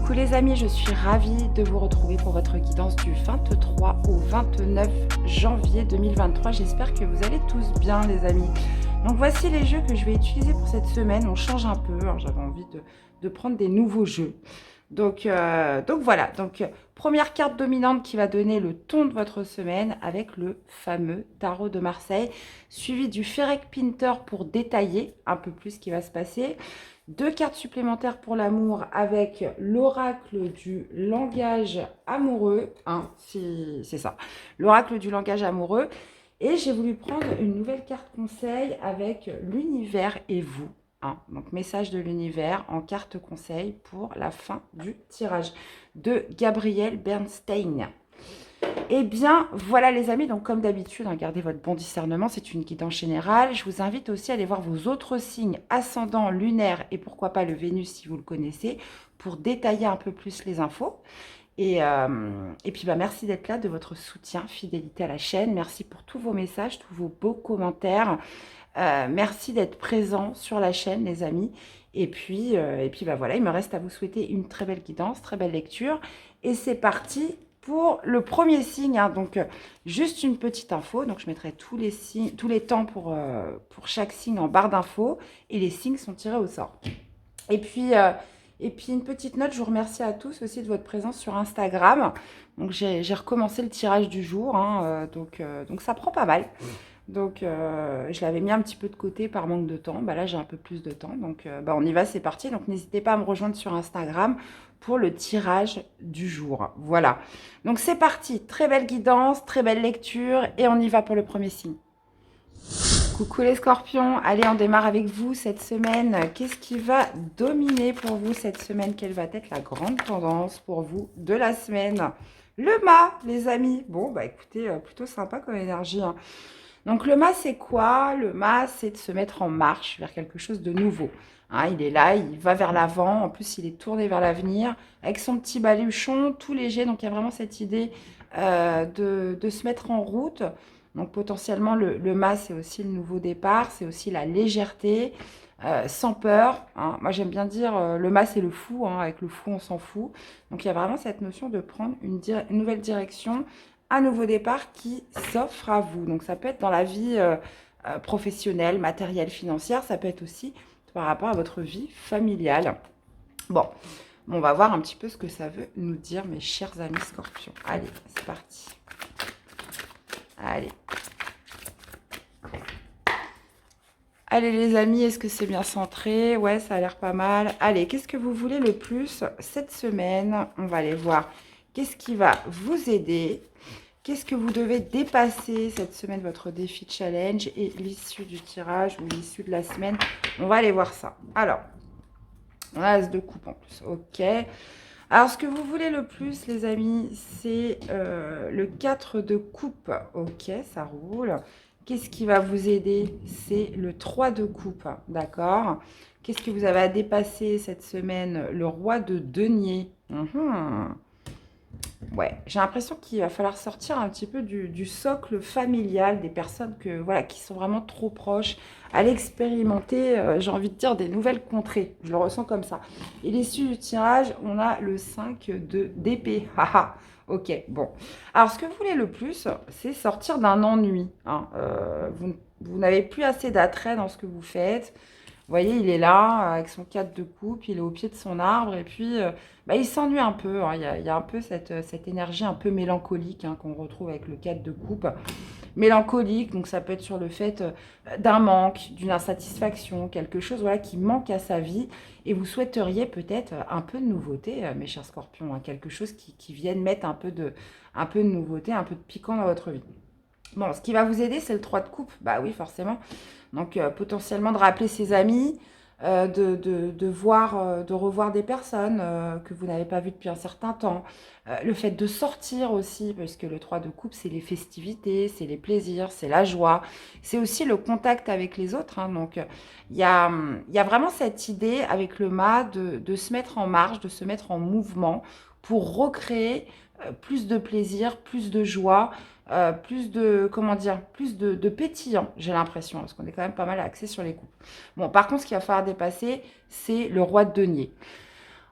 Coucou les amis, je suis ravie de vous retrouver pour votre guidance du 23 au 29 janvier 2023. J'espère que vous allez tous bien les amis. Donc voici les jeux que je vais utiliser pour cette semaine. On change un peu, hein, j'avais envie de prendre des nouveaux jeux. Donc voilà, première carte dominante qui va donner le ton de votre semaine avec le fameux tarot de Marseille, suivi du Ferrec Pinter pour détailler un peu plus ce qui va se passer. Deux cartes supplémentaires pour l'amour avec l'oracle du langage amoureux. Hein, c'est ça, l'oracle du langage amoureux. Et j'ai voulu prendre une nouvelle carte conseil avec l'univers et vous. Hein, donc message de l'univers en carte conseil pour la fin du tirage de Gabriel Bernstein. Eh bien, voilà les amis, donc comme d'habitude, hein, gardez votre bon discernement, c'est une guidance générale. Je vous invite aussi à aller voir vos autres signes ascendants, lunaires et pourquoi pas le Vénus si vous le connaissez, pour détailler un peu plus les infos. Et puis, merci d'être là, de votre soutien, fidélité à la chaîne. Merci pour tous vos messages, tous vos beaux commentaires. Merci d'être présent sur la chaîne, les amis. Et puis voilà, il me reste à vous souhaiter une très belle guidance, très belle lecture. Et c'est parti pour le premier signe. Hein. Donc, juste une petite info. Donc, je mettrai tous les signes, tous les temps pour chaque signe en barre d'infos. Et les signes sont tirés au sort. Et puis une petite note, je vous remercie à tous aussi de votre présence sur Instagram. Donc, j'ai recommencé le tirage du jour. Hein, donc, ça prend pas mal. Donc, je l'avais mis un petit peu de côté par manque de temps. Là, j'ai un peu plus de temps. Donc, on y va, c'est parti. Donc, n'hésitez pas à me rejoindre sur Instagram pour le tirage du jour. Voilà. Donc, c'est parti. Très belle guidance, très belle lecture. Et on y va pour le premier signe. Coucou les scorpions. Allez, on démarre avec vous cette semaine. Qu'est-ce qui va dominer pour vous cette semaine? Quelle va être la grande tendance pour vous de la semaine? Le mât, les amis. Bon, écoutez, plutôt sympa comme énergie, hein. Donc, le mât, c'est quoi? Le mât, c'est de se mettre en marche vers quelque chose de nouveau. Hein, il est là, il va vers l'avant. En plus, il est tourné vers l'avenir avec son petit baluchon tout léger. Donc, il y a vraiment cette idée de se mettre en route. Donc, potentiellement, le mât, c'est aussi le nouveau départ. C'est aussi la légèreté, sans peur. Hein. Moi, j'aime bien dire le mât, c'est le fou. Hein. Avec le fou, on s'en fout. Donc, il y a vraiment cette notion de prendre une nouvelle direction, un nouveau départ qui s'offre à vous. Donc, ça peut être dans la vie professionnelle, matérielle, financière. Ça peut être aussi par rapport à votre vie familiale. Bon, on va voir un petit peu ce que ça veut nous dire, mes chers amis scorpions. Allez, c'est parti. Allez. Allez les amis, est-ce que c'est bien centré? Ouais, ça a l'air pas mal. Allez, qu'est-ce que vous voulez le plus cette semaine? On va aller voir. Qu'est-ce qui va vous aider? Qu'est-ce que vous devez dépasser cette semaine, votre défi challenge et l'issue du tirage ou l'issue de la semaine? On va aller voir ça. Alors, on a As de coupe en plus. Ok. Alors, ce que vous voulez le plus, les amis, c'est le 4 de coupe. Ok, ça roule. Qu'est-ce qui va vous aider? C'est le 3 de coupe. D'accord. Qu'est-ce que vous avez à dépasser cette semaine? Le roi de denier. Ouais, j'ai l'impression qu'il va falloir sortir un petit peu du socle familial des personnes qui sont vraiment trop proches, à l'expérimenter, j'ai envie de dire, des nouvelles contrées. Je le ressens comme ça. Et l'issue du tirage, on a le 5 d'épée. Haha, ok, bon. Alors, ce que vous voulez le plus, c'est sortir d'un ennui. Hein. Vous n'avez plus assez d'attrait dans ce que vous faites. Vous voyez, il est là, avec son 4 de coupe, il est au pied de son arbre, et puis il s'ennuie un peu. Hein. Il y a un peu cette énergie un peu mélancolique, hein, qu'on retrouve avec le 4 de coupe. Mélancolique, donc ça peut être sur le fait d'un manque, d'une insatisfaction, quelque chose qui manque à sa vie, et vous souhaiteriez peut-être un peu de nouveauté, mes chers scorpions, hein, quelque chose qui vienne mettre un peu de nouveauté, un peu de piquant dans votre vie. Bon, ce qui va vous aider, c'est le 3 de coupe. Bah oui, forcément. Donc, potentiellement de rappeler ses amis, de voir, de revoir des personnes que vous n'avez pas vues depuis un certain temps. Le fait de sortir aussi, parce que le 3 de coupe, c'est les festivités, c'est les plaisirs, c'est la joie. C'est aussi le contact avec les autres. Hein. Donc, il y a vraiment cette idée avec le mât de se mettre en marche, de se mettre en mouvement pour recréer plus de plaisir, plus de joie, plus de, plus de pétillant, j'ai l'impression, parce qu'on est quand même pas mal axé sur les coupes. Bon, par contre, ce qu'il va falloir dépasser, c'est le roi de denier.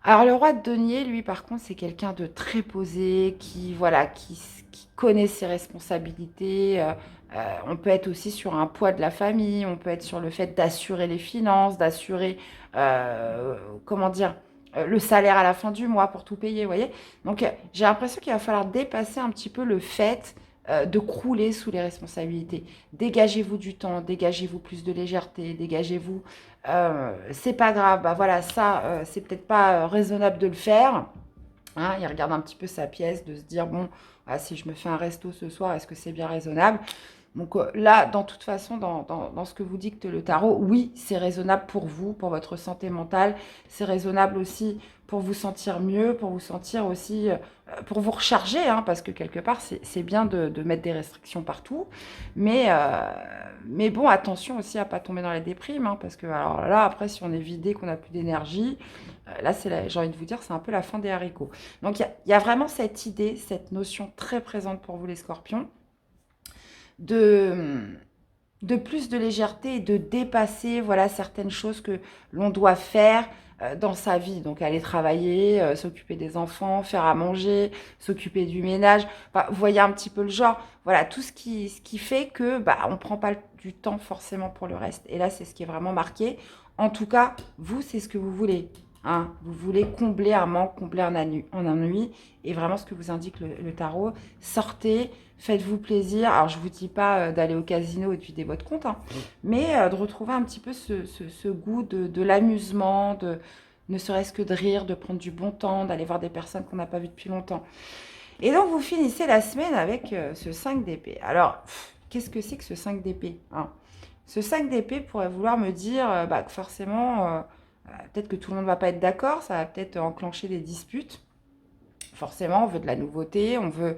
Alors le roi de denier, lui, par contre, c'est quelqu'un de très posé, qui, voilà, qui connaît ses responsabilités. On peut être aussi sur un poids de la famille, on peut être sur le fait d'assurer les finances, d'assurer, comment dire, le salaire à la fin du mois pour tout payer, vous voyez. Donc j'ai l'impression qu'il va falloir dépasser un petit peu le fait de crouler sous les responsabilités. Dégagez-vous du temps, dégagez-vous plus de légèreté, dégagez-vous c'est pas grave, bah voilà, ça, c'est peut-être pas raisonnable de le faire. Hein, il regarde un petit peu sa pièce, de se dire, bon, ah, si je me fais un resto ce soir, est-ce que c'est bien raisonnable? Donc là, dans toute façon, dans ce que vous dicte le tarot, oui, c'est raisonnable pour vous, pour votre santé mentale. C'est raisonnable aussi pour vous sentir mieux, pour vous sentir aussi, pour vous recharger, hein, parce que quelque part, c'est bien de mettre des restrictions partout. Mais bon, attention aussi à ne pas tomber dans la déprime, hein, parce que alors là, après, si on est vidé, qu'on n'a plus d'énergie, là, j'ai envie de vous dire, c'est un peu la fin des haricots. Donc il y a vraiment cette idée, cette notion très présente pour vous les scorpions de, de plus de légèreté et de dépasser voilà, certaines choses que l'on doit faire dans sa vie. Donc aller travailler, s'occuper des enfants, faire à manger, s'occuper du ménage. Enfin, vous voyez un petit peu le genre. Voilà, tout ce qui fait que bah, on ne prend pas du temps forcément pour le reste. Et là, c'est ce qui est vraiment marqué. En tout cas, vous, c'est ce que vous voulez. Hein. Vous voulez combler un manque, combler un ennui. Et vraiment, ce que vous indique le tarot, sortez, faites-vous plaisir. Alors, je ne vous dis pas d'aller au casino et de vider votre compte, hein, mais de retrouver un petit peu ce goût de l'amusement, ne serait-ce que de rire, de prendre du bon temps, d'aller voir des personnes qu'on n'a pas vues depuis longtemps. Et donc, vous finissez la semaine avec ce 5 d'épée. Alors, qu'est-ce que c'est que ce 5 d'épée, hein? Ce 5 d'épée pourrait vouloir me dire bah, que forcément, peut-être que tout le monde ne va pas être d'accord, ça va peut-être enclencher des disputes. Forcément, on veut de la nouveauté, on veut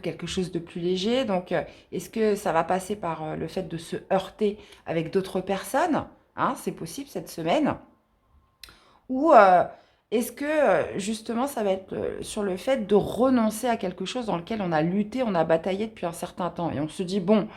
quelque chose de plus léger. Donc, est-ce que ça va passer par le fait de se heurter avec d'autres personnes, hein, c'est possible cette semaine. Ou est-ce que justement ça va être sur le fait de renoncer à quelque chose dans lequel on a lutté, on a bataillé depuis un certain temps. Et on se dit, bon,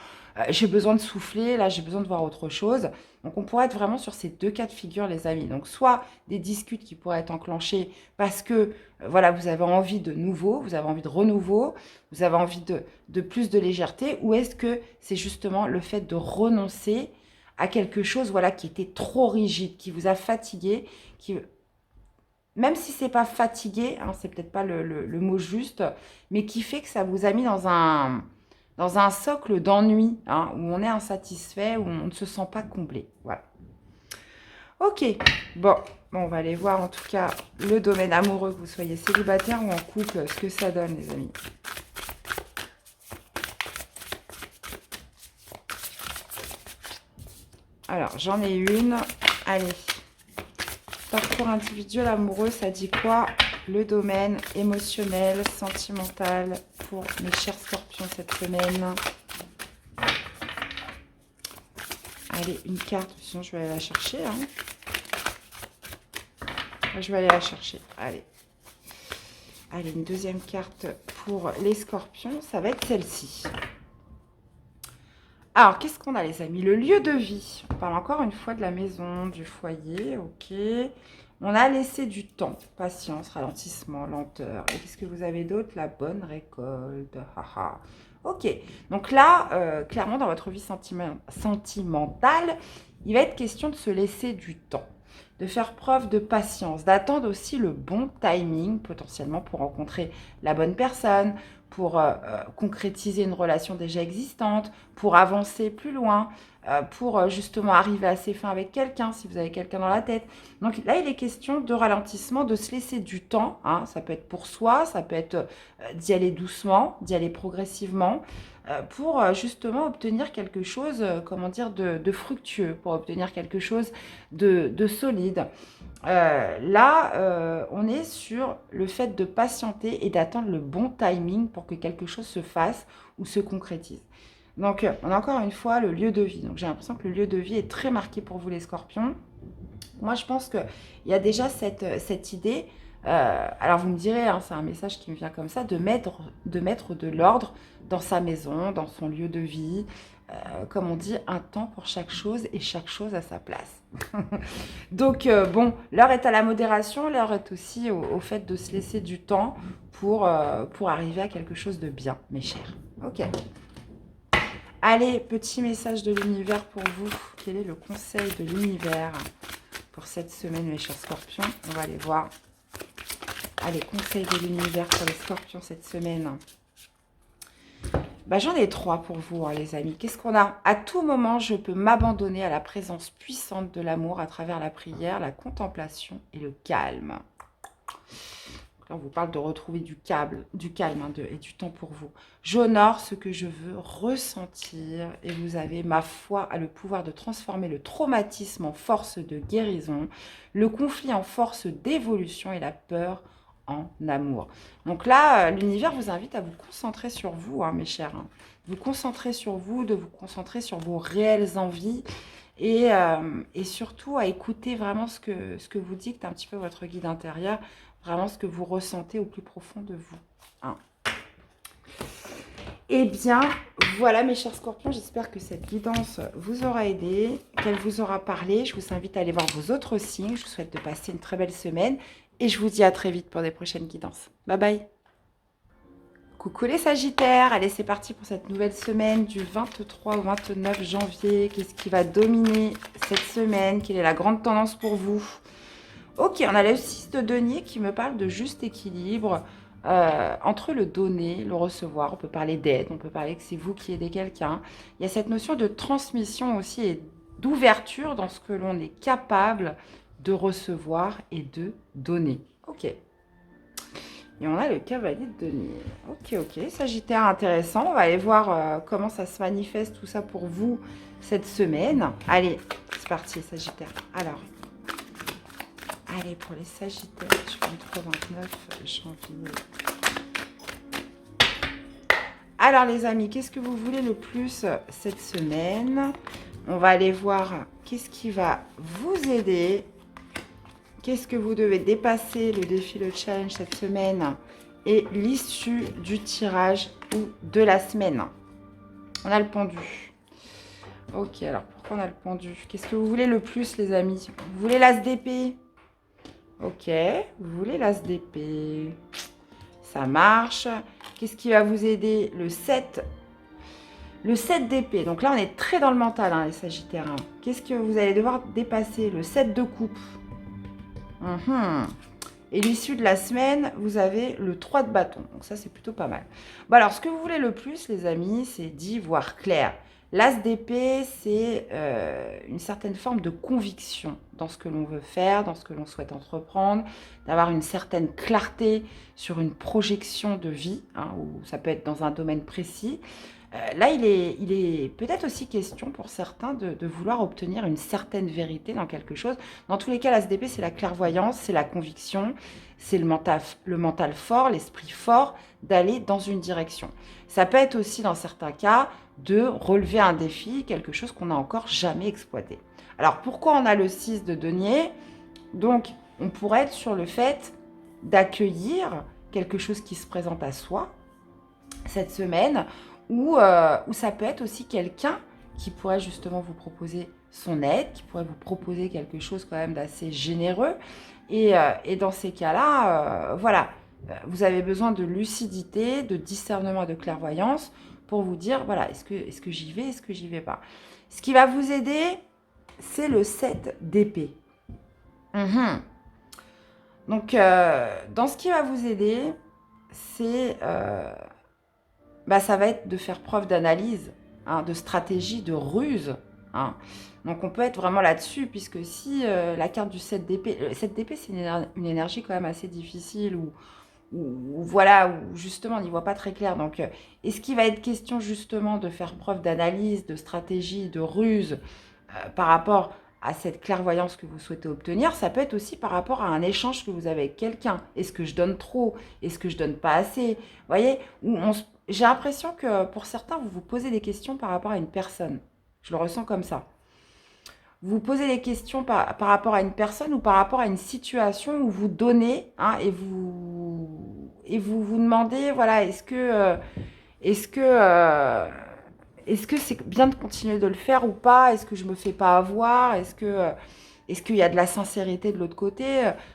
j'ai besoin de souffler, là j'ai besoin de voir autre chose. Donc on pourrait être vraiment sur ces deux cas de figure, les amis. Donc soit des disputes qui pourraient être enclenchées parce que voilà, vous avez envie de nouveau, vous avez envie de renouveau, vous avez envie de plus de légèreté, ou est-ce que c'est justement le fait de renoncer à quelque chose voilà, qui était trop rigide, qui vous a fatigué, qui, même si c'est pas fatigué, hein, c'est peut-être pas le mot juste, mais qui fait que ça vous a mis dans un socle d'ennui, hein, où on est insatisfait, où on ne se sent pas comblé. Voilà. Ok, bon, on va aller voir en tout cas le domaine amoureux, que vous soyez célibataire ou en couple, ce que ça donne, les amis. Alors, j'en ai une. Allez. Parcours individuel amoureux, ça dit quoi? Le domaine émotionnel, sentimental pour mes chers scorpions cette semaine. Allez, une carte, sinon je vais aller la chercher. Hein. Je vais aller la chercher. Allez. Allez, une deuxième carte pour les scorpions, ça va être celle-ci. Alors, qu'est-ce qu'on a, les amis? Le lieu de vie. On parle encore une fois de la maison, du foyer, ok. On a laissé du temps, patience, ralentissement, lenteur. Et qu'est-ce que vous avez d'autre? La bonne récolte. Haha. Ok, donc là, clairement, dans votre vie sentimentale, il va être question de se laisser du temps, de faire preuve de patience, d'attendre aussi le bon timing, potentiellement pour rencontrer la bonne personne, pour concrétiser une relation déjà existante, pour avancer plus loin, pour justement arriver à ses fins avec quelqu'un, si vous avez quelqu'un dans la tête. Donc là, il est question de ralentissement, de se laisser du temps. Hein. Ça peut être pour soi, ça peut être d'y aller doucement, d'y aller progressivement, pour justement obtenir quelque chose, comment dire, de fructueux, pour obtenir quelque chose de solide. Là, on est sur le fait de patienter et d'attendre le bon timing pour que quelque chose se fasse ou se concrétise. Donc, on a encore une fois le lieu de vie. Donc, j'ai l'impression que le lieu de vie est très marqué pour vous, les scorpions. Moi, je pense qu'il y a déjà cette idée. Alors, vous me direz, hein, c'est un message qui me vient comme ça, de mettre de l'ordre dans sa maison, dans son lieu de vie, comme on dit, un temps pour chaque chose et chaque chose à sa place. Donc, bon, l'heure est à la modération, l'heure est aussi au fait de se laisser du temps pour arriver à quelque chose de bien, mes chers. Ok. Allez, petit message de l'univers pour vous. Quel est le conseil de l'univers pour cette semaine, mes chers scorpions? On va aller voir. Allez, conseil de l'univers pour les scorpions cette semaine. Bah, j'en ai 3 pour vous, hein, les amis. Qu'est-ce qu'on a? À tout moment, je peux m'abandonner à la présence puissante de l'amour à travers la prière, la contemplation et le calme. Là, on vous parle de retrouver du calme hein, et du temps pour vous. J'honore ce que je veux ressentir et vous avez, ma foi, a le pouvoir de transformer le traumatisme en force de guérison, le conflit en force d'évolution et la peur en amour. Donc là, l'univers vous invite à vous concentrer sur vous, hein, mes chers. Hein. Vous concentrer sur vous, de vous concentrer sur vos réelles envies et surtout à écouter vraiment ce que vous dicte un petit peu votre guide intérieur, vraiment ce que vous ressentez au plus profond de vous. Hein. Eh bien, voilà mes chers scorpions, j'espère que cette guidance vous aura aidé, qu'elle vous aura parlé. Je vous invite à aller voir vos autres signes. Je vous souhaite de passer une très belle semaine et je vous dis à très vite pour des prochaines guidances. Bye bye. Coucou les Sagittaires, allez c'est parti pour cette nouvelle semaine du 23 au 29 janvier. Qu'est-ce qui va dominer cette semaine? Quelle est la grande tendance pour vous? Ok, on a le 6 de denier qui me parle de juste équilibre entre le donner, le recevoir. On peut parler d'aide, on peut parler que c'est vous qui aidez quelqu'un. Il y a cette notion de transmission aussi et d'ouverture dans ce que l'on est capable de recevoir et de donner. Ok. Et on a le cavalier de denier. Ok, ok. Sagittaire intéressant. On va aller voir comment ça se manifeste tout ça pour vous cette semaine. Allez, c'est parti Sagittaire. Alors... Allez, pour les Sagittaires, du 23-29 janvier. Alors, les amis, qu'est-ce que vous voulez le plus cette semaine? On va aller voir qu'est-ce qui va vous aider. Qu'est-ce que vous devez dépasser, le défi, le challenge cette semaine et l'issue du tirage ou de la semaine. On a le pendu. Ok, alors pourquoi on a le pendu? Qu'est-ce que vous voulez le plus, les amis? Vous voulez l'as d'épée? Ok, vous voulez l'as d'épée. Ça marche. Qu'est-ce qui va vous aider? Le 7. Le 7 d'épée. Donc là, on est très dans le mental, hein, les Sagittaires. Hein. Qu'est-ce que vous allez devoir dépasser? Le 7 de coupe. Et l'issue de la semaine, vous avez le 3 de bâton. Donc ça, c'est plutôt pas mal. Bon, alors, ce que vous voulez le plus, les amis, c'est d'y voir clair. L'as d'épée, c'est une certaine forme de conviction dans ce que l'on veut faire, dans ce que l'on souhaite entreprendre, d'avoir une certaine clarté sur une projection de vie, hein, ou ça peut être dans un domaine précis. Là, il est peut-être aussi question pour certains de vouloir obtenir une certaine vérité dans quelque chose. Dans tous les cas, l'as d'épée, c'est la clairvoyance, c'est la conviction, c'est le mental fort, l'esprit fort d'aller dans une direction. Ça peut être aussi, dans certains cas, de relever un défi, quelque chose qu'on n'a encore jamais exploité. Alors, pourquoi on a le 6 de denier? Donc, on pourrait être sur le fait d'accueillir quelque chose qui se présente à soi cette semaine, ou ça peut être aussi quelqu'un qui pourrait justement vous proposer son aide, qui pourrait vous proposer quelque chose quand même d'assez généreux. Et dans ces cas-là, voilà, vous avez besoin de lucidité, de discernement et de clairvoyance pour vous dire, voilà, est-ce que j'y vais, est-ce que j'y vais pas? Ce qui va vous aider, c'est le 7 d'épée. Donc, dans ce qui va vous aider, c'est... ça va être de faire preuve d'analyse, hein, de stratégie, de ruse. Hein. Donc, on peut être vraiment là-dessus, puisque si la carte du 7 d'épée... Le 7 d'épée, c'est une énergie quand même assez difficile, où justement, on n'y voit pas très clair. Donc, est-ce qu'il va être question justement de faire preuve d'analyse, de stratégie, de ruse par rapport à cette clairvoyance que vous souhaitez obtenir? Ça peut être aussi par rapport à un échange que vous avez avec quelqu'un. Est-ce que je donne trop? Est-ce que je donne pas assez? Vous voyez, j'ai l'impression que pour certains, vous vous posez des questions par rapport à une personne. Je le ressens comme ça. Vous vous posez des questions par rapport à une personne ou par rapport à une situation où vous donnez, hein, et vous vous demandez, voilà, est-ce que est-ce que c'est bien de continuer de le faire ou pas? Est-ce que je me fais pas avoir? Est-ce qu'il y a de la sincérité de l'autre côté?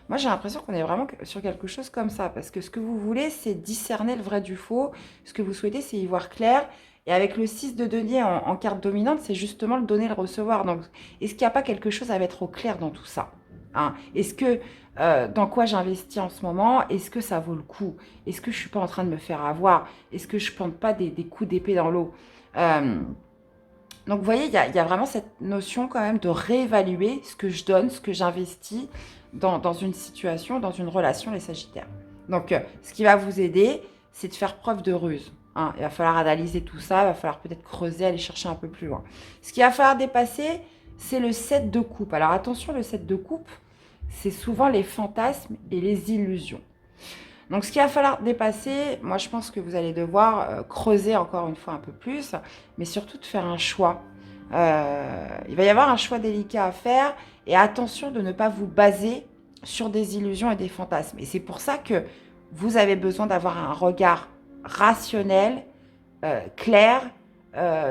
Moi, j'ai l'impression qu'on est vraiment sur quelque chose comme ça. Parce que ce que vous voulez, c'est discerner le vrai du faux. Ce que vous souhaitez, c'est y voir clair. Et avec le 6 de denier en carte dominante, c'est justement le donner, le recevoir. Donc, est-ce qu'il n'y a pas quelque chose à mettre au clair dans tout ça, hein? Est-ce que dans quoi j'investis en ce moment, est-ce que ça vaut le coup? Est-ce que je ne suis pas en train de me faire avoir? Est-ce que je ne plante pas des coups d'épée dans l'eau? Donc, vous voyez, il y a vraiment cette notion quand même de réévaluer ce que je donne, ce que j'investis dans une situation, dans une relation, les Sagittaires. Donc, ce qui va vous aider, c'est de faire preuve de ruse, hein. Il va falloir analyser tout ça, il va falloir peut-être creuser, aller chercher un peu plus loin. Ce qu'il va falloir dépasser, c'est le 7 de coupe. Alors, attention, le 7 de coupe, c'est souvent les fantasmes et les illusions. Donc, ce qu'il va falloir dépasser, moi, je pense que vous allez devoir creuser encore une fois un peu plus, mais surtout de faire un choix. Il va y avoir un choix délicat à faire et attention de ne pas vous baser sur des illusions et des fantasmes. Et c'est pour ça que vous avez besoin d'avoir un regard rationnel, clair,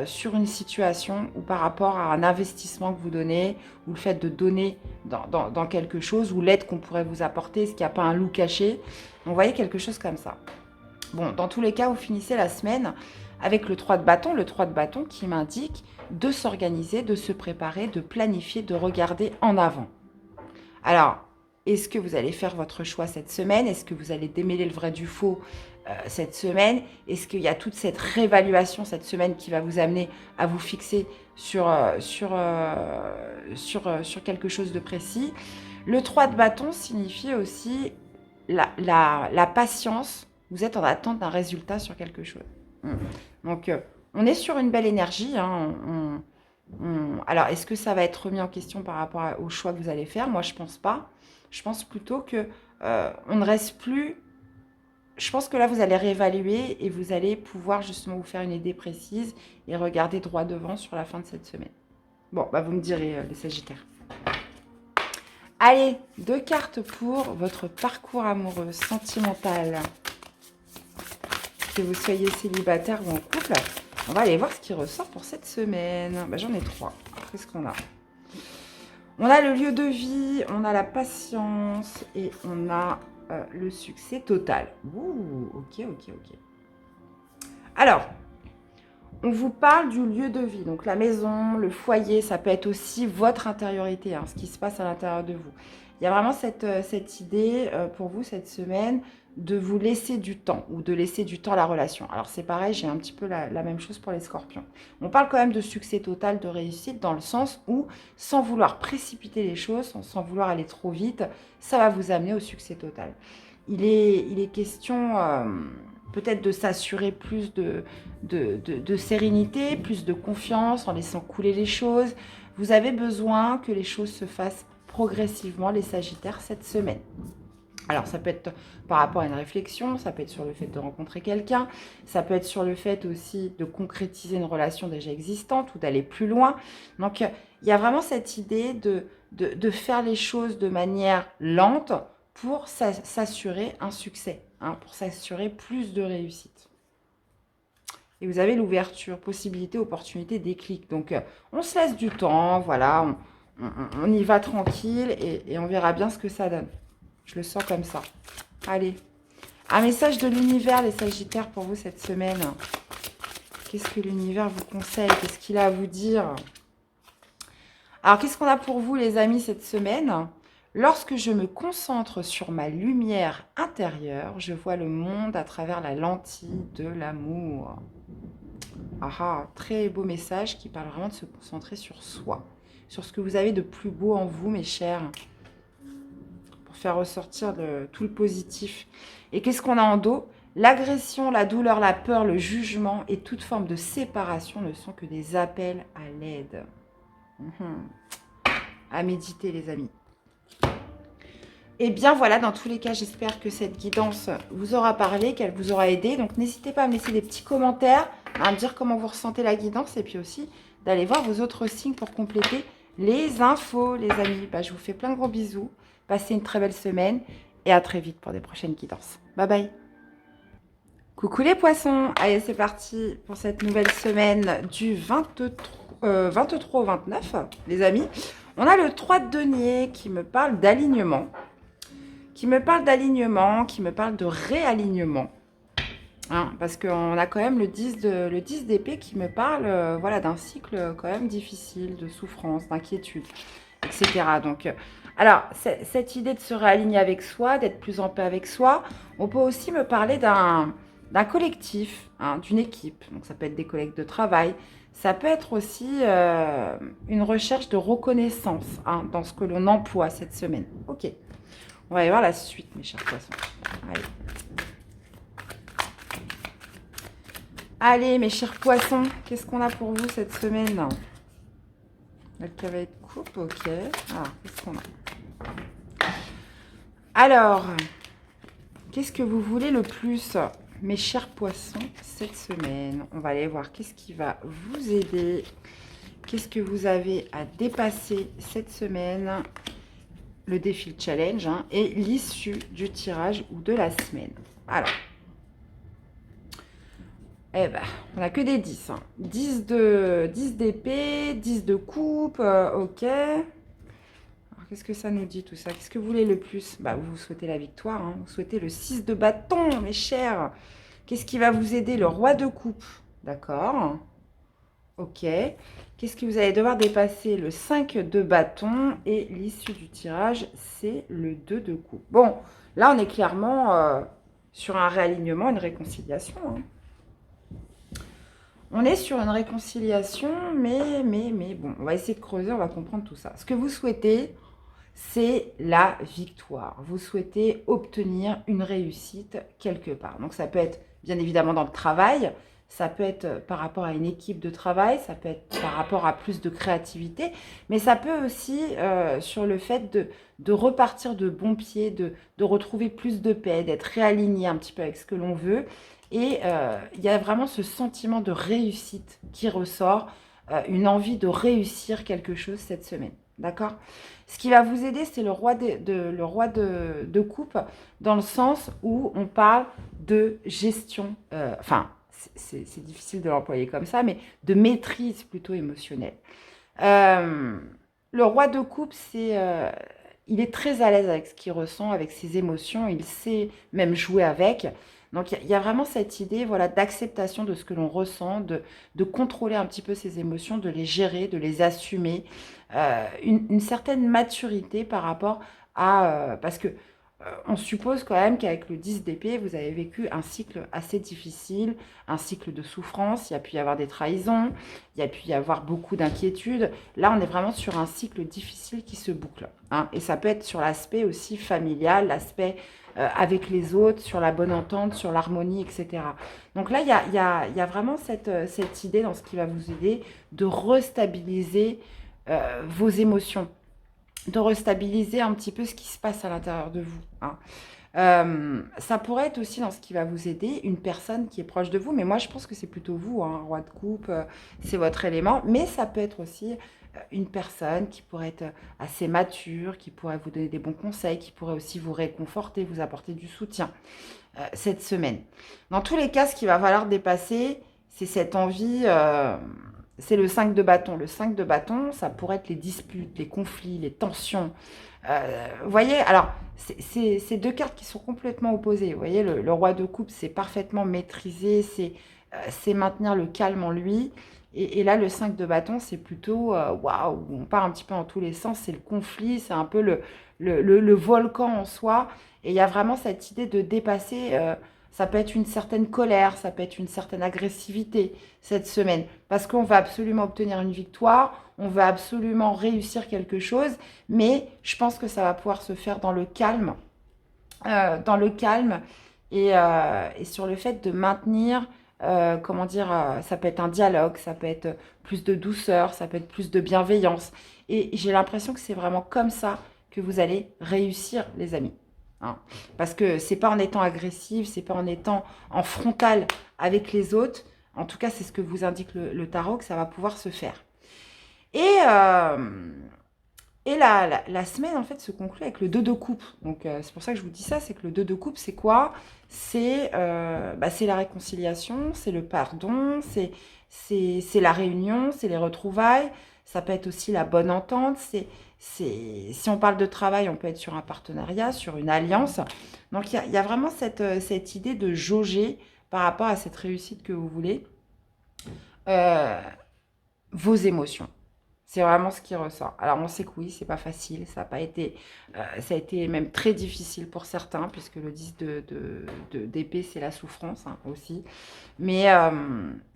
sur une situation ou par rapport à un investissement que vous donnez ou le fait de donner dans quelque chose ou l'aide qu'on pourrait vous apporter, est-ce qu'il n'y a pas un loup caché? Donc, vous voyez quelque chose comme ça. Bon, dans tous les cas, vous finissez la semaine avec le 3 de bâton qui m'indique de s'organiser, de se préparer, de planifier, de regarder en avant. Alors, est-ce que vous allez faire votre choix cette semaine? Est-ce que vous allez démêler le vrai du faux cette semaine? Est-ce qu'il y a toute cette réévaluation cette semaine qui va vous amener à vous fixer sur quelque chose de précis? Le 3 de bâton signifie aussi la patience. Vous êtes en attente d'un résultat sur quelque chose. Donc, on est sur une belle énergie, hein. Alors, est-ce que ça va être remis en question par rapport au choix que vous allez faire? Moi, je ne pense pas. Je pense plutôt que on ne reste plus. Je pense que là, vous allez réévaluer et vous allez pouvoir justement vous faire une idée précise et regarder droit devant sur la fin de cette semaine. Bon, bah vous me direz, les Sagittaires. Allez, 2 cartes pour votre parcours amoureux, sentimental. Que vous soyez célibataire ou en couple, on va aller voir ce qui ressort pour cette semaine. Bah, j'en ai 3. Qu'est-ce qu'on a? On a le lieu de vie, on a la patience et on a le succès total. Ouh, ok. Alors, on vous parle du lieu de vie. Donc, la maison, le foyer, ça peut être aussi votre intériorité, hein, ce qui se passe à l'intérieur de vous. Il y a vraiment cette idée pour vous cette semaine de vous laisser du temps ou de laisser du temps à la relation. Alors c'est pareil, j'ai un petit peu la même chose pour les scorpions. On parle quand même de succès total, de réussite, dans le sens où, sans vouloir précipiter les choses, sans vouloir aller trop vite, ça va vous amener au succès total. Il est question peut-être de s'assurer plus de sérénité, plus de confiance en laissant couler les choses. Vous avez besoin que les choses se fassent progressivement, les Sagittaires, cette semaine. Alors, ça peut être par rapport à une réflexion, ça peut être sur le fait de rencontrer quelqu'un, ça peut être sur le fait aussi de concrétiser une relation déjà existante ou d'aller plus loin. Donc, il y a vraiment cette idée de faire les choses de manière lente pour s'assurer un succès, hein, pour s'assurer plus de réussite. Et vous avez l'ouverture, possibilité, opportunité, déclic. Donc, on se laisse du temps, voilà, on y va tranquille et on verra bien ce que ça donne. Je le sens comme ça. Allez, un message de l'univers, les Sagittaires, pour vous cette semaine. Qu'est-ce que l'univers vous conseille? Qu'est-ce qu'il a à vous dire? Alors, qu'est-ce qu'on a pour vous, les amis, cette semaine? Lorsque je me concentre sur ma lumière intérieure, je vois le monde à travers la lentille de l'amour. Ah, très beau message qui parle vraiment de se concentrer sur soi, sur ce que vous avez de plus beau en vous, mes chers, pour faire ressortir tout le positif. Et qu'est-ce qu'on a en dos? L'agression, la douleur, la peur, le jugement et toute forme de séparation ne sont que des appels à l'aide. À méditer, les amis. Et bien voilà, dans tous les cas, j'espère que cette guidance vous aura parlé, qu'elle vous aura aidé. Donc n'hésitez pas à me laisser des petits commentaires, à me dire comment vous ressentez la guidance et puis aussi d'aller voir vos autres signes pour compléter les infos, les amis. Je vous fais plein de gros bisous. Passez une très belle semaine et à très vite pour des prochaines guidances. Bye bye. Coucou les poissons, allez c'est parti pour cette nouvelle semaine du 23 au 29 les amis. On a le 3 de denier qui me parle d'alignement, qui me parle de réalignement. Hein, parce qu'on a quand même le 10 d'épée qui me parle voilà, d'un cycle quand même difficile, de souffrance, d'inquiétude, etc. Donc, alors, cette idée de se réaligner avec soi, d'être plus en paix avec soi, on peut aussi me parler d'un collectif, hein, d'une équipe. Donc, ça peut être des collègues de travail. Ça peut être aussi une recherche de reconnaissance hein, dans ce que l'on emploie cette semaine. Ok, on va aller voir la suite, mes chers poissons. Allez. Allez, mes chers poissons, qu'est-ce qu'on a pour vous cette semaine? Le cavalier de coupe, ok. Alors, qu'est-ce qu'on a? Alors, qu'est-ce que vous voulez le plus, mes chers poissons, cette semaine? On va aller voir qu'est-ce qui va vous aider. Qu'est-ce que vous avez à dépasser cette semaine? Le défi, le challenge, hein, et l'issue du tirage ou de la semaine. Alors, eh ben, on n'a que des 10. Hein. 10 d'épée, 10 de coupe, ok. Alors, qu'est-ce que ça nous dit tout ça? Qu'est-ce que vous voulez le plus? Bah, vous souhaitez la victoire, hein. Vous souhaitez le 6 de bâton, mes chers. Qu'est-ce qui va vous aider? Le roi de coupe, d'accord. Ok. Qu'est-ce que vous allez devoir dépasser? Le 5 de bâton et l'issue du tirage, c'est le 2 de coupe. Bon, là, on est clairement sur un réalignement, une réconciliation, hein. On est sur une réconciliation, mais bon, on va essayer de creuser, on va comprendre tout ça. Ce que vous souhaitez, c'est la victoire. Vous souhaitez obtenir une réussite quelque part. Donc, ça peut être bien évidemment dans le travail, ça peut être par rapport à une équipe de travail, ça peut être par rapport à plus de créativité, mais ça peut aussi sur le fait de repartir de bon pied, de retrouver plus de paix, d'être réaligné un petit peu avec ce que l'on veut. Et il y a vraiment ce sentiment de réussite qui ressort, une envie de réussir quelque chose cette semaine. D'accord? Ce qui va vous aider, c'est le roi de coupe, dans le sens où on parle de gestion, enfin, c'est difficile de l'employer comme ça, mais de maîtrise plutôt émotionnelle. Le roi de coupe, il est très à l'aise avec ce qu'il ressent, avec ses émotions, il sait même jouer avec. Donc, il y a vraiment cette idée voilà, d'acceptation de ce que l'on ressent, de contrôler un petit peu ses émotions, de les gérer, de les assumer. Une certaine maturité par rapport à... parce que on suppose quand même qu'avec le 10 d'épée, vous avez vécu un cycle assez difficile, un cycle de souffrance. Il y a pu y avoir des trahisons, il y a pu y avoir beaucoup d'inquiétudes. Là, on est vraiment sur un cycle difficile qui se boucle. Hein. Et ça peut être sur l'aspect aussi familial, l'aspect avec les autres, sur la bonne entente, sur l'harmonie, etc. Donc là, il y a vraiment cette idée dans ce qui va vous aider de restabiliser vos émotions, de restabiliser un petit peu ce qui se passe à l'intérieur de vous. Hein. Ça pourrait être aussi dans ce qui va vous aider, une personne qui est proche de vous, mais moi je pense que c'est plutôt vous, hein, roi de coupe, c'est votre élément, mais ça peut être aussi une personne qui pourrait être assez mature, qui pourrait vous donner des bons conseils, qui pourrait aussi vous réconforter, vous apporter du soutien cette semaine. Dans tous les cas, ce qu'il va falloir dépasser, c'est cette envie... c'est le 5 de bâton. Le 5 de bâton, ça pourrait être les disputes, les conflits, les tensions. Vous voyez, alors, c'est deux cartes qui sont complètement opposées. Vous voyez, le roi de coupe, c'est parfaitement maîtrisé, c'est maintenir le calme en lui. Et là, le 5 de bâton, c'est plutôt, waouh, on part un petit peu dans tous les sens. C'est le conflit, c'est un peu le volcan en soi. Et il y a vraiment cette idée de dépasser... ça peut être une certaine colère, ça peut être une certaine agressivité cette semaine. Parce qu'on va absolument obtenir une victoire, on va absolument réussir quelque chose, mais je pense que ça va pouvoir se faire dans le calme. Et sur le fait de maintenir, comment dire, ça peut être un dialogue, ça peut être plus de douceur, ça peut être plus de bienveillance. Et j'ai l'impression que c'est vraiment comme ça que vous allez réussir, les amis. Hein. Parce que c'est pas en étant agressif, c'est pas en étant en frontal avec les autres, en tout cas c'est ce que vous indique le tarot, que ça va pouvoir se faire. Et Et la semaine, en fait, se conclut avec le 2 de coupe. Donc, c'est pour ça que je vous dis ça, c'est que le 2 de coupe, c'est quoi? C'est la réconciliation, c'est le pardon, c'est la réunion, c'est les retrouvailles. Ça peut être aussi la bonne entente. Si on parle de travail, on peut être sur un partenariat, sur une alliance. Donc, il y a vraiment cette idée de jauger par rapport à cette réussite que vous voulez, euh, vos émotions. C'est vraiment ce qui ressort. Alors, on sait que oui, c'est pas facile. Ça a pas été, ça a été même très difficile pour certains, puisque le 10 d'épée, c'est la souffrance hein, aussi. Mais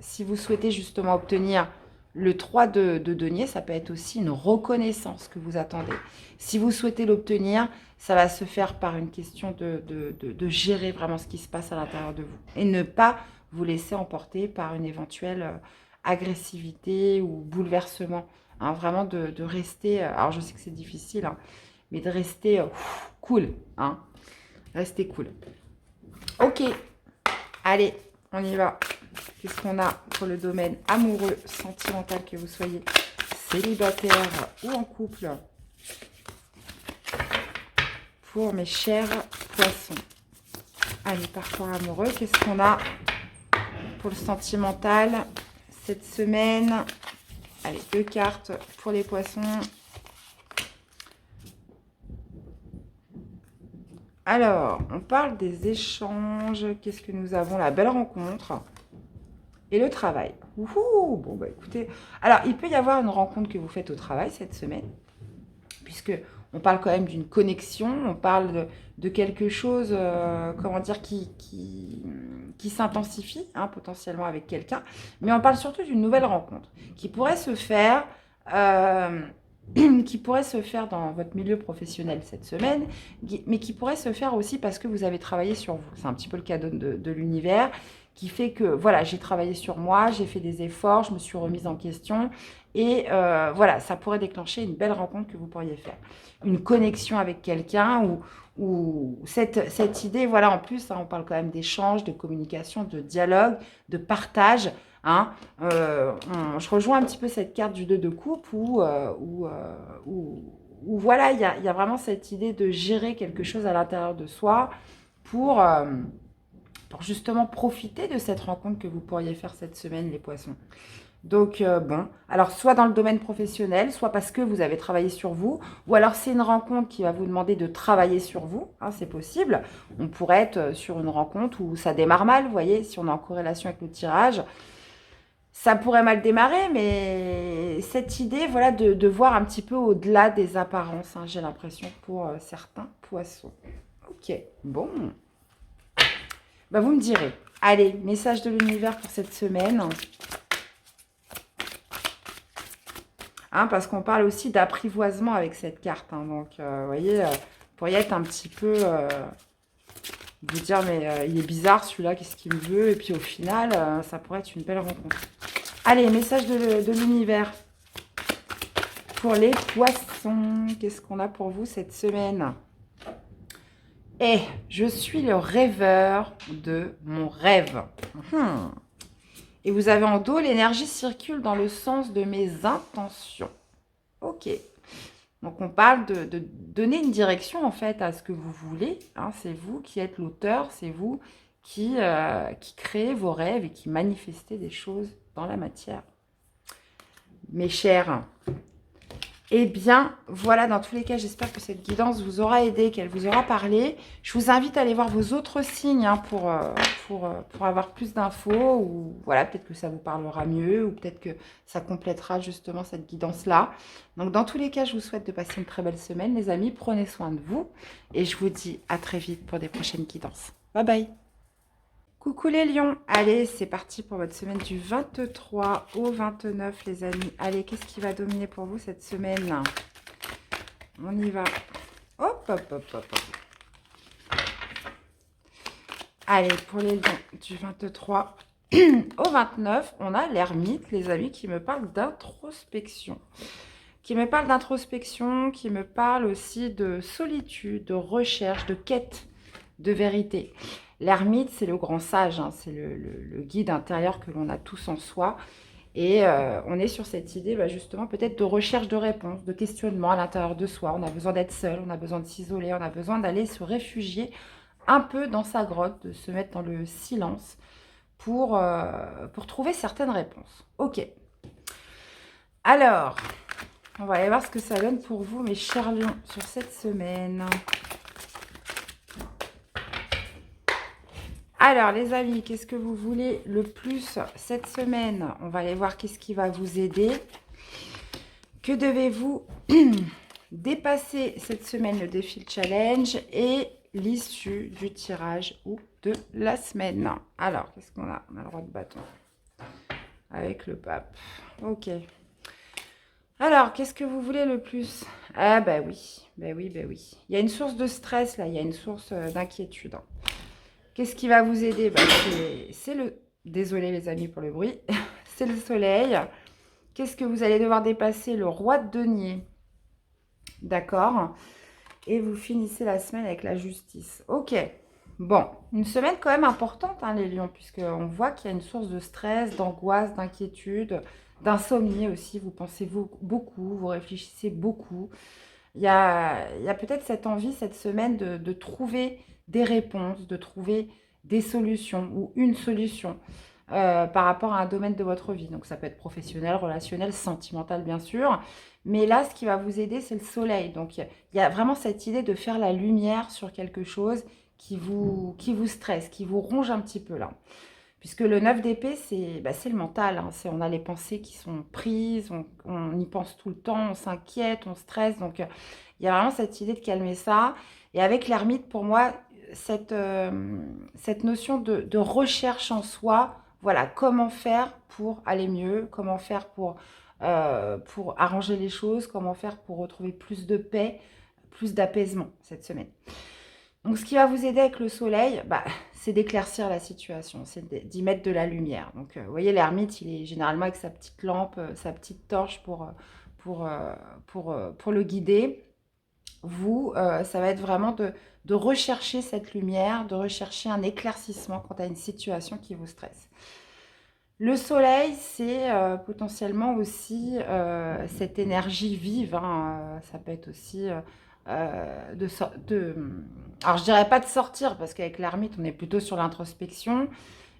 si vous souhaitez justement obtenir le 3 de denier, ça peut être aussi une reconnaissance que vous attendez. Si vous souhaitez l'obtenir, ça va se faire par une question de gérer vraiment ce qui se passe à l'intérieur de vous. Et ne pas vous laisser emporter par une éventuelle agressivité ou bouleversement. Hein, vraiment de rester, alors je sais que c'est difficile, hein, mais de rester cool. Hein, rester cool. Ok, allez, on y va. Qu'est-ce qu'on a pour le domaine amoureux, sentimental, que vous soyez célibataire ou en couple? Pour mes chers poissons. Allez, parcours amoureux, qu'est-ce qu'on a pour le sentimental cette semaine? Allez, 2 cartes pour les poissons. Alors, on parle des échanges. Qu'est-ce que nous avons? La belle rencontre et le travail. Ouhou, bon, bah écoutez. Alors, il peut y avoir une rencontre que vous faites au travail cette semaine, puisque on parle quand même d'une connexion, on parle de quelque chose, comment dire, qui s'intensifie hein, potentiellement avec quelqu'un, mais on parle surtout d'une nouvelle rencontre qui pourrait se faire, qui pourrait se faire dans votre milieu professionnel cette semaine, mais qui pourrait se faire aussi parce que vous avez travaillé sur vous. C'est un petit peu le cadeau de l'univers qui fait que, voilà, j'ai travaillé sur moi, j'ai fait des efforts, je me suis remise en question, et voilà, ça pourrait déclencher une belle rencontre que vous pourriez faire. Une connexion avec quelqu'un ou cette idée, voilà, en plus, hein, on parle quand même d'échange, de communication, de dialogue, de partage. Hein. Je rejoins un petit peu cette carte du 2 de coupe où voilà, il y a vraiment cette idée de gérer quelque chose à l'intérieur de soi pour justement profiter de cette rencontre que vous pourriez faire cette semaine, les poissons. Donc, bon, alors soit dans le domaine professionnel, soit parce que vous avez travaillé sur vous, ou alors c'est une rencontre qui va vous demander de travailler sur vous, hein, c'est possible. On pourrait être sur une rencontre où ça démarre mal, vous voyez, si on est en corrélation avec le tirage, ça pourrait mal démarrer, mais cette idée, voilà, de voir un petit peu au-delà des apparences, hein, j'ai l'impression, pour certains poissons. Ok, bon. Bah, vous me direz. Allez, message de l'univers pour cette semaine. Hein, parce qu'on parle aussi d'apprivoisement avec cette carte. Hein, donc, vous voyez, vous pourriez être un petit peu... vous dire, mais il est bizarre celui-là, qu'est-ce qu'il me veut? Et puis au final, ça pourrait être une belle rencontre. Allez, message de l'univers pour les poissons. Qu'est-ce qu'on a pour vous cette semaine? Et je suis le rêveur de mon rêve. Et vous avez en dos, l'énergie circule dans le sens de mes intentions. Ok. Donc, on parle de donner une direction, en fait, à ce que vous voulez. Hein. C'est vous qui êtes l'auteur, c'est vous qui créez vos rêves et qui manifestez des choses dans la matière. Mes chers, eh bien, voilà, dans tous les cas, j'espère que cette guidance vous aura aidé, qu'elle vous aura parlé. Je vous invite à aller voir vos autres signes hein, pour avoir plus d'infos. Ou voilà, peut-être que ça vous parlera mieux ou peut-être que ça complétera justement cette guidance-là. Donc, dans tous les cas, je vous souhaite de passer une très belle semaine, les amis. Prenez soin de vous et je vous dis à très vite pour des prochaines guidances. Bye bye. Coucou les lions, allez c'est parti pour votre semaine du 23 au 29 les amis. Allez, qu'est-ce qui va dominer pour vous cette semaine? On y va. Hop, hop, hop, hop, hop. Allez, pour les lions du 23 au 29, on a l'ermite les amis qui me parle d'introspection. Qui me parle d'introspection, qui me parle aussi de solitude, de recherche, de quête de vérité. L'ermite, c'est le grand sage, hein, c'est le guide intérieur que l'on a tous en soi. Et on est sur cette idée, justement, peut-être de recherche de réponses, de questionnement à l'intérieur de soi. On a besoin d'être seul, on a besoin de s'isoler, on a besoin d'aller se réfugier un peu dans sa grotte, de se mettre dans le silence pour trouver certaines réponses. Ok. Alors, on va aller voir ce que ça donne pour vous, mes chers lions, sur cette semaine. Alors, les amis, qu'est-ce que vous voulez le plus cette semaine? On va aller voir qu'est-ce qui va vous aider. Que devez-vous dépasser cette semaine, le défi challenge et l'issue du tirage ou de la semaine? Alors, qu'est-ce qu'on a? On a le roi de bâton avec le pape. Ok. Alors, qu'est-ce que vous voulez le plus? Ah, bah oui, bah oui, bah oui. Il y a une source de stress, là, il y a une source d'inquiétude. Qu'est-ce qui va vous aider? C'est le... Désolée, les amis, pour le bruit. C'est le soleil. Qu'est-ce que vous allez devoir dépasser? Le roi de denier. D'accord. Et vous finissez la semaine avec la justice. Ok. Bon, une semaine quand même importante, hein, les lions, puisqu'on voit qu'il y a une source de stress, d'angoisse, d'inquiétude, d'insomnie aussi. Vous pensez beaucoup, vous réfléchissez beaucoup. Il y a peut-être cette envie cette semaine de trouver des réponses, de trouver des solutions ou une solution par rapport à un domaine de votre vie. Donc ça peut être professionnel, relationnel, sentimental bien sûr. Mais là, ce qui va vous aider, c'est le soleil. Donc il y a vraiment cette idée de faire la lumière sur quelque chose qui vous stresse, qui vous ronge un petit peu là. Puisque le 9 d'épée, c'est le mental. Hein. On a les pensées qui sont prises, on y pense tout le temps, on s'inquiète, on stresse. Donc, il y a vraiment cette idée de calmer ça. Et avec l'ermite, pour moi, cette notion de recherche en soi, voilà, comment faire pour aller mieux, comment faire pour arranger les choses, comment faire pour retrouver plus de paix, plus d'apaisement cette semaine. Donc, ce qui va vous aider avec le soleil, c'est d'éclaircir la situation, c'est d'y mettre de la lumière. Donc, vous voyez, l'ermite, il est généralement avec sa petite lampe, sa petite torche pour le guider. Vous, ça va être vraiment de rechercher cette lumière, de rechercher un éclaircissement quant à une situation qui vous stresse. Le soleil, c'est potentiellement aussi cette énergie vive. Hein, ça peut être aussi alors, je dirais pas de sortir, parce qu'avec l'ermite, on est plutôt sur l'introspection,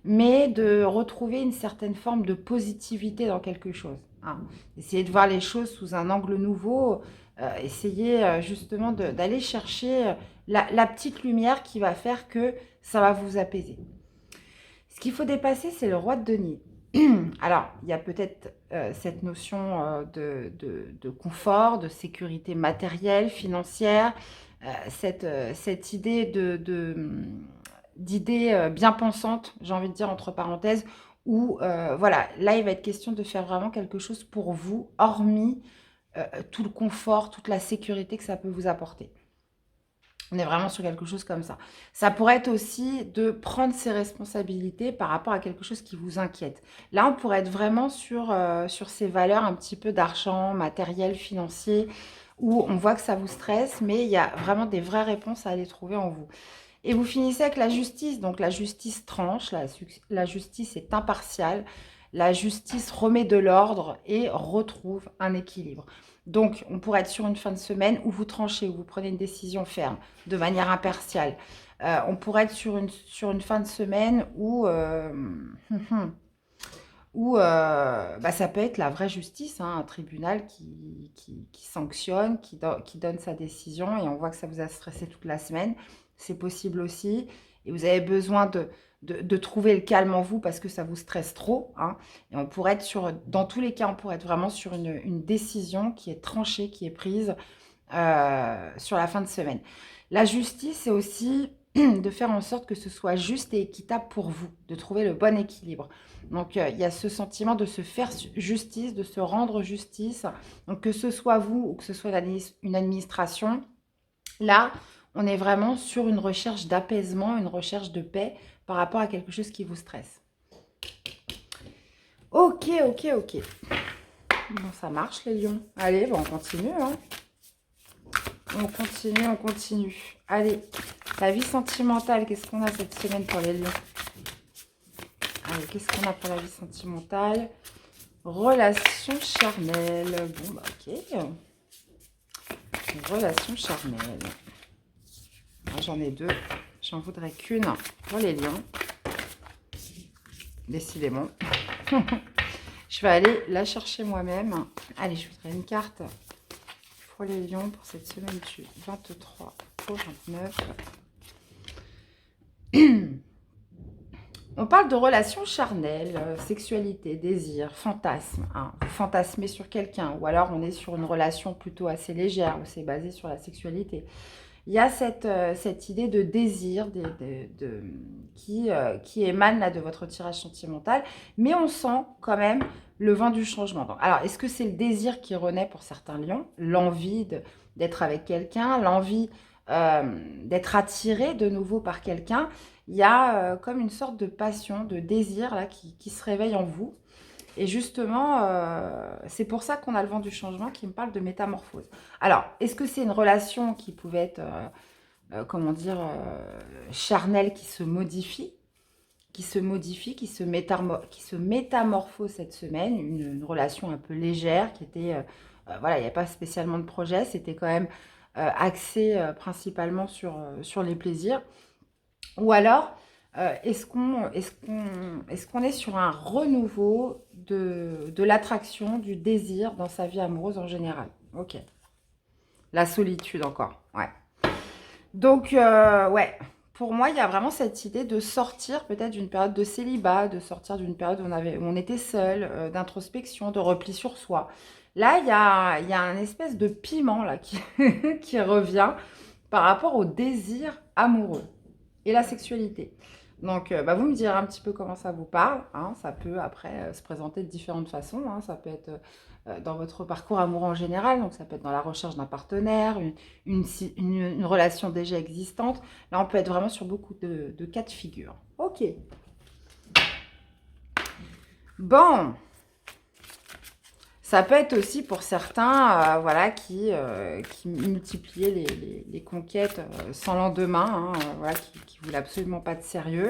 mais de retrouver une certaine forme de positivité dans quelque chose. Hein. Essayer de voir les choses sous un angle nouveau, essayer justement d'aller chercher la petite lumière qui va faire que ça va vous apaiser. Ce qu'il faut dépasser, c'est le roi de denier. Alors, il y a peut-être cette notion de confort, de sécurité matérielle, financière, cette idée d'idée bien pensante, j'ai envie de dire entre parenthèses, où voilà, là, il va être question de faire vraiment quelque chose pour vous, hormis tout le confort, toute la sécurité que ça peut vous apporter. On est vraiment sur quelque chose comme ça. Ça pourrait être aussi de prendre ses responsabilités par rapport à quelque chose qui vous inquiète. Là, on pourrait être vraiment sur ces valeurs un petit peu d'argent, matériel, financier, où on voit que ça vous stresse, mais il y a vraiment des vraies réponses à aller trouver en vous. Et vous finissez avec la justice. Donc, la justice tranche, la justice est impartiale, la justice remet de l'ordre et retrouve un équilibre. Donc, on pourrait être sur une fin de semaine où vous tranchez, où vous prenez une décision ferme, de manière impartiale. On pourrait être sur une fin de semaine où, ça peut être la vraie justice, hein, un tribunal qui sanctionne, qui donne sa décision, et on voit que ça vous a stressé toute la semaine. C'est possible aussi. Et vous avez besoin de trouver le calme en vous parce que ça vous stresse trop. Hein. Et on pourrait être dans tous les cas, on pourrait être vraiment sur une décision qui est tranchée, qui est prise sur la fin de semaine. La justice, c'est aussi de faire en sorte que ce soit juste et équitable pour vous, de trouver le bon équilibre. Donc, il y a ce sentiment de se faire justice, de se rendre justice. Donc, que ce soit vous ou que ce soit une administration, là, on est vraiment sur une recherche d'apaisement, une recherche de paix par rapport à quelque chose qui vous stresse. Ok. Bon, ça marche les lions. Allez, on continue. Hein. On continue. Allez, la vie sentimentale, qu'est-ce qu'on a cette semaine pour les lions? Allez, qu'est-ce qu'on a pour la vie sentimentale? Relation charnelle. Bon, bah, ok. Relation charnelle. J'en ai deux. J'en voudrais qu'une pour les lions. Décidément. Je vais aller la chercher moi-même. Allez, je voudrais une carte pour les lions pour cette semaine du 23 au 29. On parle de relations charnelles, sexualité, désir, fantasme. Hein. Vous fantasmez sur quelqu'un ou alors on est sur une relation plutôt assez légère où c'est basé sur la sexualité. Il y a cette idée de désir qui émane là, de votre tirage sentimental, mais on sent quand même le vent du changement. Donc, alors, est-ce que c'est le désir qui renaît pour certains lions, l'envie d'être avec quelqu'un, l'envie d'être attiré de nouveau par quelqu'un? Il y a comme une sorte de passion, de désir là, qui se réveille en vous. Et justement, c'est pour ça qu'on a le vent du changement qui me parle de métamorphose. Alors, est-ce que c'est une relation qui pouvait être, comment dire, charnelle, qui se modifie, qui se métamorphose cette semaine, une relation un peu légère, qui était, voilà, il n'y a pas spécialement de projet, c'était quand même axé principalement sur les plaisirs. Ou alors, est-ce qu'on est sur un renouveau de l'attraction, du désir dans sa vie amoureuse en général? Ok. La solitude encore, ouais. Donc, ouais, pour moi, il y a vraiment cette idée de sortir peut-être d'une période de célibat, de sortir d'une période où on était seul, d'introspection, de repli sur soi. Là, il y a un espèce de piment là, qui revient par rapport au désir amoureux et la sexualité. Donc, bah, vous me direz un petit peu comment ça vous parle. Hein. Ça peut après se présenter de différentes façons. Hein. Ça peut être dans votre parcours amoureux en général. Donc, ça peut être dans la recherche d'un partenaire, une relation déjà existante. Là, on peut être vraiment sur beaucoup de cas de figure. Ok. Bon. Ça peut être aussi pour certains voilà, qui multipliaient les conquêtes sans lendemain, hein, voilà, qui ne voulaient absolument pas de sérieux.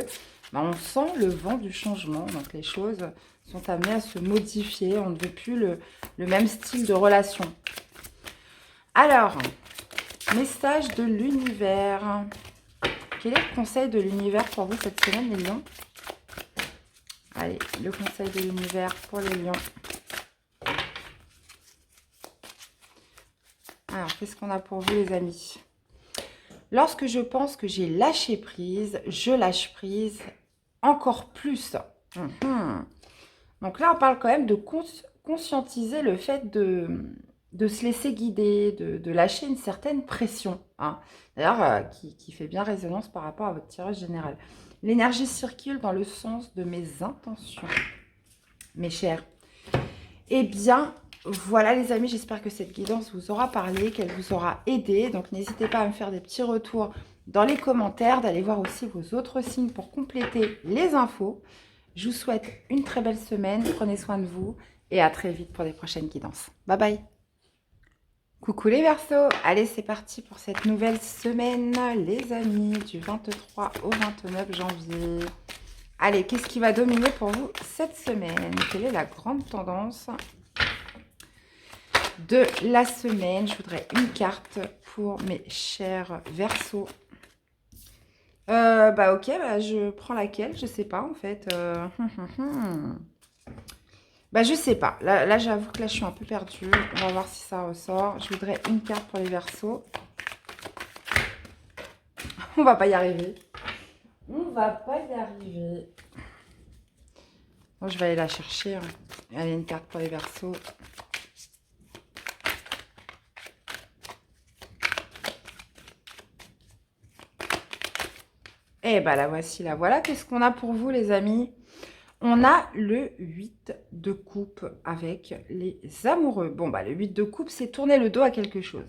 Ben, on sent le vent du changement, donc les choses sont amenées à se modifier. On ne veut plus le même style de relation. Alors, message de l'univers. Quel est le conseil de l'univers pour vous cette semaine, les lions? Allez, le conseil de l'univers pour les lions. Alors, qu'est-ce qu'on a pour vous, les amis? Lorsque je pense que j'ai lâché prise, je lâche prise encore plus. Donc là, on parle quand même de conscientiser le fait de se laisser guider, de lâcher une certaine pression. Hein. D'ailleurs, qui fait bien résonance par rapport à votre tirage général. L'énergie circule dans le sens de mes intentions, mes chers. Eh bien, voilà les amis, j'espère que cette guidance vous aura parlé, qu'elle vous aura aidé. Donc n'hésitez pas à me faire des petits retours dans les commentaires, d'aller voir aussi vos autres signes pour compléter les infos. Je vous souhaite une très belle semaine, prenez soin de vous et à très vite pour des prochaines guidances. Bye bye. Coucou les Verseaux, allez c'est parti pour cette nouvelle semaine les amis, du 23 au 29 janvier. Allez, qu'est-ce qui va dominer pour vous cette semaine? Quelle est la grande tendance de la semaine? Je voudrais une carte pour mes chers Verseaux. Bah ok, bah, je prends laquelle? Je sais pas en fait. Bah je sais pas. Là j'avoue que là je suis un peu perdue. On va voir si ça ressort. Je voudrais une carte pour les Verseaux. On va pas y arriver. On va pas y arriver. Bon, je vais aller la chercher. Hein. Allez, une carte pour les Verseaux. Et bah la voici, la voilà. Qu'est-ce qu'on a pour vous les amis? On a le 8 de coupe avec les amoureux. Bon, bah le 8 de coupe, c'est tourner le dos à quelque chose.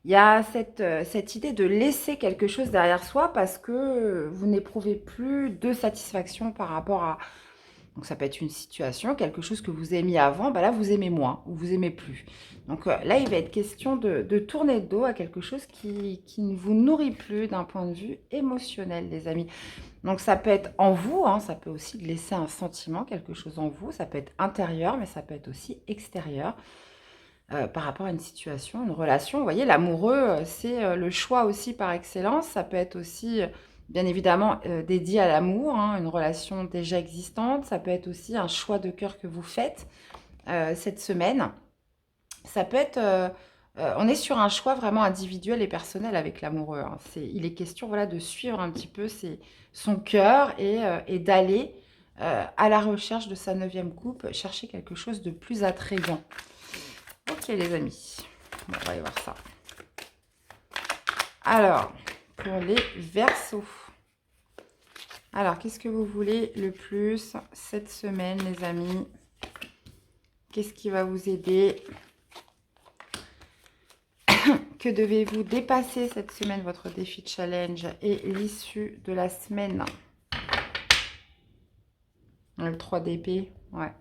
Il y a cette idée de laisser quelque chose derrière soi parce que vous n'éprouvez plus de satisfaction par rapport Donc ça peut être une situation, quelque chose que vous aimiez avant, bah là vous aimez moins ou vous aimez plus. Donc là il va être question de tourner le dos à quelque chose qui ne vous nourrit plus d'un point de vue émotionnel, les amis. Donc ça peut être en vous, hein, ça peut aussi laisser un sentiment, quelque chose en vous, ça peut être intérieur, mais ça peut être aussi extérieur par rapport à une situation, une relation. Vous voyez, l'amoureux, c'est le choix aussi par excellence. Ça peut être aussi, bien évidemment, dédié à l'amour, hein, une relation déjà existante. Ça peut être aussi un choix de cœur que vous faites cette semaine. Ça peut être... on est sur un choix vraiment individuel et personnel avec l'amoureux, hein. Il est question voilà, de suivre un petit peu son cœur et d'aller à la recherche de sa 9e coupe, chercher quelque chose de plus attrayant. Ok les amis, bon, on va aller voir ça. Alors, pour les Verseaux. Alors, qu'est-ce que vous voulez le plus cette semaine les amis? Qu'est-ce qui va vous aider? Que devez-vous dépasser cette semaine, votre défi challenge et l'issue de la semaine? Le 3 d'épée, ouais,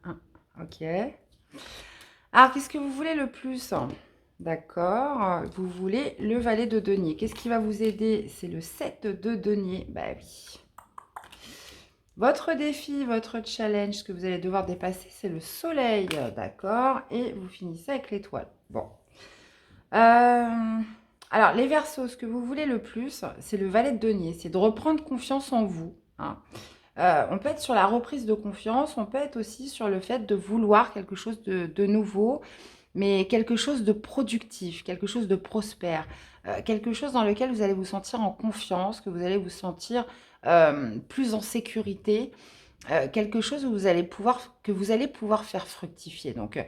1. Ok. Alors, qu'est-ce que vous voulez le plus? D'accord, vous voulez le valet de denier. Qu'est-ce qui va vous aider? C'est le 7 de denier. Bah oui. Votre défi, votre challenge que vous allez devoir dépasser, c'est le soleil. D'accord, et vous finissez avec l'étoile. Bon. Alors, les Verseaux, ce que vous voulez le plus, c'est le valet de denier. C'est de reprendre confiance en vous, hein. On peut être sur la reprise de confiance, on peut être aussi sur le fait de vouloir quelque chose de nouveau, mais quelque chose de productif, quelque chose de prospère, quelque chose dans lequel vous allez vous sentir en confiance, que vous allez vous sentir plus en sécurité, quelque chose que vous allez pouvoir faire fructifier. Donc,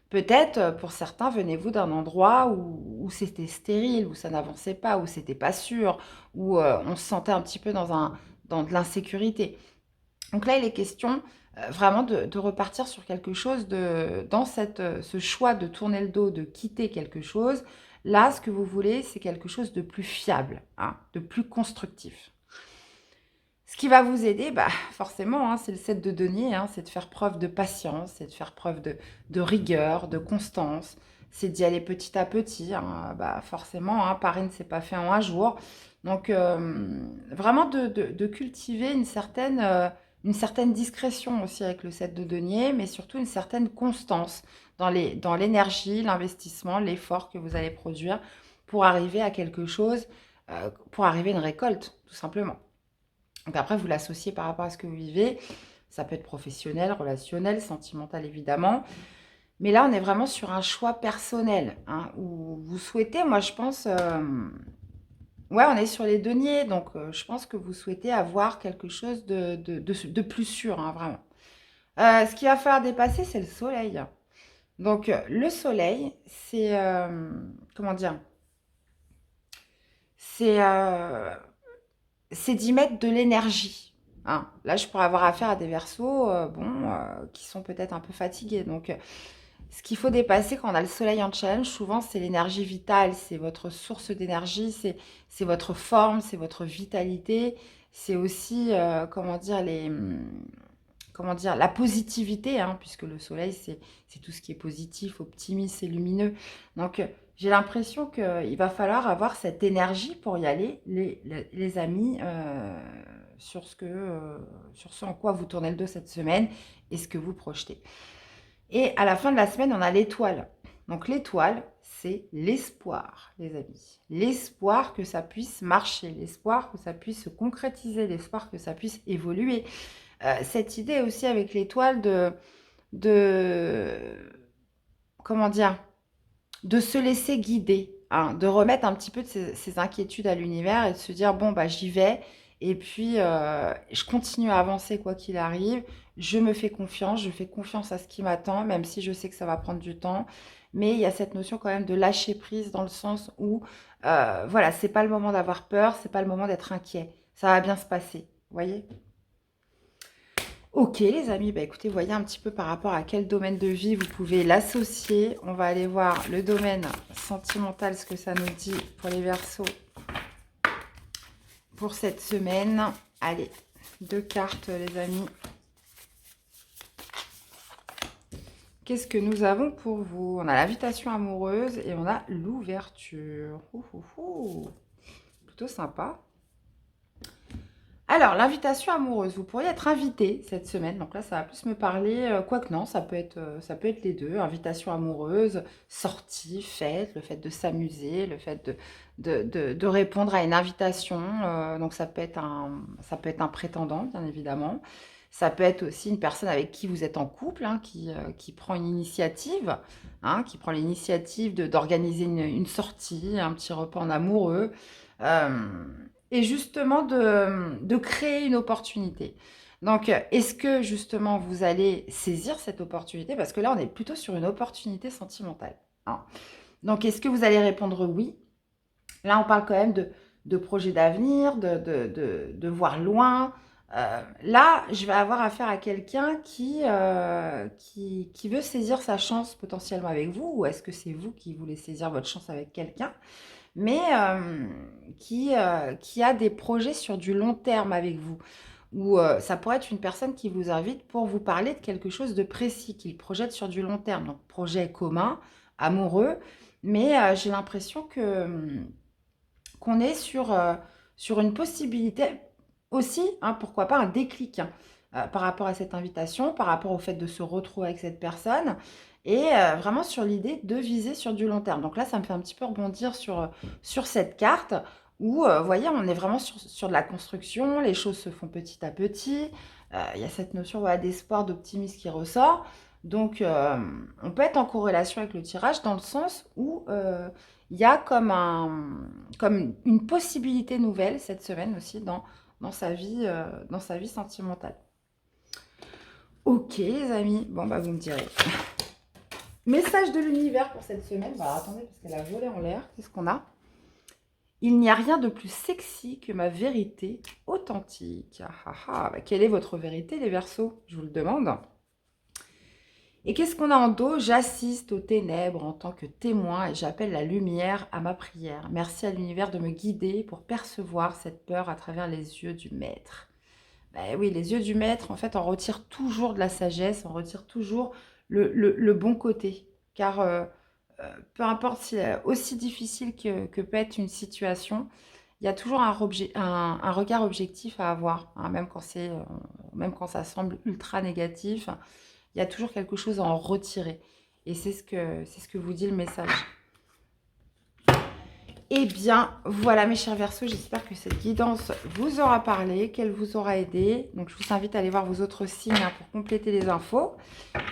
peut-être, pour certains, venez-vous d'un endroit où c'était stérile, où ça n'avançait pas, où c'était pas sûr, où on se sentait un petit peu dans de l'insécurité. Donc là, il est question vraiment de repartir sur quelque chose, dans ce choix de tourner le dos, de quitter quelque chose. Là, ce que vous voulez, c'est quelque chose de plus fiable, hein, de plus constructif. Ce qui va vous aider, bah, forcément, hein, c'est le 7 de denier, hein, c'est de faire preuve de patience, c'est de faire preuve de rigueur, de constance, c'est d'y aller petit à petit, hein, bah, forcément, hein, Paris ne s'est pas fait en un jour. Donc, vraiment de cultiver une certaine discrétion aussi avec le 7 de denier, mais surtout une certaine constance dans l'énergie, l'investissement, l'effort que vous allez produire pour arriver à quelque chose, pour arriver à une récolte, tout simplement. Donc après, vous l'associez par rapport à ce que vous vivez. Ça peut être professionnel, relationnel, sentimental évidemment. Mais là, on est vraiment sur un choix personnel, hein, où vous souhaitez, moi je pense, ouais, on est sur les deniers, donc je pense que vous souhaitez avoir quelque chose de plus sûr, hein, vraiment. Ce qu'il va falloir dépasser, c'est le soleil. Donc le soleil, c'est, comment dire, c'est d'y mettre de l'énergie, hein. Là, je pourrais avoir affaire à des Verseaux, qui sont peut-être un peu fatigués. Donc, ce qu'il faut dépasser quand on a le soleil en challenge, souvent, c'est l'énergie vitale, c'est votre source d'énergie, c'est votre forme, c'est votre vitalité, c'est aussi, comment dire, la positivité, hein, puisque le soleil, c'est tout ce qui est positif, optimiste et lumineux. Donc, j'ai l'impression qu'il va falloir avoir cette énergie pour y aller, les amis, sur ce en quoi vous tournez le dos cette semaine et ce que vous projetez. Et à la fin de la semaine, on a l'étoile. Donc l'étoile, c'est l'espoir, les amis. L'espoir que ça puisse marcher, l'espoir que ça puisse se concrétiser, l'espoir que ça puisse évoluer. Cette idée aussi avec l'étoile de comment dire, de se laisser guider, hein, de remettre un petit peu de ses inquiétudes à l'univers et de se dire, bon, bah, j'y vais et puis je continue à avancer quoi qu'il arrive, je me fais confiance, je fais confiance à ce qui m'attend, même si je sais que ça va prendre du temps. Mais il y a cette notion quand même de lâcher prise dans le sens où, voilà, c'est pas le moment d'avoir peur, c'est pas le moment d'être inquiet. Ça va bien se passer, vous voyez? Ok les amis, bah écoutez, voyez un petit peu par rapport à quel domaine de vie vous pouvez l'associer. On va aller voir le domaine sentimental, ce que ça nous dit pour les Verseaux pour cette semaine. Allez, 2 cartes les amis. Qu'est-ce que nous avons pour vous? On a l'invitation amoureuse et on a l'ouverture. Plutôt sympa. Alors, l'invitation amoureuse, vous pourriez être invité cette semaine. Donc là, ça va plus me parler, quoique non, ça peut être les deux. Invitation amoureuse, sortie, fête, le fait de s'amuser, le fait de répondre à une invitation. Donc ça peut être un prétendant, bien évidemment. Ça peut être aussi une personne avec qui vous êtes en couple, hein, qui prend une initiative, hein, qui prend l'initiative d'organiser une sortie, un petit repas en amoureux. Euh, et justement de créer une opportunité. Donc, est-ce que justement vous allez saisir cette opportunité? Parce que là, on est plutôt sur une opportunité sentimentale, hein. Donc, est-ce que vous allez répondre oui? Là, on parle quand même de projets d'avenir, de voir loin. Là, je vais avoir affaire à quelqu'un qui veut saisir sa chance potentiellement avec vous, ou est-ce que c'est vous qui voulez saisir votre chance avec quelqu'un? Mais qui a des projets sur du long terme avec vous. Ou ça pourrait être une personne qui vous invite pour vous parler de quelque chose de précis, qu'il projette sur du long terme. Donc, projet commun, amoureux. Mais j'ai l'impression qu'on est sur une possibilité aussi, hein, pourquoi pas un déclic, hein, par rapport à cette invitation, par rapport au fait de se retrouver avec cette personne, et vraiment sur l'idée de viser sur du long terme. Donc là, ça me fait un petit peu rebondir sur cette carte où, vous voyez, on est vraiment sur de la construction, les choses se font petit à petit, il y a cette notion, voilà, d'espoir, d'optimisme qui ressort. Donc, on peut être en corrélation avec le tirage dans le sens où il y a comme une possibilité nouvelle cette semaine aussi dans sa vie sentimentale. Ok, les amis. Bon, bah, vous me direz. Message de l'univers pour cette semaine. Bah, attendez, parce qu'elle a volé en l'air. Qu'est-ce qu'on a? Il n'y a rien de plus sexy que ma vérité authentique. Ah, ah, ah. Bah, quelle est votre vérité, les Verseaux? Je vous le demande. Et qu'est-ce qu'on a en dos? J'assiste aux ténèbres en tant que témoin et j'appelle la lumière à ma prière. Merci à l'univers de me guider pour percevoir cette peur à travers les yeux du maître. Ben oui, les yeux du maître, en fait, on retire toujours de la sagesse, on retire toujours le bon côté. Car peu importe aussi difficile que peut être une situation, il y a toujours un regard objectif à avoir, hein, même quand ça semble ultra négatif, il y a toujours quelque chose à en retirer. Et c'est ce que vous dit le message. Eh bien, voilà mes chers Verseaux, j'espère que cette guidance vous aura parlé, qu'elle vous aura aidé. Donc, je vous invite à aller voir vos autres signes, hein, pour compléter les infos.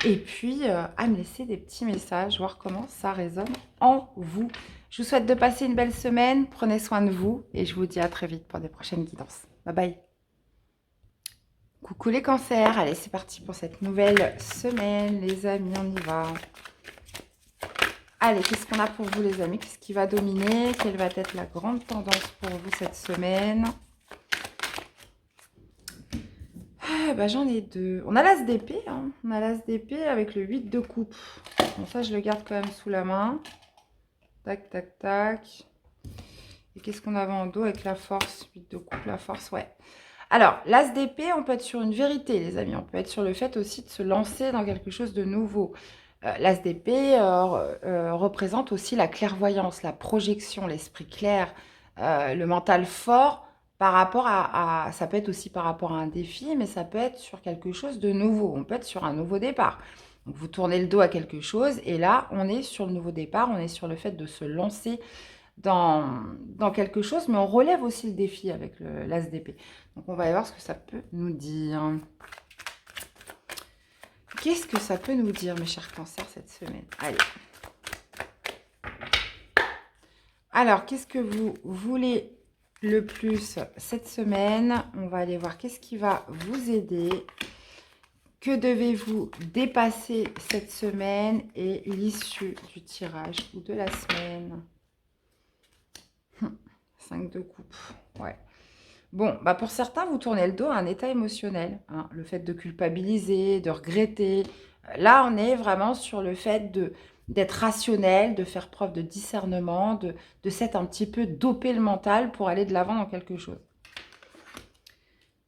Et puis, à me laisser des petits messages, voir comment ça résonne en vous. Je vous souhaite de passer une belle semaine, prenez soin de vous et je vous dis à très vite pour des prochaines guidances. Bye bye. Coucou les cancers, allez c'est parti pour cette nouvelle semaine les amis, on y va. Allez, qu'est-ce qu'on a pour vous les amis? Qu'est-ce qui va dominer? Quelle va être la grande tendance pour vous cette semaine? Bah, j'en ai deux. On a l'as d'épée, hein. On a l'as d'épée avec le 8 de coupe. Bon, ça je le garde quand même sous la main. Tac, tac, tac. Et qu'est-ce qu'on avait en dos avec la force? 8 de coupe, la force, ouais. Alors, l'as d'épée, on peut être sur une vérité, les amis. On peut être sur le fait aussi de se lancer dans quelque chose de nouveau. L'as d'épée représente aussi la clairvoyance, la projection, l'esprit clair, le mental fort par rapport ça peut être aussi par rapport à un défi, mais ça peut être sur quelque chose de nouveau. On peut être sur un nouveau départ. Donc, vous tournez le dos à quelque chose et là, on est sur le nouveau départ, on est sur le fait de se lancer dans quelque chose, mais on relève aussi le défi avec l'as d'épée. Donc, on va aller voir ce que ça peut nous dire. Qu'est-ce que ça peut nous dire, mes chers cancers, cette semaine? Allez. Alors, qu'est-ce que vous voulez le plus cette semaine? On va aller voir qu'est-ce qui va vous aider. Que devez-vous dépasser cette semaine et l'issue du tirage ou de la semaine? 5 de coupe, ouais. Bon, bah pour certains, vous tournez le dos à un état émotionnel, hein, le fait de culpabiliser, de regretter. Là, on est vraiment sur le fait d'être rationnel, de faire preuve de discernement, de s'être un petit peu dopé le mental pour aller de l'avant dans quelque chose.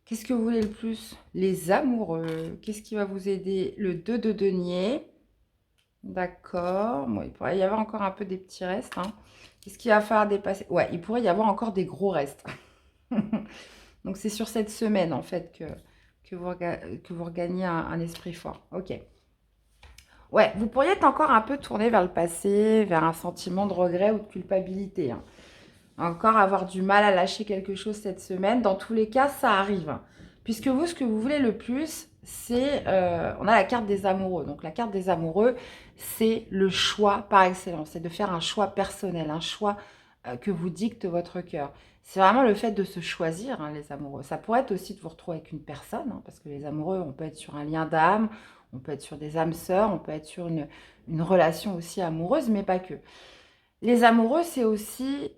Qu'est-ce que vous voulez le plus? Les amoureux. Qu'est-ce qui va vous aider? Le 2 de denier. D'accord. Bon, il pourrait y avoir encore un peu des petits restes, hein. Qu'est-ce qu'il va falloir dépasser? Ouais, il pourrait y avoir encore des gros restes. Donc, c'est sur cette semaine, en fait, que vous regagnez un esprit fort. Ok. Ouais, vous pourriez être encore un peu tourné vers le passé, vers un sentiment de regret ou de culpabilité, hein. Encore avoir du mal à lâcher quelque chose cette semaine. Dans tous les cas, ça arrive, hein. Puisque vous, ce que vous voulez le plus, c'est... on a la carte des amoureux. Donc la carte des amoureux, c'est le choix par excellence. C'est de faire un choix personnel, un choix que vous dicte votre cœur. C'est vraiment le fait de se choisir, hein, les amoureux. Ça pourrait être aussi de vous retrouver avec une personne, hein, parce que les amoureux, on peut être sur un lien d'âme, on peut être sur des âmes sœurs, on peut être sur une relation aussi amoureuse, mais pas que. Les amoureux, c'est aussi,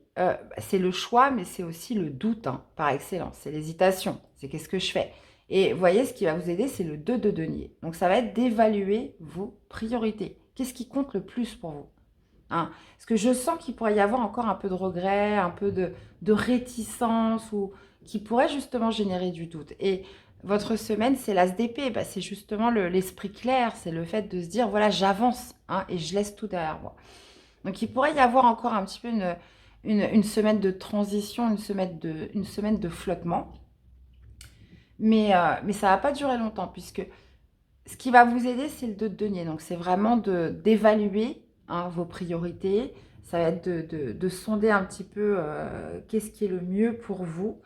c'est le choix, mais c'est aussi le doute, hein, par excellence. C'est l'hésitation. C'est qu'est-ce que je fais? Et vous voyez, ce qui va vous aider, c'est le 2 de denier. Donc, ça va être d'évaluer vos priorités. Qu'est-ce qui compte le plus pour vous, hein? Parce que je sens qu'il pourrait y avoir encore un peu de regret, un peu de réticence, ou qui pourrait justement générer du doute. Et votre semaine, c'est l'as d'épée. Bah, c'est justement l'esprit clair. C'est le fait de se dire, voilà, j'avance, hein, et je laisse tout derrière moi. Donc, il pourrait y avoir encore un petit peu une semaine de transition, une semaine de flottement. Mais ça ne va pas durer longtemps, puisque ce qui va vous aider, c'est le 2 de denier. Donc, c'est vraiment d'évaluer, hein, vos priorités. Ça va être de sonder un petit peu qu'est-ce qui est le mieux pour vous.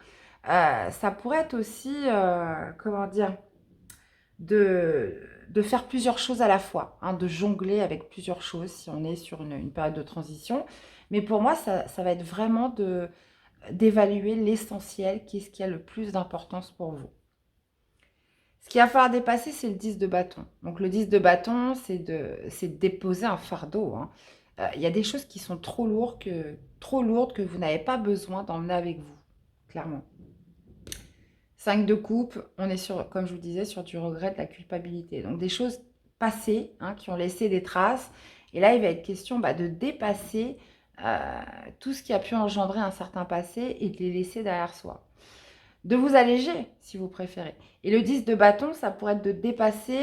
Ça pourrait être aussi, comment dire, de faire plusieurs choses à la fois, hein, de jongler avec plusieurs choses si on est sur une période de transition. Mais pour moi, ça va être vraiment d'évaluer l'essentiel, qu'est-ce qui a le plus d'importance pour vous. Ce qu'il va falloir dépasser, c'est le 10 de bâton. Donc le 10 de bâton, c'est de déposer un fardeau, hein. Il y a des choses qui sont trop lourdes que vous n'avez pas besoin d'emmener avec vous, clairement. 5 de coupe, on est sur, comme je vous disais, sur du regret, de la culpabilité. Donc des choses passées, hein, qui ont laissé des traces. Et là, il va être question, bah, de dépasser tout ce qui a pu engendrer un certain passé et de les laisser derrière soi. De vous alléger, si vous préférez. Et le 10 de bâton, ça pourrait être de dépasser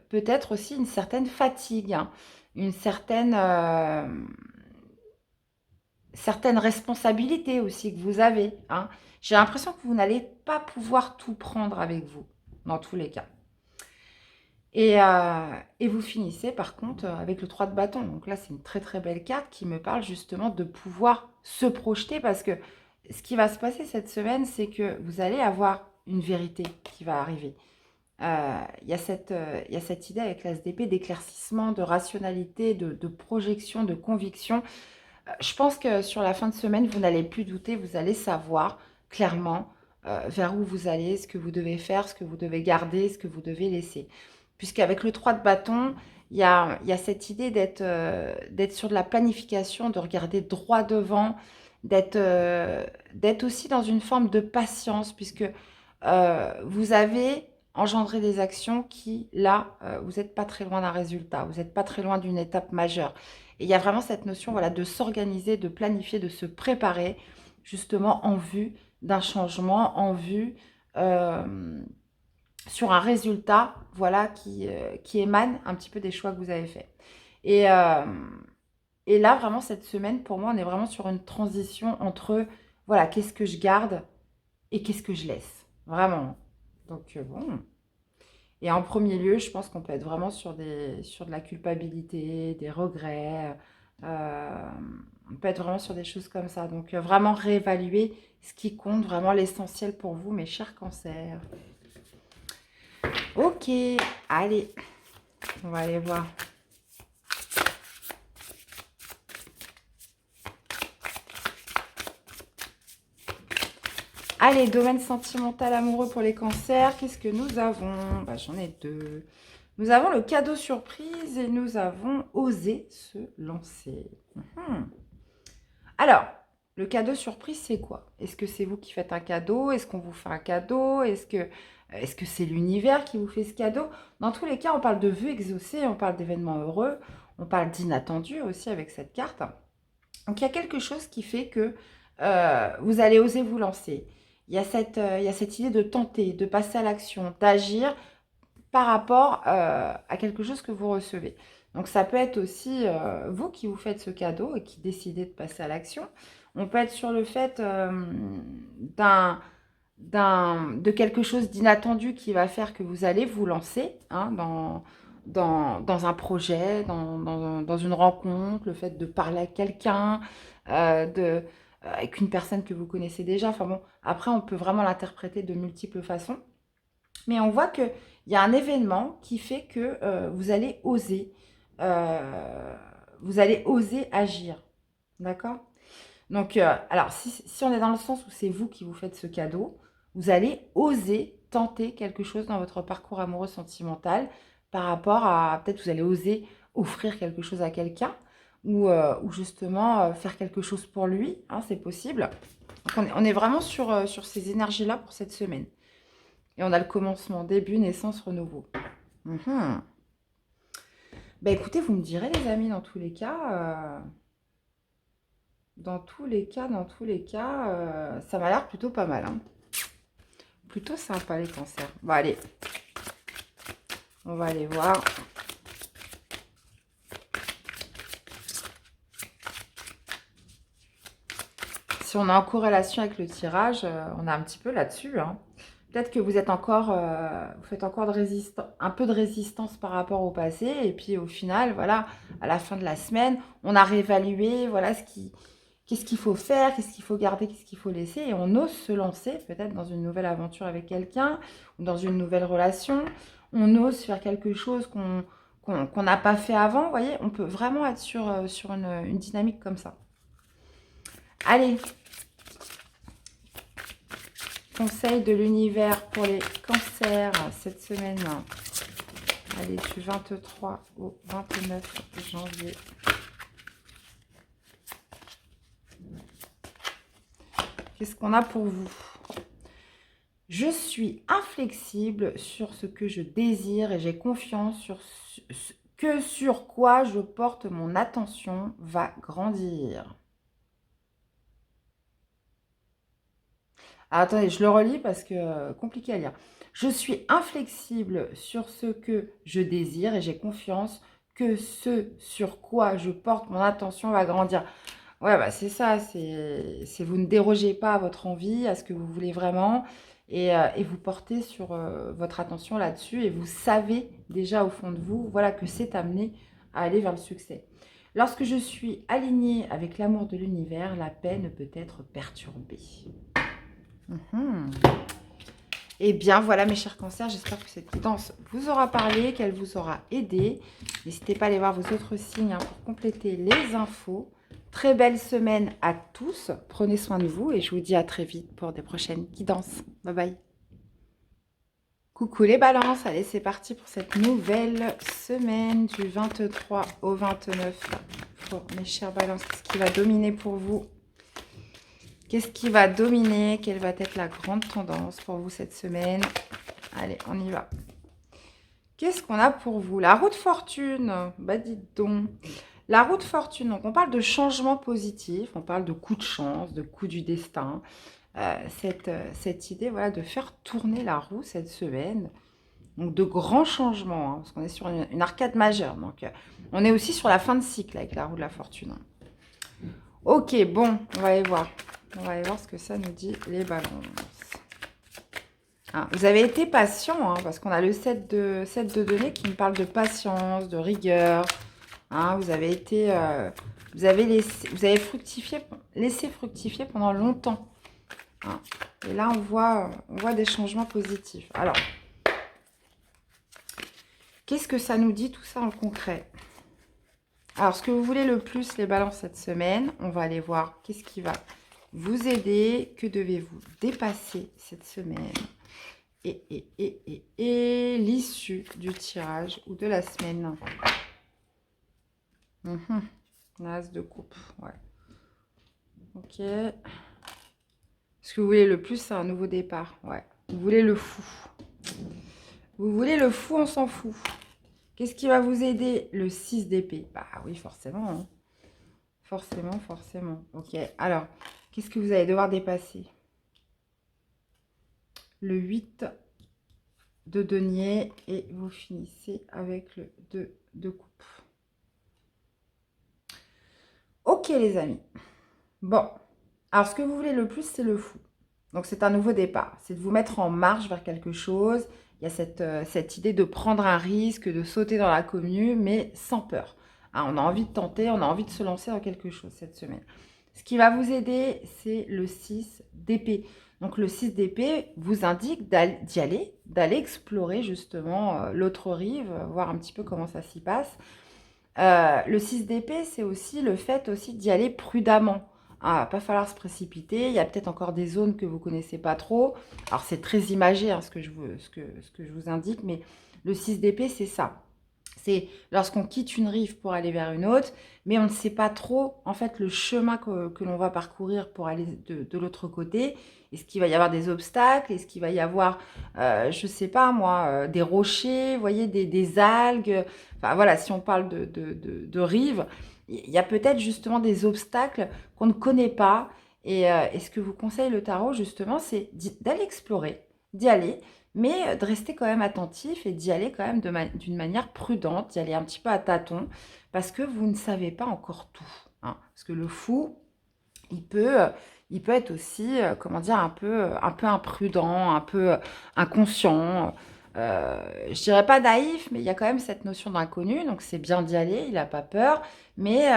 peut-être aussi une certaine fatigue, hein, une certaine responsabilité aussi que vous avez, hein. J'ai l'impression que vous n'allez pas pouvoir tout prendre avec vous, dans tous les cas. Et vous finissez par contre avec le 3 de bâton. Donc là, c'est une très très belle carte qui me parle justement de pouvoir se projeter, parce que ce qui va se passer cette semaine, c'est que vous allez avoir une vérité qui va arriver. Il y a cette idée avec l'as d'épée d'éclaircissement, de rationalité, de projection, de conviction. Je pense que sur la fin de semaine, vous n'allez plus douter, vous allez savoir clairement vers où vous allez, ce que vous devez faire, ce que vous devez garder, ce que vous devez laisser. Puisqu'avec le 3 de bâton, il y a cette idée d'être sur de la planification, de regarder droit devant, d'être aussi dans une forme de patience, puisque vous avez engendré des actions qui, là, vous n'êtes pas très loin d'un résultat, vous n'êtes pas très loin d'une étape majeure. Et il y a vraiment cette notion, voilà, de s'organiser, de planifier, de se préparer justement en vue d'un changement, en vue sur un résultat, voilà, qui émane un petit peu des choix que vous avez faits. Et, euh, et là, vraiment, cette semaine, pour moi, on est vraiment sur une transition entre, voilà, qu'est-ce que je garde et qu'est-ce que je laisse. Vraiment. Donc, bon. Et en premier lieu, je pense qu'on peut être vraiment sur de la culpabilité, des regrets. euh, on peut être vraiment sur des choses comme ça. Donc, vraiment réévaluer ce qui compte, vraiment l'essentiel pour vous, mes chers cancers. Ok, allez, on va aller voir. Allez, domaine sentimental amoureux pour les cancers, qu'est-ce que nous avons? Bah, j'en ai deux. Nous avons le cadeau surprise et nous avons osé se lancer. Alors, le cadeau surprise, c'est quoi? Est-ce que c'est vous qui faites un cadeau? Est-ce qu'on vous fait un cadeau? Est-ce que c'est l'univers qui vous fait ce cadeau? Dans tous les cas, on parle de vœux exaucés, on parle d'événements heureux, on parle d'inattendus aussi avec cette carte. Donc, il y a quelque chose qui fait que vous allez oser vous lancer. Il y a cette idée de tenter, de passer à l'action, d'agir par rapport à quelque chose que vous recevez. Donc ça peut être aussi vous qui vous faites ce cadeau et qui décidez de passer à l'action. On peut être sur le fait de quelque chose d'inattendu qui va faire que vous allez vous lancer hein, dans un projet, dans une rencontre, le fait de parler à quelqu'un, avec une personne que vous connaissez déjà. Enfin bon, après, on peut vraiment l'interpréter de multiples façons. Mais on voit qu'il y a un événement qui fait que euh, vous allez oser agir. D'accord? Donc, alors, si on est dans le sens où c'est vous qui vous faites ce cadeau, vous allez oser tenter quelque chose dans votre parcours amoureux sentimental par rapport à, peut-être vous allez oser offrir quelque chose à quelqu'un ou justement faire quelque chose pour lui, hein, c'est possible. Donc, on est vraiment sur ces énergies-là pour cette semaine. Et on a le commencement, début, naissance, renouveau. Mhm. Bah écoutez, vous me direz les amis, dans tous les cas, ça m'a l'air plutôt pas mal. Hein. Plutôt sympa les cancers. Bon allez, on va aller voir. Si on est en corrélation avec le tirage, on est un petit peu là-dessus. Hein. Peut-être que vous êtes encore, vous faites encore un peu de résistance par rapport au passé. Et puis au final, voilà, à la fin de la semaine, on a réévalué, voilà, qu'est-ce qu'il faut faire, qu'est-ce qu'il faut garder, qu'est-ce qu'il faut laisser. Et on ose se lancer peut-être dans une nouvelle aventure avec quelqu'un ou dans une nouvelle relation. On ose faire quelque chose qu'on n'a pas fait avant. Vous voyez, on peut vraiment être sur une dynamique comme ça. Allez, conseil de l'univers pour les cancers cette semaine. Allez, du 23 au 29 janvier. Qu'est-ce qu'on a pour vous? Je suis inflexible sur ce que je désire et j'ai confiance sur quoi je porte mon attention va grandir. Ah, attendez, je le relis parce que compliqué à lire. Je suis inflexible sur ce que je désire et j'ai confiance que ce sur quoi je porte mon attention va grandir. Ouais, bah c'est ça, c'est vous ne dérogez pas à votre envie, à ce que vous voulez vraiment, et vous portez sur votre attention là-dessus, et vous savez déjà au fond de vous, voilà, que c'est amené à aller vers le succès. Lorsque je suis alignée avec l'amour de l'univers, la paix ne peut être perturbée. Mhm. Eh bien, voilà mes chers cancers, j'espère que cette guidance vous aura parlé, qu'elle vous aura aidé. N'hésitez pas à aller voir vos autres signes hein, pour compléter les infos. Très belle semaine à tous, prenez soin de vous et je vous dis à très vite pour des prochaines guidances. Bye bye. Coucou les balances, allez c'est parti pour cette nouvelle semaine du 23 au 29. Pour mes chers balances, qu'est-ce qui va dominer pour vous? Qu'est-ce qui va dominer? Quelle va être la grande tendance pour vous cette semaine? Allez, on y va. Qu'est-ce qu'on a pour vous? La roue de fortune. Bah dites donc. La roue de fortune, donc on parle de changement positif, on parle de coup de chance, de coup du destin. Cette idée voilà, de faire tourner la roue cette semaine. Donc de grands changements, hein, parce qu'on est sur une arcade majeure. Donc on est aussi sur la fin de cycle avec la roue de la fortune. Ok, bon, on va aller voir. On va aller voir ce que ça nous dit, les balances. Ah, vous avez été patient, hein, parce qu'on a le 7 de données qui me parle de patience, de rigueur. Hein, vous avez été... vous avez laissé fructifier pendant longtemps. Hein. Et là, on voit des changements positifs. Alors, qu'est-ce que ça nous dit tout ça en concret? Alors, ce que vous voulez le plus, les balances, cette semaine, on va aller voir qu'est-ce qui va vous aider, que devez-vous dépasser cette semaine et l'issue du tirage ou de la semaine. L'as de coupe, ouais. Ok. Ce que vous voulez le plus, c'est un nouveau départ, ouais. Vous voulez le fou. Vous voulez le fou, on s'en fout. Qu'est-ce qui va vous aider? Le 6 d'épée. Bah oui, forcément. Hein. Forcément. Ok, alors, qu'est-ce que vous allez devoir dépasser? Le 8 de denier et vous finissez avec le 2 de coupe. Ok les amis. Bon, alors ce que vous voulez le plus, c'est le fou. Donc c'est un nouveau départ, c'est de vous mettre en marche vers quelque chose. Il y a cette idée de prendre un risque, de sauter dans la commune, mais sans peur. Hein, on a envie de tenter, on a envie de se lancer dans quelque chose cette semaine. Ce qui va vous aider, c'est le 6 d'épée. Donc le 6 d'épée vous indique d'y aller, d'aller explorer justement l'autre rive, voir un petit peu comment ça s'y passe. Le 6 d'épée, c'est aussi le fait aussi d'y aller prudemment. Il va pas falloir se précipiter. Il y a peut-être encore des zones que vous connaissez pas trop. Alors, c'est très imagé hein, ce que je vous indique, mais le 6 d'épée, c'est ça. C'est lorsqu'on quitte une rive pour aller vers une autre, mais on ne sait pas trop, en fait, le chemin que l'on va parcourir pour aller de l'autre côté. Est-ce qu'il va y avoir des obstacles? Est-ce qu'il va y avoir, je ne sais pas moi, des rochers, vous voyez, des algues? Enfin voilà, si on parle de rive, il y a peut-être justement des obstacles qu'on ne connaît pas. Et ce que vous conseille le tarot, justement, c'est d'aller explorer, d'y aller, mais de rester quand même attentif et d'y aller quand même d'une manière prudente, d'y aller un petit peu à tâtons, parce que vous ne savez pas encore tout. Hein. Parce que le fou, il peut être aussi, comment dire, un peu imprudent, un peu inconscient. Je dirais pas naïf, mais il y a quand même cette notion d'inconnu, donc c'est bien d'y aller, il n'a pas peur, mais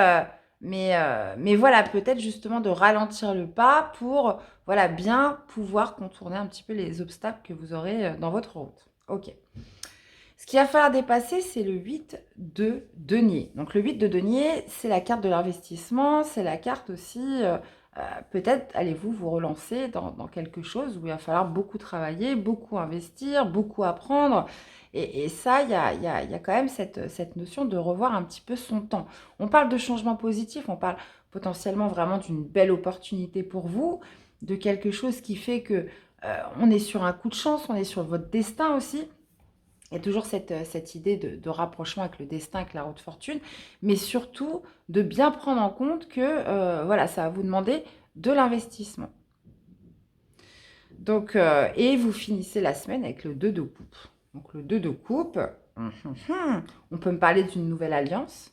voilà, peut-être justement de ralentir le pas pour voilà, bien pouvoir contourner un petit peu les obstacles que vous aurez dans votre route. Ok. Ce qu'il va falloir dépasser, c'est le 8 de denier. Donc le 8 de denier, c'est la carte de l'investissement, c'est la carte aussi, peut-être allez-vous vous relancer dans quelque chose où il va falloir beaucoup travailler, beaucoup investir, beaucoup apprendre. Et ça, il y a quand même cette notion de revoir un petit peu son temps. On parle de changement positif, on parle potentiellement vraiment d'une belle opportunité pour vous, de quelque chose qui fait que on est sur un coup de chance, on est sur votre destin aussi. Il y a toujours cette idée de rapprochement avec le destin, avec la roue de fortune, mais surtout de bien prendre en compte que voilà, ça va vous demander de l'investissement. Donc, et vous finissez la semaine avec le 2 de coupe. Donc le 2 de coupe, on peut me parler d'une nouvelle alliance,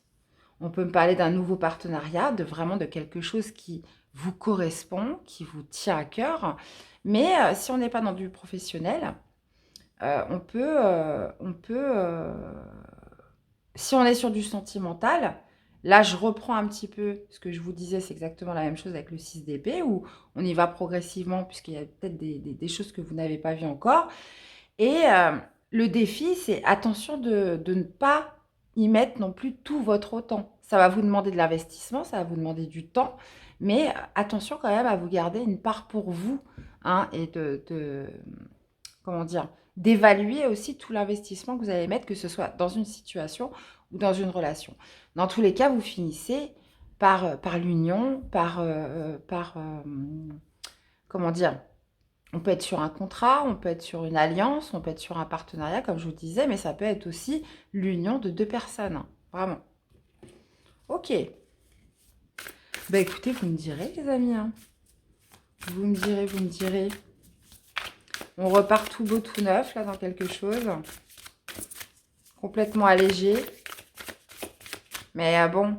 on peut me parler d'un nouveau partenariat, vraiment de quelque chose qui vous correspond, qui vous tient à cœur. Mais si on n'est pas dans du professionnel, si on est sur du sentimental, là je reprends un petit peu ce que je vous disais, c'est exactement la même chose avec le 6 d'épée, où on y va progressivement, puisqu'il y a peut-être des choses que vous n'avez pas vues encore. Et le défi, c'est attention de ne pas y mettre non plus tout votre temps. Ça va vous demander de l'investissement, ça va vous demander du temps, mais attention quand même à vous garder une part pour vous, hein, et comment dire, d'évaluer aussi tout l'investissement que vous allez mettre, que ce soit dans une situation ou dans une relation. Dans tous les cas, vous finissez par l'union, comment dire, on peut être sur un contrat, on peut être sur une alliance, on peut être sur un partenariat, comme je vous disais, mais ça peut être aussi l'union de deux personnes, hein, vraiment. Ok. Bah écoutez, vous me direz, les amis. Hein. Vous me direz. On repart tout beau, tout neuf, là, dans quelque chose. Complètement allégé. Mais bon,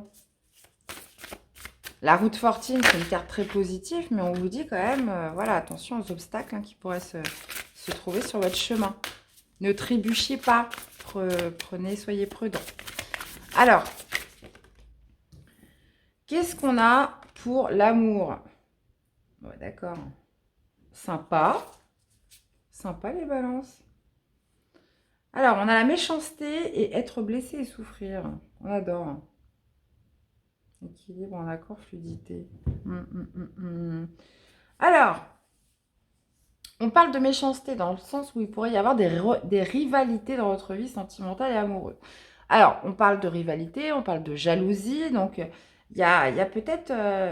la roue de fortune, c'est une carte très positive, mais on vous dit quand même, voilà, attention aux obstacles hein, qui pourraient se trouver sur votre chemin. Ne trébuchez pas. Soyez prudents. Alors, qu'est-ce qu'on a pour l'amour? Ouais, d'accord. Sympa. Sympa les balances. Alors, on a la méchanceté et être blessé et souffrir. On adore. Équilibre en accord, fluidité. Alors, on parle de méchanceté dans le sens où il pourrait y avoir des rivalités dans votre vie sentimentale et amoureuse. Alors, on parle de rivalité, on parle de jalousie, donc il y a peut-être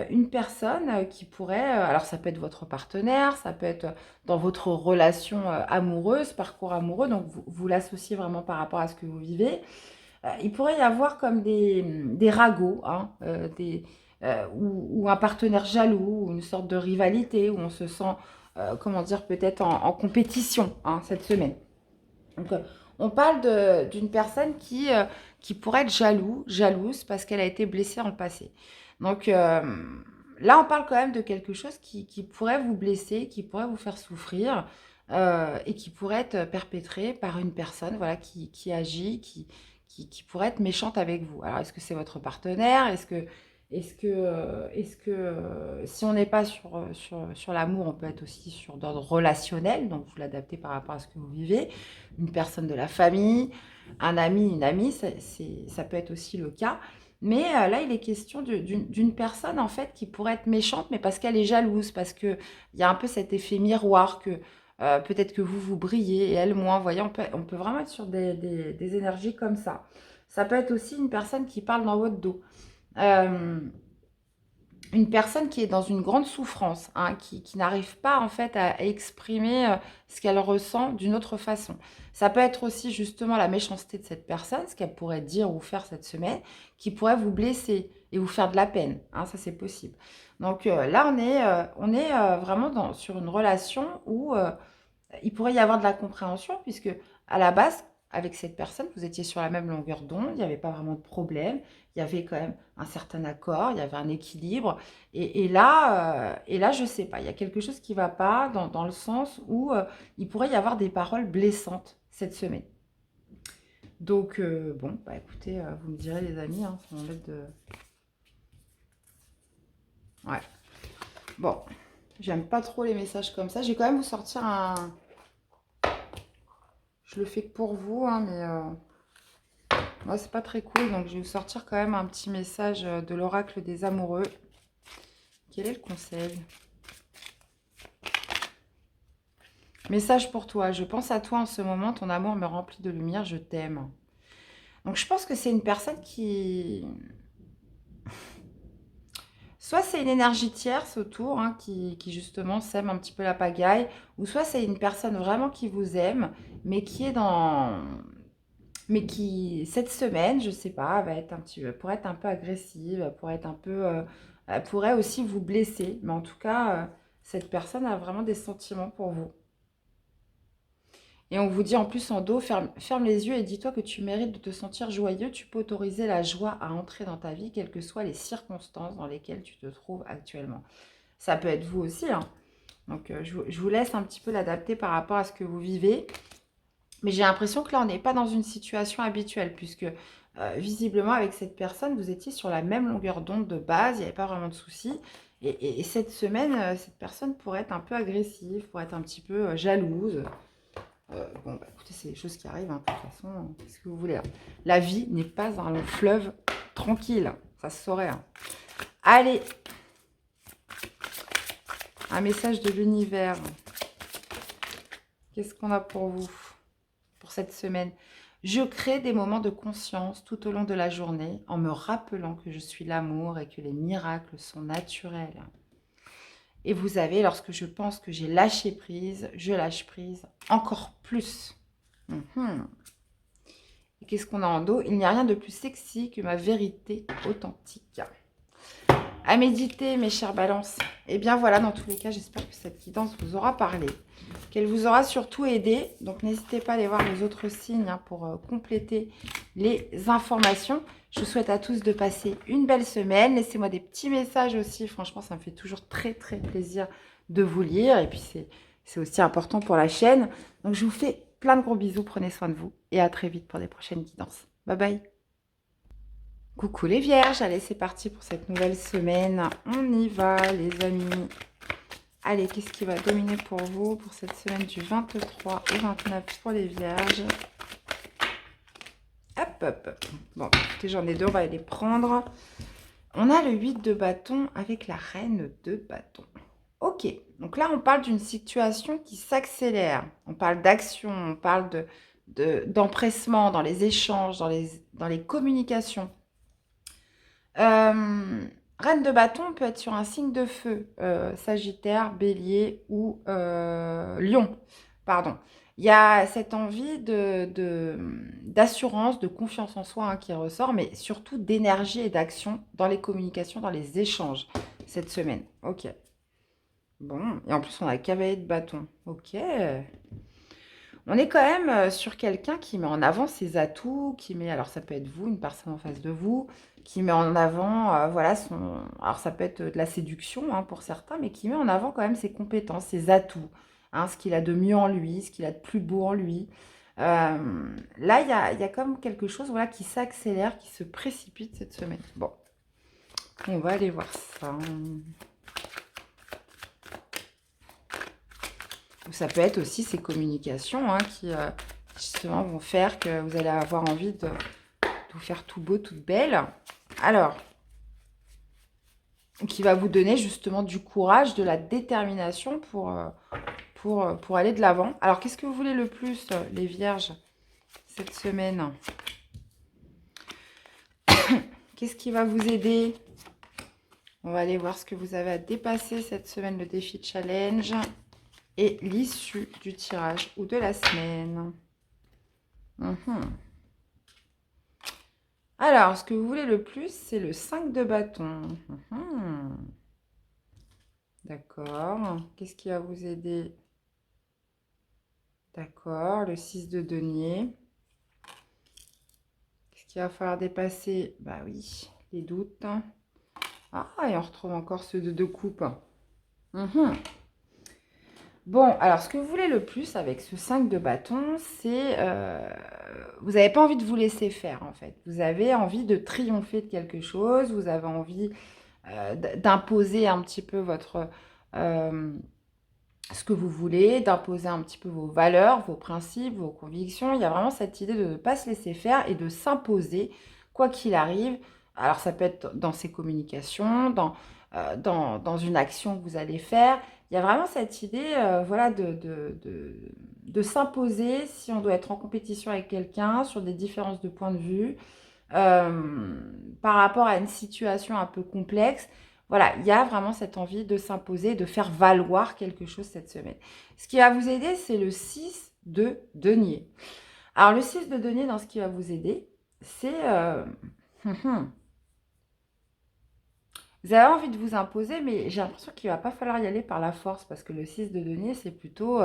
une personne qui pourrait, alors ça peut être votre partenaire, ça peut être dans votre relation amoureuse, parcours amoureux, donc vous l'associez vraiment par rapport à ce que vous vivez. Il pourrait y avoir comme des ragots, hein, ou un partenaire jaloux, ou une sorte de rivalité, où on se sent, comment dire, peut-être en compétition hein, cette semaine. Donc, on parle d'une personne qui pourrait être jalouse parce qu'elle a été blessée dans le passé. Donc là, on parle quand même de quelque chose qui pourrait vous blesser, qui pourrait vous faire souffrir et qui pourrait être perpétré par une personne voilà, qui agit, qui pourrait être méchante avec vous. Alors, est-ce que c'est votre partenaire? Si on n'est pas sur l'amour, on peut être aussi sur d'ordre relationnel, donc vous l'adaptez par rapport à ce que vous vivez. Une personne de la famille, un ami, une amie, ça peut être aussi le cas. Mais là, il est question d'une personne, en fait, qui pourrait être méchante, mais parce qu'elle est jalouse, parce qu'il y a un peu cet effet miroir que peut-être que vous brillez et elle moins. Vous voyez, on peut vraiment être sur des énergies comme ça. Ça peut être aussi une personne qui parle dans votre dos. Euh, une personne qui est dans une grande souffrance, hein, qui n'arrive pas en fait à exprimer ce qu'elle ressent d'une autre façon. Ça peut être aussi justement la méchanceté de cette personne, ce qu'elle pourrait dire ou faire cette semaine, qui pourrait vous blesser et vous faire de la peine. Hein, ça, c'est possible. Donc là, on est vraiment sur une relation où il pourrait y avoir de la compréhension, puisque à la base, avec cette personne, vous étiez sur la même longueur d'onde, il n'y avait pas vraiment de problème, il y avait quand même un certain accord, il y avait un équilibre. Et là, je ne sais pas, il y a quelque chose qui ne va pas dans le sens où il pourrait y avoir des paroles blessantes cette semaine. Donc, bon, bah écoutez, vous me direz les amis, hein, ça m'embête de... Ouais. Bon, j'aime pas trop les messages comme ça. Je vais quand même vous sortir un... Je le fais que pour vous, hein, mais moi, c'est pas très cool. Donc, je vais vous sortir quand même un petit message de l'oracle des amoureux. Quel est le conseil? Message pour toi. Je pense à toi en ce moment. Ton amour me remplit de lumière. Je t'aime. Donc, je pense que c'est une personne qui... Soit c'est une énergie tierce autour, hein, qui justement sème un petit peu la pagaille. Ou soit c'est une personne vraiment qui vous aime, mais qui est dans... Mais qui, cette semaine, je sais pas, va être un petit peu, pourrait être un peu agressive, pourrait être un peu, elle pourrait aussi vous blesser. Mais en tout cas, cette personne a vraiment des sentiments pour vous. Et on vous dit en plus en dos, ferme les yeux et dis-toi que tu mérites de te sentir joyeux. Tu peux autoriser la joie à entrer dans ta vie, quelles que soient les circonstances dans lesquelles tu te trouves actuellement. Ça peut être vous aussi, hein. Donc, je vous laisse un petit peu l'adapter par rapport à ce que vous vivez. Mais j'ai l'impression que là, on n'est pas dans une situation habituelle, puisque visiblement, avec cette personne, vous étiez sur la même longueur d'onde de base, il n'y avait pas vraiment de soucis. Et cette semaine, cette personne pourrait être un peu agressive, pourrait être un petit peu jalouse. Bon, bah, écoutez, c'est des choses qui arrivent, hein, de toute façon, qu'est-ce que vous voulez, hein. La vie n'est pas un long fleuve tranquille, ça se saurait, hein. Allez, un message de l'univers. Qu'est-ce qu'on a pour vous pour cette semaine? Je crée des moments de conscience tout au long de la journée en me rappelant que je suis l'amour et que les miracles sont naturels. Et vous avez, lorsque je pense que j'ai lâché prise, je lâche prise encore plus. Et qu'est-ce qu'on a en dos? Il n'y a rien de plus sexy que ma vérité authentique. À méditer, mes chères balances. Et bien voilà, dans tous les cas, j'espère que cette guidance vous aura parlé, qu'elle vous aura surtout aidé. Donc n'hésitez pas à aller voir les autres signes, hein, pour compléter les informations. Je vous souhaite à tous de passer une belle semaine. Laissez-moi des petits messages aussi. Franchement, ça me fait toujours très très plaisir de vous lire. Et puis c'est aussi important pour la chaîne. Donc je vous fais plein de gros bisous. Prenez soin de vous. Et à très vite pour des prochaines guidances. Bye bye. Coucou les vierges, allez c'est parti pour cette nouvelle semaine, on y va les amis. Allez, qu'est-ce qui va dominer pour vous pour cette semaine du 23 au 29 pour les vierges? Hop, hop, hop. Bon, écoutez, j'en ai deux, on va les prendre. On a le 8 de bâton avec la reine de bâton. Ok, donc là on parle d'une situation qui s'accélère, on parle d'action, on parle d'empressement dans les échanges, dans les communications. Reine de bâton peut être sur un signe de feu, Sagittaire, Bélier ou Lion. Pardon. Il y a cette envie d'assurance, de confiance en soi, hein, qui ressort, mais surtout d'énergie et d'action dans les communications, dans les échanges cette semaine. Ok. Bon, et en plus on a cavalier de bâton. Ok. On est quand même sur quelqu'un qui met en avant ses atouts, qui met, alors ça peut être vous, une personne en face de vous, qui met en avant, voilà, alors ça peut être de la séduction hein, pour certains, mais qui met en avant quand même ses compétences, ses atouts, hein, ce qu'il a de mieux en lui, ce qu'il a de plus beau en lui. Là, il y a comme quelque chose voilà, qui s'accélère, qui se précipite cette semaine. Bon, on va aller voir ça. Ou ça peut être aussi ces communications hein, qui, justement, vont faire que vous allez avoir envie de vous faire tout beau, toute belle. Alors, qui va vous donner justement du courage, de la détermination pour aller de l'avant. Alors, qu'est-ce que vous voulez le plus, les vierges, cette semaine? Qu'est-ce qui va vous aider? On va aller voir ce que vous avez à dépasser cette semaine, le défi challenge et l'issue du tirage ou de la semaine. Alors, ce que vous voulez le plus, c'est le 5 de bâton. D'accord. Qu'est-ce qui va vous aider? D'accord. Le 6 de denier. Qu'est-ce qu'il va falloir dépasser? Bah oui, les doutes. Ah, et on retrouve encore ceux de 2 coupes. Bon, alors ce que vous voulez le plus avec ce 5 de bâton, c'est... vous n'avez pas envie de vous laisser faire, en fait. Vous avez envie de triompher de quelque chose. Vous avez envie d'imposer un petit peu votre... ce que vous voulez, d'imposer un petit peu vos valeurs, vos principes, vos convictions. Il y a vraiment cette idée de ne pas se laisser faire et de s'imposer, quoi qu'il arrive. Alors, ça peut être dans ses communications, dans une action que vous allez faire. Il y a vraiment cette idée voilà, de s'imposer si on doit être en compétition avec quelqu'un sur des différences de point de vue par rapport à une situation un peu complexe. Voilà, il y a vraiment cette envie de s'imposer, de faire valoir quelque chose cette semaine. Ce qui va vous aider, c'est le 6 de denier. Alors, le 6 de denier, dans ce qui va vous aider, c'est... vous avez envie de vous imposer, mais j'ai l'impression qu'il ne va pas falloir y aller par la force, parce que le 6 de denier, c'est plutôt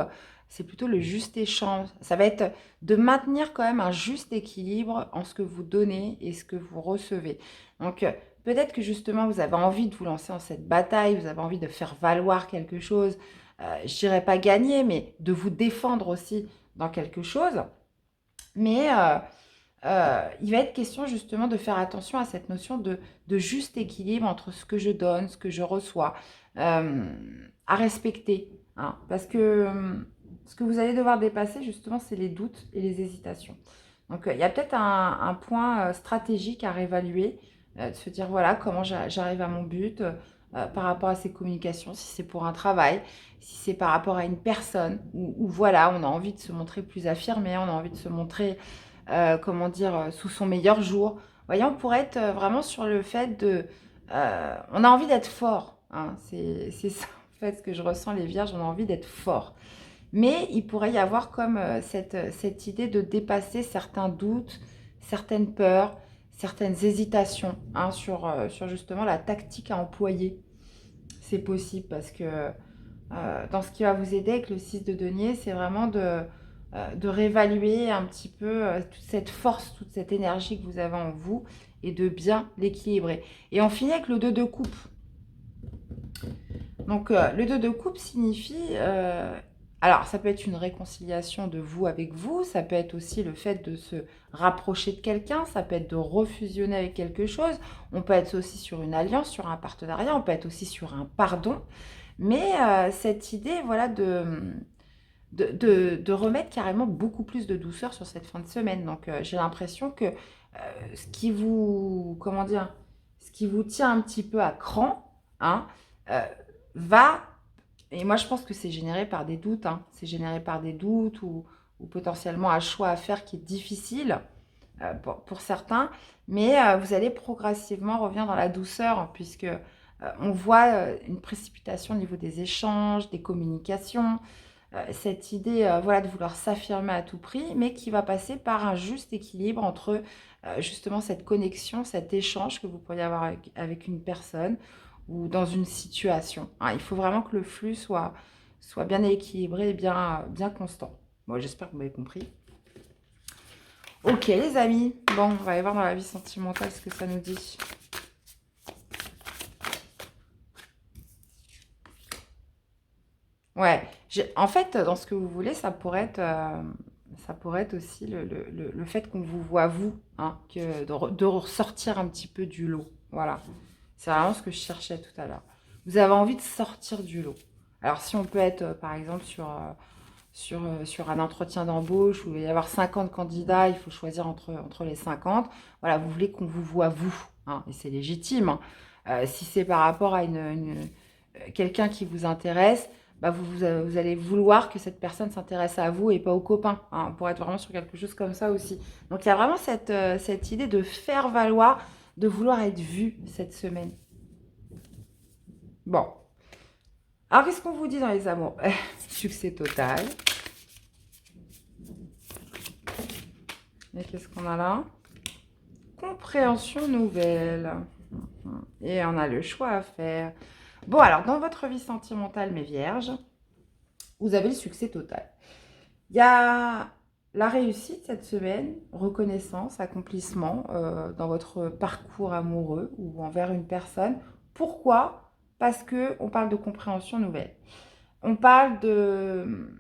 le juste échange. Ça va être de maintenir quand même un juste équilibre en ce que vous donnez et ce que vous recevez. Donc, peut-être que justement, vous avez envie de vous lancer dans cette bataille, vous avez envie de faire valoir quelque chose, je ne dirais pas gagner, mais de vous défendre aussi dans quelque chose. Mais... il va être question justement de faire attention à cette notion de juste équilibre entre ce que je donne, ce que je reçois, à respecter. Hein, parce que ce que vous allez devoir dépasser justement, c'est les doutes et les hésitations. Donc, il y a peut-être un point stratégique à réévaluer, de se dire voilà comment j'arrive à mon but par rapport à ces communications, si c'est pour un travail, si c'est par rapport à une personne, où voilà, on a envie de se montrer plus affirmé, on a envie de se montrer comment dire, sous son meilleur jour. Vous voyez, on pourrait être vraiment sur le fait de... on a envie d'être fort. Hein, c'est ça, en fait, ce que je ressens, les vierges, on a envie d'être fort. Mais il pourrait y avoir comme cette idée de dépasser certains doutes, certaines peurs, certaines hésitations hein, sur justement la tactique à employer. C'est possible parce que dans ce qui va vous aider avec le 6 de denier, c'est vraiment de réévaluer un petit peu toute cette force, toute cette énergie que vous avez en vous et de bien l'équilibrer. Et on finit avec le 2 de coupe. Donc, le 2 de coupe signifie... alors, ça peut être une réconciliation de vous avec vous, ça peut être aussi le fait de se rapprocher de quelqu'un, ça peut être de refusionner avec quelque chose, on peut être aussi sur une alliance, sur un partenariat, on peut être aussi sur un pardon. Mais cette idée, voilà, de remettre carrément beaucoup plus de douceur sur cette fin de semaine. Donc, j'ai l'impression que ce qui vous, comment dire, ce qui vous tient un petit peu à cran, hein, va, et moi je pense que c'est généré par des doutes, hein, c'est généré par des doutes ou potentiellement un choix à faire qui est difficile pour certains, mais vous allez progressivement revenir dans la douceur puisque on voit une précipitation au niveau des échanges, des communications, cette idée voilà, de vouloir s'affirmer à tout prix, mais qui va passer par un juste équilibre entre justement cette connexion, cet échange que vous pourriez avoir avec une personne ou dans une situation. Hein, il faut vraiment que le flux soit bien équilibré et bien constant. Bon, j'espère que vous m'avez compris. Ok les amis, bon, on va aller voir dans la vie sentimentale ce que ça nous dit. Ouais, en fait, dans ce que vous voulez, ça pourrait être aussi le fait qu'on vous voit vous, hein, de ressortir un petit peu du lot. Voilà, c'est vraiment ce que je cherchais tout à l'heure. Vous avez envie de sortir du lot. Alors si on peut être, par exemple, sur un entretien d'embauche où il va y avoir 50 candidats, il faut choisir entre les 50. Voilà, vous voulez qu'on vous voit vous, hein, et c'est légitime, hein. Si c'est par rapport à quelqu'un qui vous intéresse, bah vous allez vouloir que cette personne s'intéresse à vous et pas aux copains, hein, pour être vraiment sur quelque chose comme ça aussi. Donc il y a vraiment cette idée de faire valoir, de vouloir être vu cette semaine. Bon. Alors qu'est-ce qu'on vous dit dans les amours? Succès total. Et qu'est-ce qu'on a là? Compréhension nouvelle. Et on a le choix à faire. Bon, alors, dans votre vie sentimentale, mes vierges, vous avez le succès total. Il y a la réussite cette semaine, reconnaissance, accomplissement dans votre parcours amoureux ou envers une personne. Pourquoi? Parce qu'on parle de compréhension nouvelle. On parle de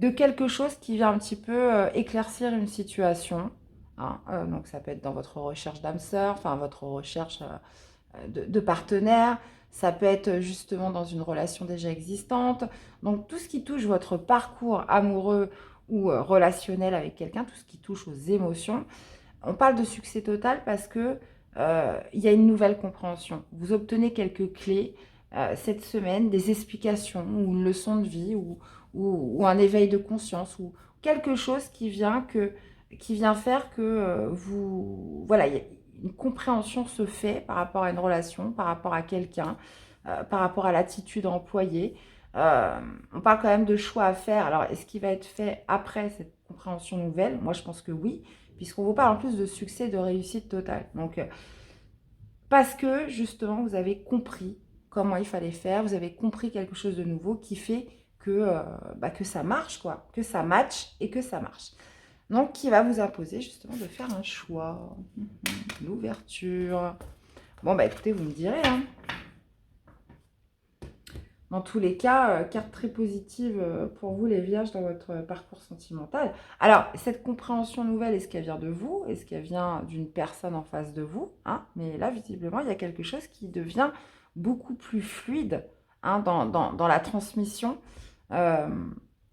quelque chose qui vient un petit peu éclaircir une situation. Hein, donc ça peut être dans votre recherche d'âme sœur, enfin votre recherche de partenaire, ça peut être justement dans une relation déjà existante. Donc tout ce qui touche votre parcours amoureux ou relationnel avec quelqu'un, tout ce qui touche aux émotions, on parle de succès total parce que il y a une nouvelle compréhension. Vous obtenez quelques clés cette semaine, des explications ou une leçon de vie ou un éveil de conscience ou quelque chose qui vient faire que voilà, une compréhension se fait par rapport à une relation, par rapport à quelqu'un, par rapport à l'attitude employée. On parle quand même de choix à faire. Alors, est-ce qu'il va être fait après cette compréhension nouvelle? Moi, je pense que oui, puisqu'on vous parle en plus de succès, de réussite totale. Donc, parce que justement, vous avez compris comment il fallait faire, vous avez compris quelque chose de nouveau qui fait que ça marche, quoi, que ça match et que ça marche. Donc, qui va vous imposer justement de faire un choix, l'ouverture. Bon, bah écoutez, vous me direz, hein. Dans tous les cas, carte très positive pour vous les vierges dans votre parcours sentimental. Alors, cette compréhension nouvelle, est-ce qu'elle vient de vous? Est-ce qu'elle vient d'une personne en face de vous, hein? Mais là, visiblement, il y a quelque chose qui devient beaucoup plus fluide, hein, dans la transmission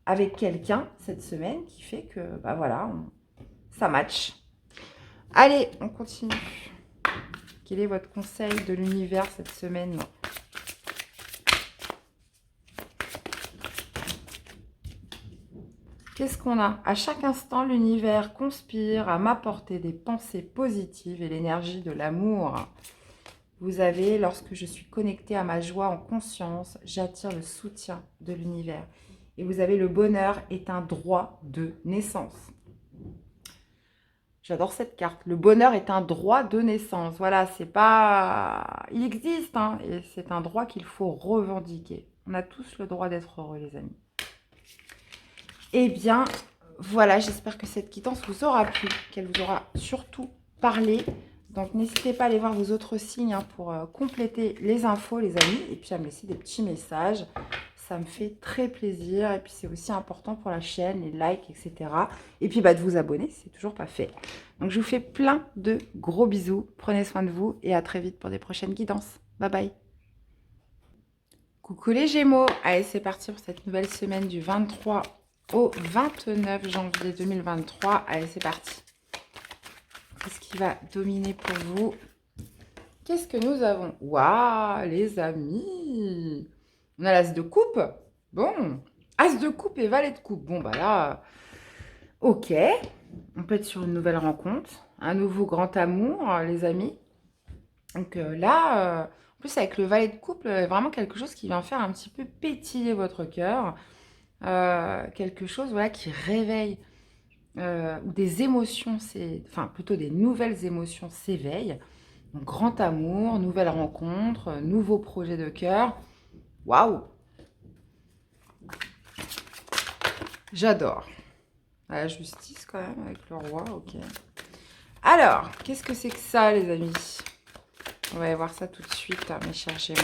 avec quelqu'un cette semaine qui fait que, bah voilà, ça match. Allez, on continue. Quel est votre conseil de l'univers cette semaine? Qu'est-ce qu'on a? À chaque instant, l'univers conspire à m'apporter des pensées positives et l'énergie de l'amour. Vous avez, lorsque je suis connectée à ma joie en conscience, j'attire le soutien de l'univers. Et vous avez, le bonheur est un droit de naissance. J'adore cette carte. Le bonheur est un droit de naissance. Voilà, c'est pas... Il existe, hein, et c'est un droit qu'il faut revendiquer. On a tous le droit d'être heureux, les amis. Eh bien, voilà, j'espère que cette quittance vous aura plu, qu'elle vous aura surtout parlé. Donc, n'hésitez pas à aller voir vos autres signes, hein, pour compléter les infos, les amis, et puis à me laisser des petits messages. Ça me fait très plaisir, et puis c'est aussi important pour la chaîne, les likes, etc. Et puis, bah, de vous abonner, si c'est toujours pas fait. Donc, je vous fais plein de gros bisous. Prenez soin de vous, et à très vite pour des prochaines guidances. Bye bye. Coucou les Gémeaux. Allez, c'est parti pour cette nouvelle semaine du 23 au 29 janvier 2023. Allez, c'est parti. Qu'est-ce qui va dominer pour vous? Qu'est-ce que nous avons? Waouh, les amis! On a l'as de coupe. Bon, as de coupe et valet de coupe. Bon, bah là, ok. On peut être sur une nouvelle rencontre. Un nouveau grand amour, les amis. Donc là, en plus avec le valet de coupe, vraiment quelque chose qui vient faire un petit peu pétiller votre cœur. Quelque chose, voilà, qui réveille, ou des émotions, enfin plutôt des nouvelles émotions s'éveillent. Donc, grand amour, nouvelle rencontre, nouveau projet de cœur. Waouh! J'adore. À la justice quand même, avec le roi, ok. Alors, qu'est-ce que c'est que ça, les amis? On va aller voir ça tout de suite, mes chers Gémeaux.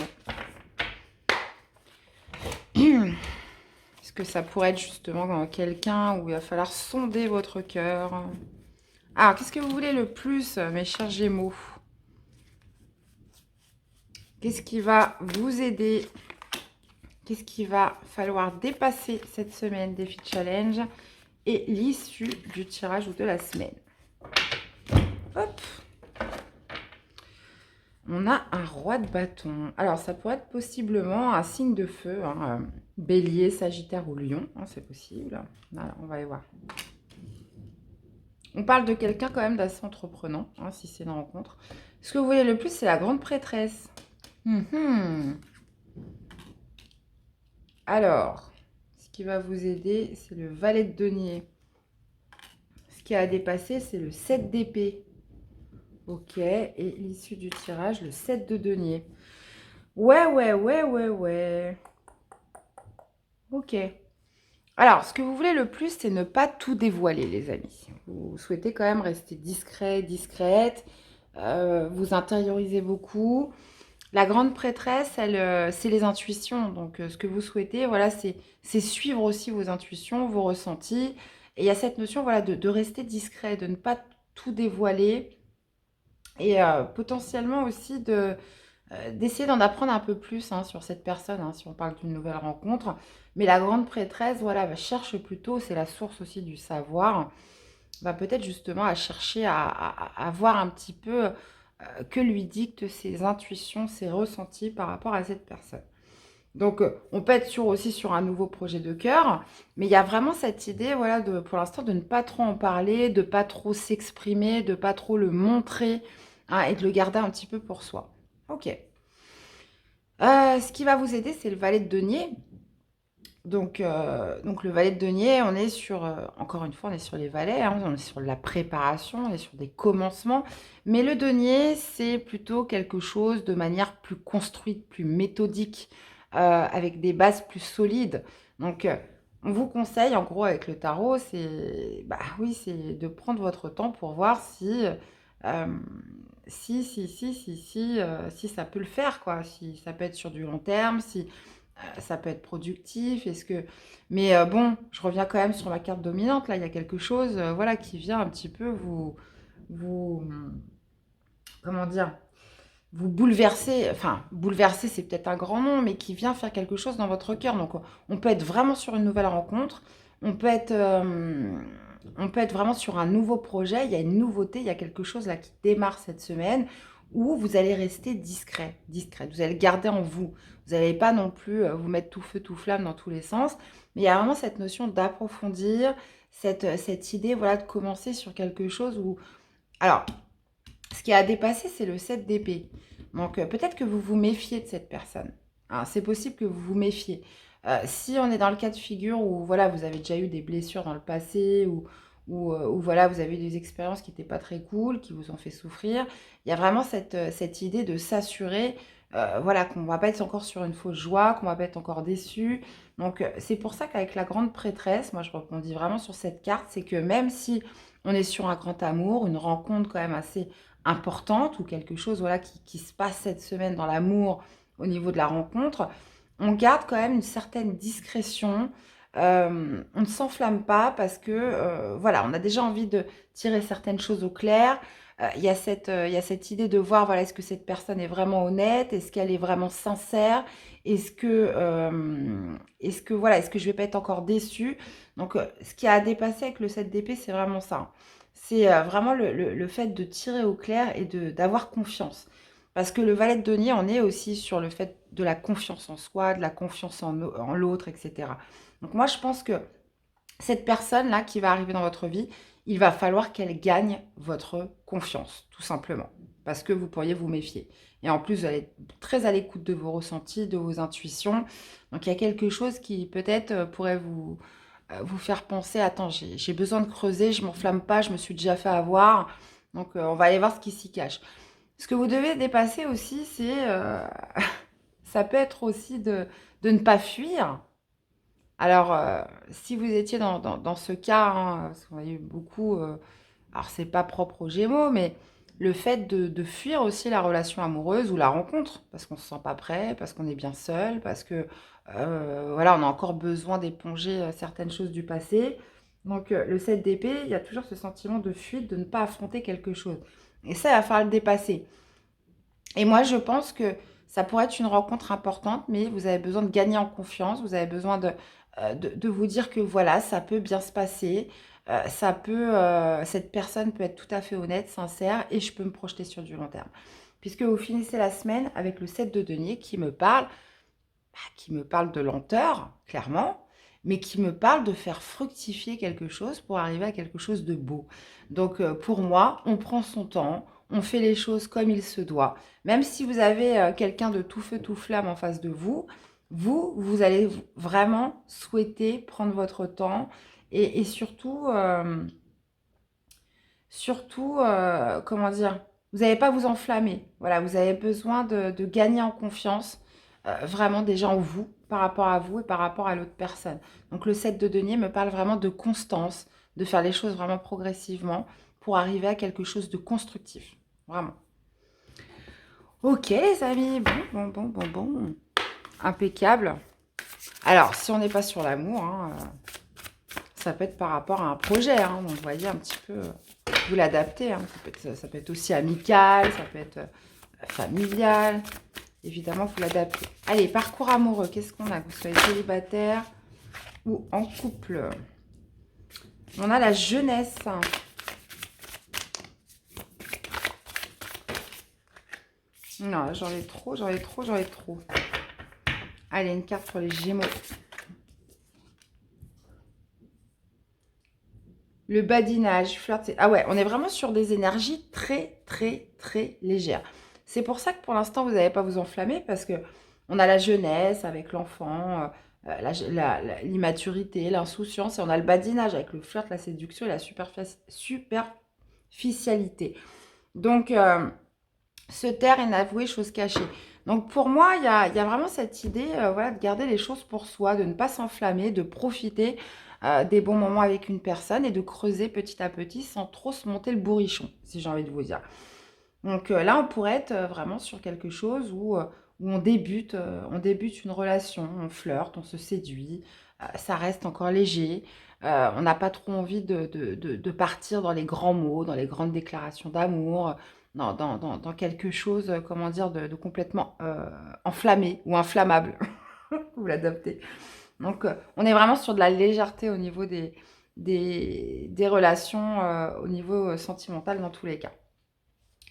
Est-ce que ça pourrait être justement quelqu'un où il va falloir sonder votre cœur? Alors, qu'est-ce que vous voulez le plus, mes chers Gémeaux? Qu'est-ce qui va vous aider? Qu'est-ce qu'il va falloir dépasser cette semaine? Défi challenge et l'issue du tirage ou de la semaine. Hop. On a un roi de bâton. Alors, ça pourrait être possiblement un signe de feu. Hein, bélier, sagittaire ou lion. Hein, c'est possible. Voilà, on va aller voir. On parle de quelqu'un quand même d'assez entreprenant, hein, si c'est une rencontre. Ce que vous voyez le plus, c'est la grande prêtresse. Alors, ce qui va vous aider, c'est le valet de denier. Ce qui a à dépasser, c'est le 7 d'épée. Ok, et l'issue du tirage, le 7 de denier. Ouais. Ok. Alors, ce que vous voulez le plus, c'est ne pas tout dévoiler, les amis. Vous souhaitez quand même rester discret, discrète. Vous intériorisez beaucoup. La grande prêtresse, elle, c'est les intuitions. Donc, ce que vous souhaitez, voilà, c'est suivre aussi vos intuitions, vos ressentis. Et il y a cette notion, voilà, de rester discret, de ne pas tout dévoiler. Et potentiellement aussi d'essayer d'en apprendre un peu plus hein, sur cette personne, hein, si on parle d'une nouvelle rencontre. Mais la grande prêtresse, voilà, elle cherche plutôt, c'est la source aussi du savoir, va peut-être justement à chercher à voir un petit peu que lui dictent ses intuitions, ses ressentis par rapport à cette personne. Donc, on peut être aussi sur un nouveau projet de cœur, mais il y a vraiment cette idée, voilà, pour l'instant, de ne pas trop en parler, de ne pas trop s'exprimer, de ne pas trop le montrer, hein, et de le garder un petit peu pour soi. Ok. Ce qui va vous aider, c'est le valet de denier. Donc le valet de denier, on est sur, encore une fois, on est sur les valets, hein, on est sur la préparation, on est sur des commencements. Mais le denier, c'est plutôt quelque chose de manière plus construite, plus méthodique, avec des bases plus solides. Donc, on vous conseille, en gros, avec le tarot, c'est de prendre votre temps pour voir si ça peut le faire, quoi. Si ça peut être sur du long terme, si ça peut être productif. Mais bon, je reviens quand même sur ma carte dominante. Là, il y a quelque chose, voilà, qui vient un petit peu vous, comment dire, vous bouleverser. Enfin, bouleverser, c'est peut-être un grand nom, mais qui vient faire quelque chose dans votre cœur. Donc, on peut être vraiment sur une nouvelle rencontre. On peut être vraiment sur un nouveau projet. Il y a une nouveauté, il y a quelque chose là qui démarre cette semaine où vous allez rester discret, discrète. Vous allez le garder en vous. Vous n'allez pas non plus vous mettre tout feu, tout flamme dans tous les sens. Mais il y a vraiment cette notion d'approfondir, cette idée, voilà, de commencer sur quelque chose où... Alors, ce qui a dépassé, c'est le 7 d'épée. Donc, peut-être que vous vous méfiez de cette personne. Hein, c'est possible que vous vous méfiez. Si on est dans le cas de figure où voilà, vous avez déjà eu des blessures dans le passé, ou voilà, vous avez eu des expériences qui n'étaient pas très cool, qui vous ont fait souffrir, il y a vraiment cette idée de s'assurer voilà, qu'on ne va pas être encore sur une fausse joie, qu'on ne va pas être encore déçu. Donc, c'est pour ça qu'avec la grande prêtresse, moi je rebondis vraiment sur cette carte, c'est que même si on est sur un grand amour, une rencontre quand même assez importante ou quelque chose voilà, qui se passe cette semaine dans l'amour au niveau de la rencontre, on garde quand même une certaine discrétion. On ne s'enflamme pas parce que voilà, on a déjà envie de tirer certaines choses au clair. Il y a cette idée de voir voilà, est-ce que cette personne est vraiment honnête, est-ce qu'elle est vraiment sincère, est-ce que je vais pas être encore déçue. Donc ce qui a à dépasser avec le 7 d'épée, c'est vraiment ça. C'est vraiment le fait de tirer au clair et d'avoir confiance. Parce que le valet de denier, on est aussi sur le fait de la confiance en soi, de la confiance en l'autre, etc. Donc moi, je pense que cette personne-là qui va arriver dans votre vie, il va falloir qu'elle gagne votre confiance, tout simplement. Parce que vous pourriez vous méfier. Et en plus, vous allez être très à l'écoute de vos ressentis, de vos intuitions. Donc il y a quelque chose qui peut-être pourrait vous faire penser, attends, j'ai besoin de creuser, je ne m'enflamme pas, je me suis déjà fait avoir. Donc on va aller voir ce qui s'y cache. Ce que vous devez dépasser aussi, c'est... ça peut être aussi de ne pas fuir, Alors, si vous étiez dans ce cas, hein, parce qu'on a eu beaucoup, alors c'est pas propre aux Gémeaux, mais le fait de fuir aussi la relation amoureuse ou la rencontre, parce qu'on se sent pas prêt, parce qu'on est bien seul, parce que voilà, on a encore besoin d'éponger certaines choses du passé. Donc, le 7 d'épée, il y a toujours ce sentiment de fuite, de ne pas affronter quelque chose. Et ça, il va falloir le dépasser. Et moi, je pense que ça pourrait être une rencontre importante, mais vous avez besoin de gagner en confiance, vous avez besoin de vous dire que voilà, ça peut bien se passer, cette personne peut être tout à fait honnête, sincère, et je peux me projeter sur du long terme. Puisque vous finissez la semaine avec le 7 de denier qui me parle de lenteur, clairement, mais qui me parle de faire fructifier quelque chose pour arriver à quelque chose de beau. Donc pour moi, on prend son temps, on fait les choses comme il se doit. Même si vous avez quelqu'un de tout feu, tout flamme en face de vous, vous allez vraiment souhaiter prendre votre temps et surtout, comment dire, vous n'allez pas vous enflammer. Voilà, vous avez besoin de gagner en confiance, vraiment déjà en vous, par rapport à vous et par rapport à l'autre personne. Donc le 7 de denier me parle vraiment de constance, de faire les choses vraiment progressivement pour arriver à quelque chose de constructif. Vraiment. Ok les amis, bon. Impeccable. Alors, si on n'est pas sur l'amour, hein, ça peut être par rapport à un projet. Hein, donc, vous voyez un petit peu, vous l'adaptez. Hein, ça peut être aussi amical, ça peut être familial. Évidemment, vous l'adaptez. Allez, parcours amoureux. Qu'est-ce qu'on a? Que vous soyez célibataire ou en couple. On a la jeunesse. Non, j'en ai trop. Allez, une carte pour les Gémeaux. Le badinage, flirter. Ah ouais, on est vraiment sur des énergies très, très, très légères. C'est pour ça que pour l'instant, vous n'allez pas vous enflammer parce que on a la jeunesse avec l'enfant, l'immaturité, l'insouciance, et on a le badinage avec le flirt, la séduction et la superficialité. Donc, se taire et n'avouer chose cachée. Donc, pour moi, il y a vraiment cette idée voilà, de garder les choses pour soi, de ne pas s'enflammer, de profiter des bons moments avec une personne et de creuser petit à petit sans trop se monter le bourrichon, si j'ai envie de vous dire. Donc là, on pourrait être vraiment sur quelque chose où on débute une relation, on flirte, on se séduit, ça reste encore léger, on n'a pas trop envie de partir dans les grands mots, dans les grandes déclarations d'amour, dans quelque chose, comment dire, de complètement enflammé ou inflammable. Vous l'adaptez. Donc, on est vraiment sur de la légèreté au niveau des relations, au niveau sentimental dans tous les cas.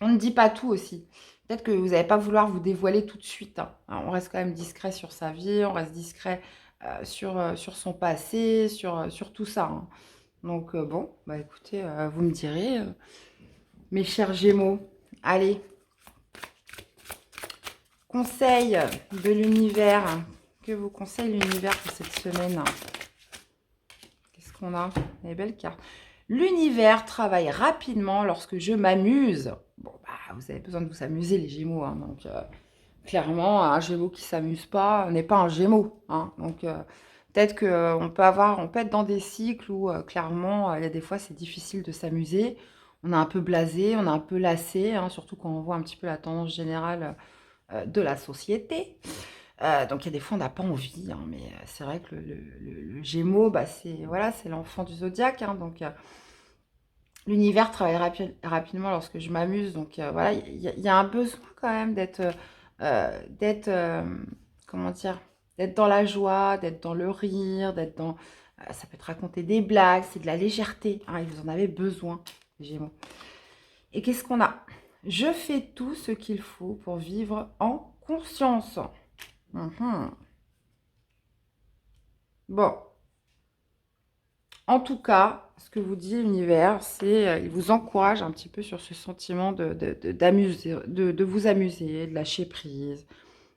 On ne dit pas tout aussi. Peut-être que vous n'allez pas vouloir vous dévoiler tout de suite. Hein. Alors, on reste quand même discret sur sa vie, on reste discret sur son passé, sur tout ça. Hein. Donc, bon, bah écoutez, vous me direz, mes chers Gémeaux. Allez, conseil de l'univers. Que vous conseille l'univers pour cette semaine? Qu'est-ce qu'on a? Les belles cartes. L'univers travaille rapidement lorsque je m'amuse. Bon, bah, vous avez besoin de vous amuser, les Gémeaux. Hein, donc, clairement, un Gémeaux qui ne s'amuse pas n'est pas un Gémeaux. Hein, donc, peut-être qu'on on peut être dans des cycles où, clairement, il y a des fois, c'est difficile de s'amuser. On est un peu blasé, on est un peu lassé, hein, surtout quand on voit un petit peu la tendance générale de la société. Donc il y a des fois on n'a pas envie, hein, mais c'est vrai que le Gémeaux, bah, c'est voilà, c'est l'enfant du zodiaque, hein, donc l'univers travaille rapidement lorsque je m'amuse, donc voilà, il y a un besoin quand même d'être comment dire, d'être dans la joie, d'être dans le rire, d'être dans ça peut être raconter des blagues, c'est de la légèreté, hein, et vous en avez besoin, les Gémeaux. Et qu'est-ce qu'on a? Je fais tout ce qu'il faut pour vivre en conscience. Bon, en tout cas, ce que vous dit l'univers, c'est il vous encourage un petit peu sur ce sentiment de vous amuser, de lâcher prise,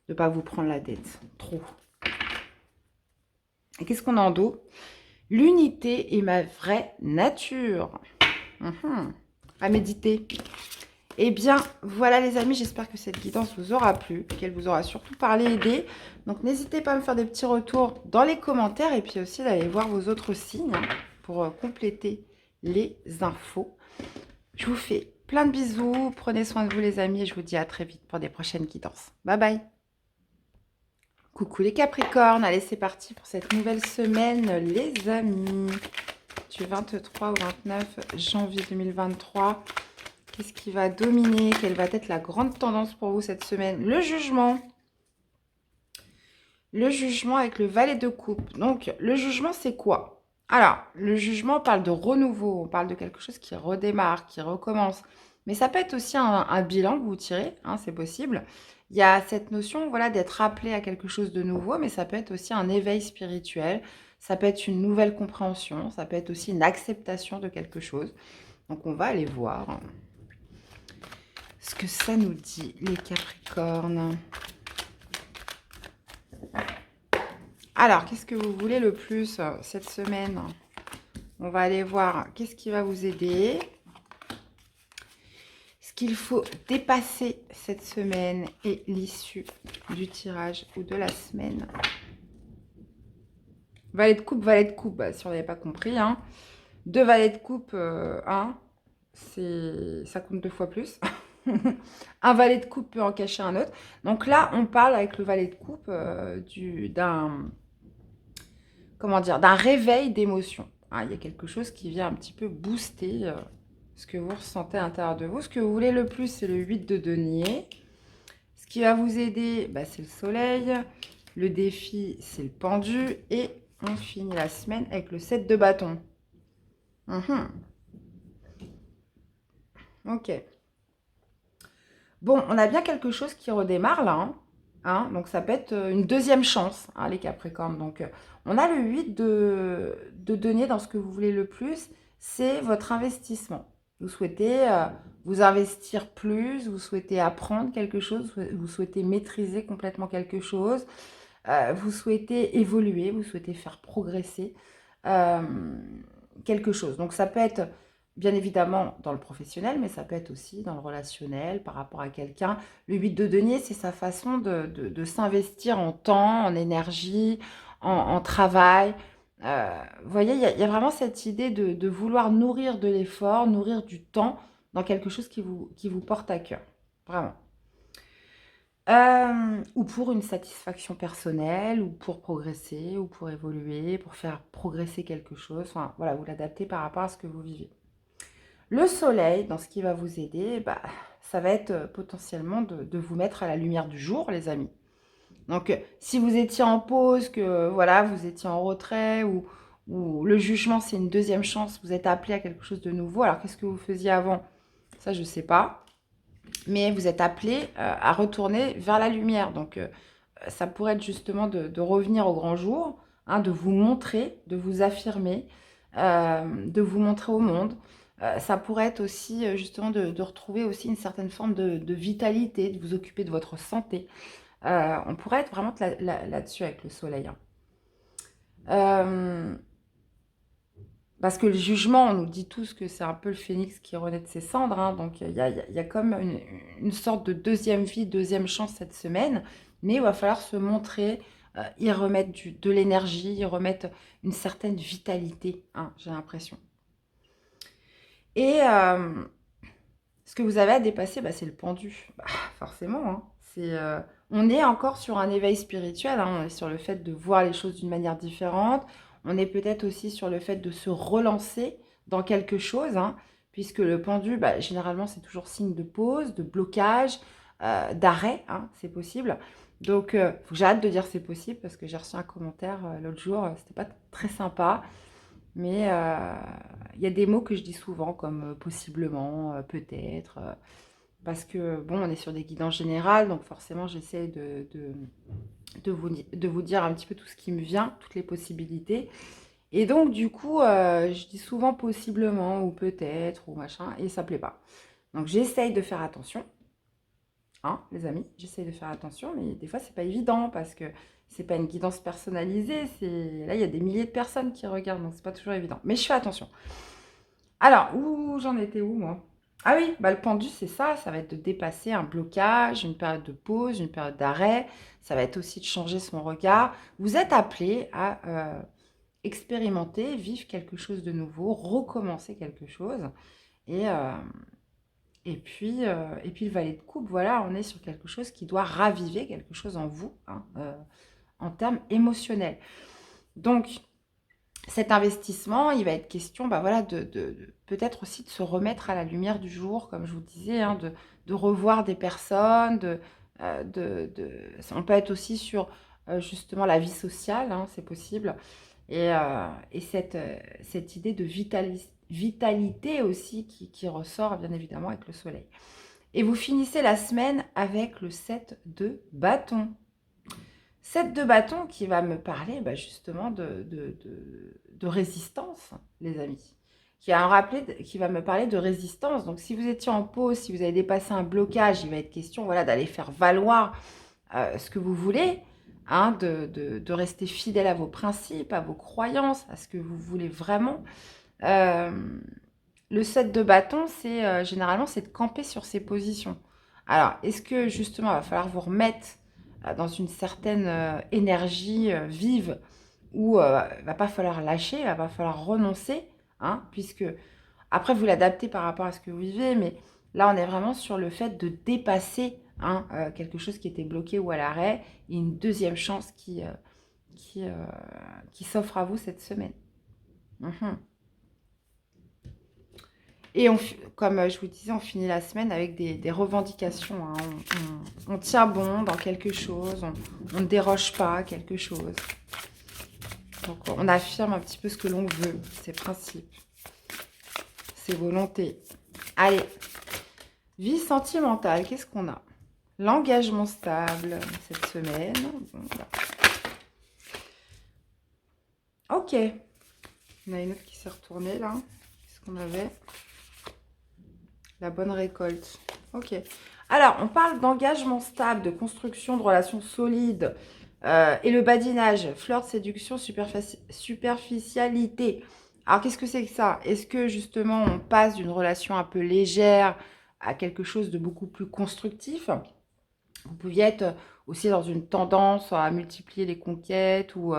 de ne pas vous prendre la tête trop. Et qu'est-ce qu'on a en dos? L'unité est ma vraie nature. À méditer. Eh bien, voilà les amis, j'espère que cette guidance vous aura plu, qu'elle vous aura surtout parlé, aidé. Donc, n'hésitez pas à me faire des petits retours dans les commentaires et puis aussi d'aller voir vos autres signes pour compléter les infos. Je vous fais plein de bisous, prenez soin de vous les amis et je vous dis à très vite pour des prochaines guidances. Bye bye. Coucou les Capricornes, allez c'est parti pour cette nouvelle semaine les amis. Du 23 au 29 janvier 2023. Qu'est-ce qui va dominer? Quelle va être la grande tendance pour vous cette semaine? Le jugement. Le jugement avec le valet de coupe. Donc, le jugement, c'est quoi? Alors, le jugement, on parle de renouveau. On parle de quelque chose qui redémarre, qui recommence. Mais ça peut être aussi un bilan que vous tirez, hein, c'est possible. Il y a cette notion, voilà, d'être appelé à quelque chose de nouveau, mais ça peut être aussi un éveil spirituel. Ça peut être une nouvelle compréhension. Ça peut être aussi une acceptation de quelque chose. Donc, on va aller voir ce que ça nous dit, les Capricornes. Alors, qu'est-ce que vous voulez le plus cette semaine? On va aller voir qu'est-ce qui va vous aider. Ce qu'il faut dépasser cette semaine et l'issue du tirage ou de la semaine. Valet de coupe, bah, si on n'avait pas compris. Hein. Deux valets de coupe, ça compte 2 fois plus. Un valet de coupe peut en cacher un autre. Donc là, on parle avec le valet de coupe d'un réveil d'émotion. Ah, il y a quelque chose qui vient un petit peu booster ce que vous ressentez à l'intérieur de vous. Ce que vous voulez le plus, c'est le 8 de denier. Ce qui va vous aider, bah, c'est le soleil. Le défi, c'est le pendu. Et on finit la semaine avec le 7 de bâton. Ok. Bon, on a bien quelque chose qui redémarre là. Donc, ça peut être une deuxième chance, hein, les Capricornes. Donc, on a le 8 de denier dans ce que vous voulez le plus. C'est votre investissement. Vous souhaitez vous investir plus, vous souhaitez apprendre quelque chose, vous souhaitez maîtriser complètement quelque chose, vous souhaitez évoluer, vous souhaitez faire progresser quelque chose. Donc, ça peut être bien évidemment dans le professionnel, mais ça peut être aussi dans le relationnel, par rapport à quelqu'un. Le 8 de denier, c'est sa façon de s'investir en temps, en énergie, en travail. Vous voyez, il y a vraiment cette idée de vouloir nourrir de l'effort, nourrir du temps dans quelque chose qui vous porte à cœur. Vraiment. Ou pour une satisfaction personnelle, ou pour progresser, ou pour évoluer, pour faire progresser quelque chose. Enfin, voilà, vous l'adaptez par rapport à ce que vous vivez. Le soleil, dans ce qui va vous aider, bah, ça va être potentiellement de vous mettre à la lumière du jour, les amis. Donc, si vous étiez en pause, que voilà, vous étiez en retrait, ou le jugement, c'est une deuxième chance, vous êtes appelé à quelque chose de nouveau. Alors, qu'est-ce que vous faisiez avant? Ça, je ne sais pas. Mais vous êtes appelé à retourner vers la lumière. Donc, ça pourrait être justement de revenir au grand jour, hein, de vous montrer, de vous affirmer, de vous montrer au monde. Ça pourrait être aussi justement de retrouver aussi une certaine forme de vitalité, de vous occuper de votre santé. On pourrait être vraiment là-dessus avec le soleil. Parce que le jugement, on nous dit tous que c'est un peu le phénix qui renaît de ses cendres. Hein, donc, il y a comme une sorte de deuxième vie, deuxième chance cette semaine. Mais il va falloir se montrer, y remettre de l'énergie, y remettre une certaine vitalité, hein, j'ai l'impression. Et ce que vous avez à dépasser, bah, c'est le pendu. Bah, forcément, hein, on est encore sur un éveil spirituel. Hein, on est sur le fait de voir les choses d'une manière différente. On est peut-être aussi sur le fait de se relancer dans quelque chose, hein, puisque le pendu, bah, généralement, c'est toujours signe de pause, de blocage, d'arrêt, hein, c'est possible. Donc, faut que j'arrête de dire c'est possible, parce que j'ai reçu un commentaire l'autre jour, c'était pas très sympa. Mais il y a des mots que je dis souvent, comme possiblement, peut-être, parce que, bon, on est sur des guidances générales, donc forcément, j'essaie de vous dire un petit peu tout ce qui me vient, toutes les possibilités. Et donc, du coup, je dis souvent possiblement, ou peut-être, ou machin, et ça plaît pas. Donc, j'essaye de faire attention, hein, les amis, j'essaye de faire attention, mais des fois, c'est pas évident, parce que c'est pas une guidance personnalisée, là, il y a des milliers de personnes qui regardent, donc c'est pas toujours évident. Mais je fais attention. Alors, j'en étais où, moi? Ah oui, bah, le pendu, c'est ça. Ça va être de dépasser un blocage, une période de pause, une période d'arrêt. Ça va être aussi de changer son regard. Vous êtes appelé à expérimenter, vivre quelque chose de nouveau, recommencer quelque chose. Et, euh, et puis le valet de coupe, voilà, on est sur quelque chose qui doit raviver quelque chose en vous, hein, en termes émotionnels. Donc, cet investissement, il va être question, bah voilà, peut-être aussi de se remettre à la lumière du jour, comme je vous disais, hein, de revoir des personnes, on peut être aussi sur justement la vie sociale, hein, c'est possible, et cette idée de vitalité aussi qui ressort bien évidemment avec le soleil. Et vous finissez la semaine avec le 7 de bâton. 7 de bâton qui va me parler bah, justement de résistance, les amis. Qui va me parler de résistance. Donc, si vous étiez en pause, si vous avez dépassé un blocage, il va être question voilà, d'aller faire valoir ce que vous voulez, hein, de rester fidèle à vos principes, à vos croyances, à ce que vous voulez vraiment. Euh, le 7 de bâton, c'est généralement, c'est de camper sur ses positions. Alors, est-ce que justement, il va falloir vous remettre dans une certaine énergie vive où il ne va pas falloir lâcher, il va pas falloir renoncer, hein, puisque après, vous l'adaptez par rapport à ce que vous vivez, mais là, on est vraiment sur le fait de dépasser hein, quelque chose qui était bloqué ou à l'arrêt, et une deuxième chance qui, euh, qui s'offre à vous cette semaine. Mhm. Et comme je vous disais, on finit la semaine avec des revendications. Hein. On tient bon dans quelque chose, on ne déroge pas à quelque chose. Donc on affirme un petit peu ce que l'on veut, ses principes, ses volontés. Allez, vie sentimentale, qu'est-ce qu'on a? L'engagement stable cette semaine. Bon, voilà. Ok. On a une autre qui s'est retournée là. Qu'est-ce qu'on avait? La bonne récolte. Ok. Alors, on parle d'engagement stable, de construction de relations solides et le badinage, flirt, séduction, superficialité. Alors, qu'est-ce que c'est que ça? Est-ce que justement, on passe d'une relation un peu légère à quelque chose de beaucoup plus constructif? Vous pouviez être aussi dans une tendance à multiplier les conquêtes ou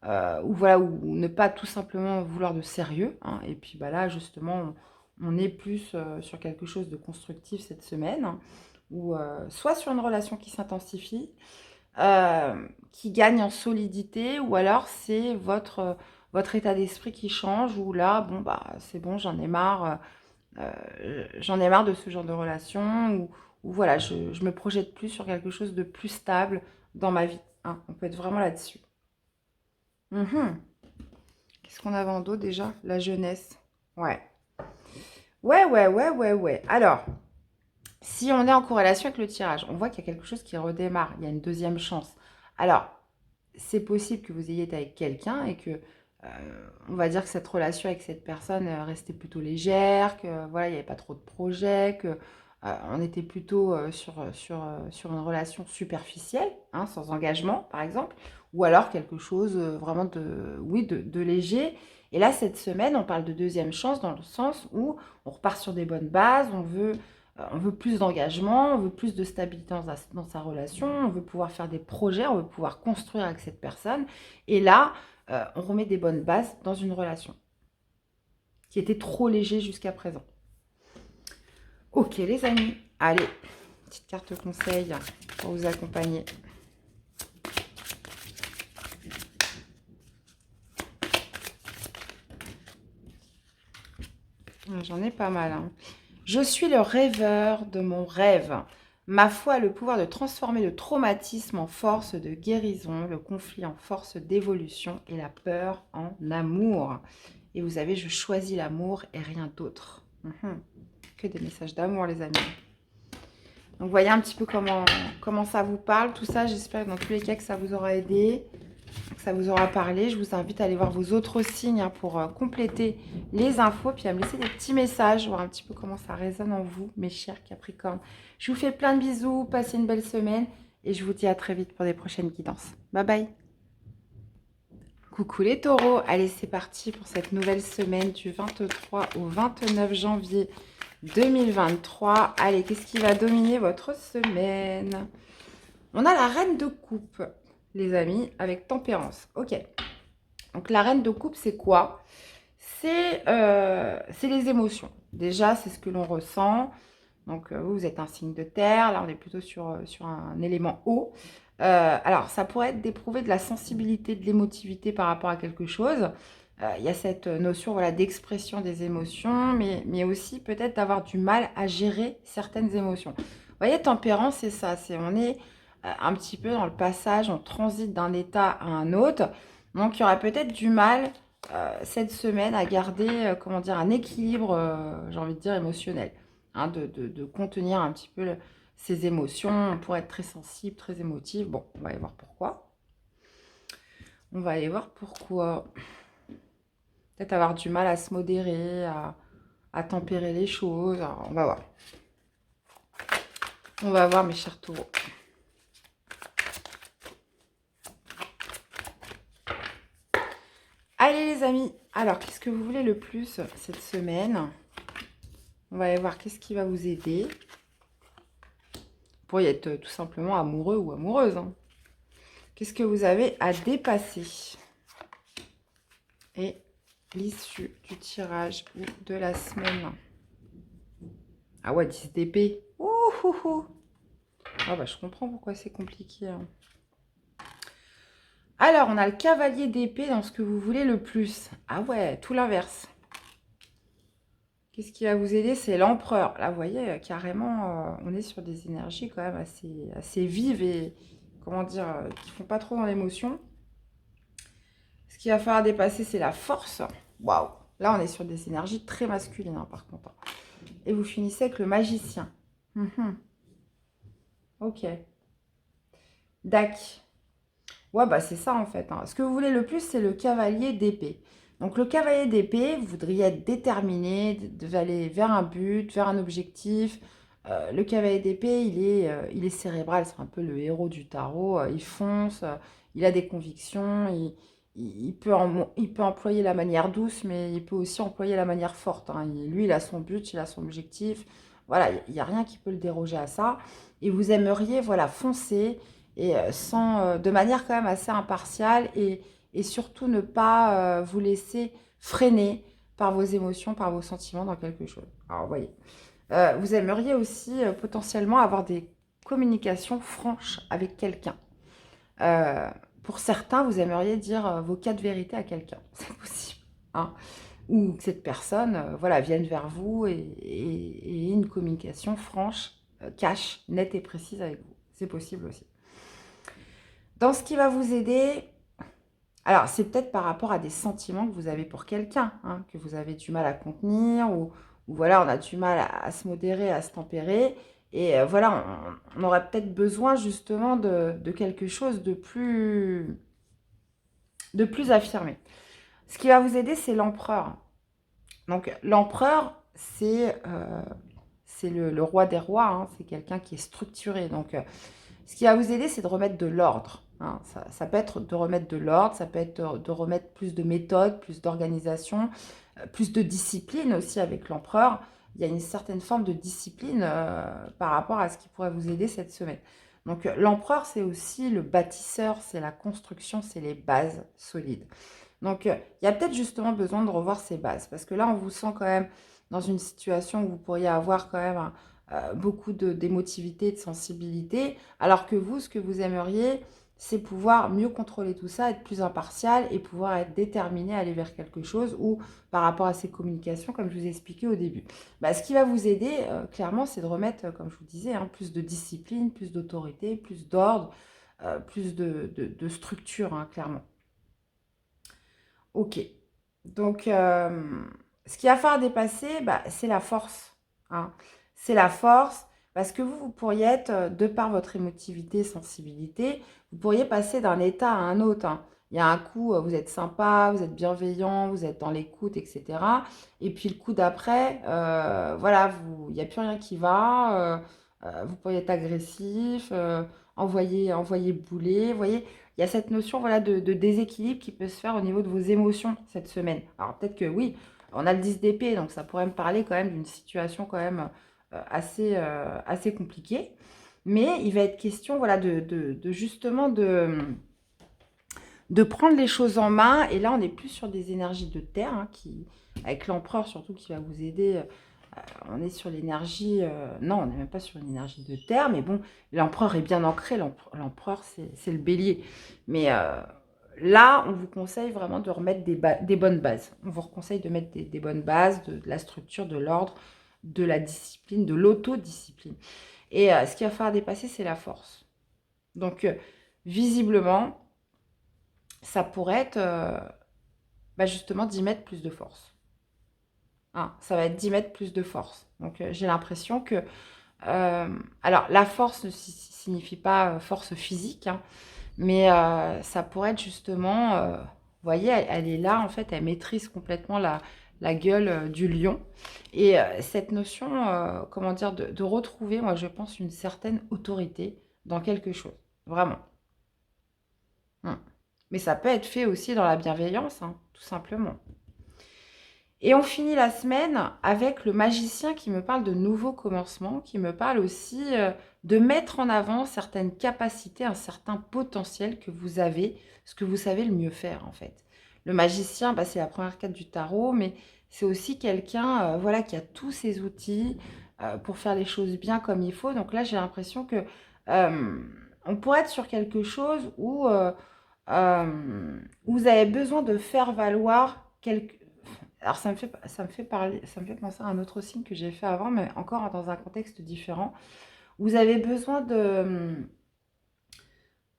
voilà, ou ne pas tout simplement vouloir de sérieux. Hein. Et puis bah là, justement, on est plus sur quelque chose de constructif cette semaine, hein, ou soit sur une relation qui s'intensifie, qui gagne en solidité, ou alors c'est votre état d'esprit qui change, où là, bon, bah, c'est bon, j'en ai marre de ce genre de relation, ou voilà, je me projette plus sur quelque chose de plus stable dans ma vie. Hein. On peut être vraiment là-dessus. Mhm. Qu'est-ce qu'on avait en dos déjà? La jeunesse. Ouais. Ouais. Alors, si on est en corrélation avec le tirage, on voit qu'il y a quelque chose qui redémarre. Il y a une deuxième chance. Alors, c'est possible que vous ayez été avec quelqu'un et que, on va dire que cette relation avec cette personne restait plutôt légère, que voilà, il n'y avait pas trop de projets, que on était plutôt sur une relation superficielle, hein, sans engagement, par exemple, ou alors quelque chose vraiment oui, de léger. Et là, cette semaine, on parle de deuxième chance dans le sens où on repart sur des bonnes bases, on veut plus d'engagement, on veut plus de stabilité dans sa relation, on veut pouvoir faire des projets, on veut pouvoir construire avec cette personne. Et là, on remet des bonnes bases dans une relation qui était trop léger jusqu'à présent. Ok les amis, allez, petite carte conseil pour vous accompagner. J'en ai pas mal. Hein. Je suis le rêveur de mon rêve. Ma foi a le pouvoir de transformer le traumatisme en force de guérison, le conflit en force d'évolution et la peur en amour. Et vous avez, je choisis l'amour et rien d'autre. Que des messages d'amour, les amis. Donc, voyez un petit peu comment ça vous parle, tout ça. J'espère dans tous les cas que ça vous aura aidé, que ça vous aura parlé. Je vous invite à aller voir vos autres signes hein, pour compléter les infos, puis à me laisser des petits messages, voir un petit peu comment ça résonne en vous, mes chers Capricornes. Je vous fais plein de bisous, passez une belle semaine et je vous dis à très vite pour des prochaines guidances. Bye bye. Coucou les taureaux, allez c'est parti pour cette nouvelle semaine du 23 au 29 janvier 2023. Allez, qu'est-ce qui va dominer votre semaine? On a la reine de coupe, les amis, avec tempérance. Ok. Donc, la reine de coupe, c'est quoi? C'est les émotions. Déjà, c'est ce que l'on ressent. Donc, vous, vous êtes un signe de terre. Là, on est plutôt sur un élément eau. Alors, ça pourrait être d'éprouver de la sensibilité, de l'émotivité par rapport à quelque chose. Il y a cette notion voilà, d'expression des émotions, mais aussi peut-être d'avoir du mal à gérer certaines émotions. Vous voyez, tempérance, c'est ça. On est un petit peu dans le passage, on transite d'un état à un autre. Donc, il y aura peut-être du mal cette semaine à garder, comment dire, un équilibre, j'ai envie de dire, émotionnel. Hein, de contenir un petit peu ses émotions. On pourrait être très sensible, très émotif. Bon, on va aller voir pourquoi. On va aller voir pourquoi. Peut-être avoir du mal à se modérer, à tempérer les choses. Alors, on va voir. On va voir, mes chers taureaux. Allez, les amis. Alors, qu'est-ce que vous voulez le plus cette semaine? On va aller voir qu'est-ce qui va vous aider. Vous pourriez être tout simplement amoureux ou amoureuse. Hein. Qu'est-ce que vous avez à dépasser? Et l'issue du tirage ou de la semaine. Ah ouais, 10 d'épée. Ouh. Ah bah, je comprends pourquoi c'est compliqué. Hein. Alors, on a le cavalier d'épée dans ce que vous voulez le plus. Ah ouais, tout l'inverse. Qu'est-ce qui va vous aider? C'est l'empereur. Là, vous voyez, carrément, on est sur des énergies quand même assez vives et, comment dire, qui font pas trop dans l'émotion. Ce qu'il va falloir dépasser, c'est la force. Waouh! Là, on est sur des énergies très masculines, hein, par contre. Et vous finissez avec le magicien. Ok. Dac. Ouais, bah c'est ça en fait. Hein. Ce que vous voulez le plus, c'est le cavalier d'épée. Donc le cavalier d'épée, vous voudriez être déterminé, d'aller vers un but, vers un objectif. Le cavalier d'épée, il est cérébral, c'est un peu le héros du tarot. Il fonce, il a des convictions, il peut employer la manière douce, mais il peut aussi employer la manière forte. Hein. Lui, il a son but, il a son objectif. Voilà, il n'y a rien qui peut le déroger à ça. Et vous aimeriez, voilà, foncer et de manière quand même assez impartiale et surtout ne pas vous laisser freiner par vos émotions, par vos sentiments dans quelque chose. Alors, vous voyez, vous aimeriez aussi potentiellement avoir des communications franches avec quelqu'un. Pour certains, vous aimeriez dire vos quatre vérités à quelqu'un. C'est possible. Hein, ou que cette personne voilà, vienne vers vous et ait une communication franche, cash, nette et précise avec vous. C'est possible aussi. Dans ce qui va vous aider, alors c'est peut-être par rapport à des sentiments que vous avez pour quelqu'un, hein, que vous avez du mal à contenir, ou voilà, on a du mal à se modérer, à se tempérer, et voilà, on aurait peut-être besoin justement de quelque chose de plus affirmé. Ce qui va vous aider, c'est l'empereur. Donc l'empereur, c'est le roi des rois, hein, c'est quelqu'un qui est structuré. Donc ce qui va vous aider, c'est de remettre de l'ordre. Hein. Ça peut être de remettre de l'ordre, ça peut être de remettre plus de méthode, plus d'organisation, plus de discipline aussi avec l'empereur. Il y a une certaine forme de discipline par rapport à ce qui pourrait vous aider cette semaine. Donc l'empereur, c'est aussi le bâtisseur, c'est la construction, c'est les bases solides. Donc il y a peut-être justement besoin de revoir ces bases. Parce que là, on vous sent quand même dans une situation où vous pourriez avoir quand même beaucoup d'émotivité, de sensibilité, alors que vous, ce que vous aimeriez, c'est pouvoir mieux contrôler tout ça, être plus impartial et pouvoir être déterminé à aller vers quelque chose ou par rapport à ces communications, comme je vous ai expliqué au début. Bah, ce qui va vous aider, clairement, c'est de remettre, comme je vous disais, hein, plus de discipline, plus d'autorité, plus d'ordre, plus de structure, hein, clairement. Ok. Donc, ce qu'il va falloir dépasser, bah, c'est la force. Hein. C'est la force parce que vous pourriez être, de par votre émotivité, sensibilité, vous pourriez passer d'un état à un autre. Hein. Il y a un coup, vous êtes sympa, vous êtes bienveillant, vous êtes dans l'écoute, etc. Et puis le coup d'après, voilà, il n'y a plus rien qui va. Vous pourriez être agressif, envoyer bouler. Vous voyez, il y a cette notion voilà, de déséquilibre qui peut se faire au niveau de vos émotions cette semaine. Alors peut-être que oui, on a le 10 d'épée, donc ça pourrait me parler quand même d'une situation quand même assez compliquée. Mais il va être question voilà, justement de prendre les choses en main. Et là, on n'est plus sur des énergies de terre, hein, avec l'empereur surtout qui va vous aider. On est sur l'énergie... non, on n'est même pas sur une énergie de terre, mais bon, l'empereur est bien ancré. L'empereur, c'est le bélier. Mais là, on vous conseille vraiment de remettre des bonnes bases. On vous conseille de mettre des bonnes bases, de la structure, de l'ordre, de la discipline, de l'autodiscipline. Et ce qu'il va falloir dépasser, c'est la force. Donc, visiblement, ça pourrait être justement 10 mètres plus de force. Hein, ça va être 10 mètres plus de force. Donc, j'ai l'impression que... alors, la force ne signifie pas force physique, hein, mais ça pourrait être justement... vous voyez, elle est là, en fait, elle maîtrise complètement la gueule du lion. Et cette notion, comment dire, de retrouver, moi, je pense, une certaine autorité dans quelque chose. Vraiment. Mais ça peut être fait aussi dans la bienveillance, hein, tout simplement. Et on finit la semaine avec le magicien qui me parle de nouveaux commencements, qui me parle aussi de mettre en avant certaines capacités, un certain potentiel que vous avez, ce que vous savez le mieux faire en fait. Le magicien, c'est la première carte du tarot, mais c'est aussi quelqu'un voilà, qui a tous ses outils pour faire les choses bien comme il faut. Donc là, j'ai l'impression que on pourrait être sur quelque chose où vous avez besoin de faire valoir quelque... Alors, ça me fait penser à un autre signe que j'ai fait avant, mais encore dans un contexte différent. Vous avez besoin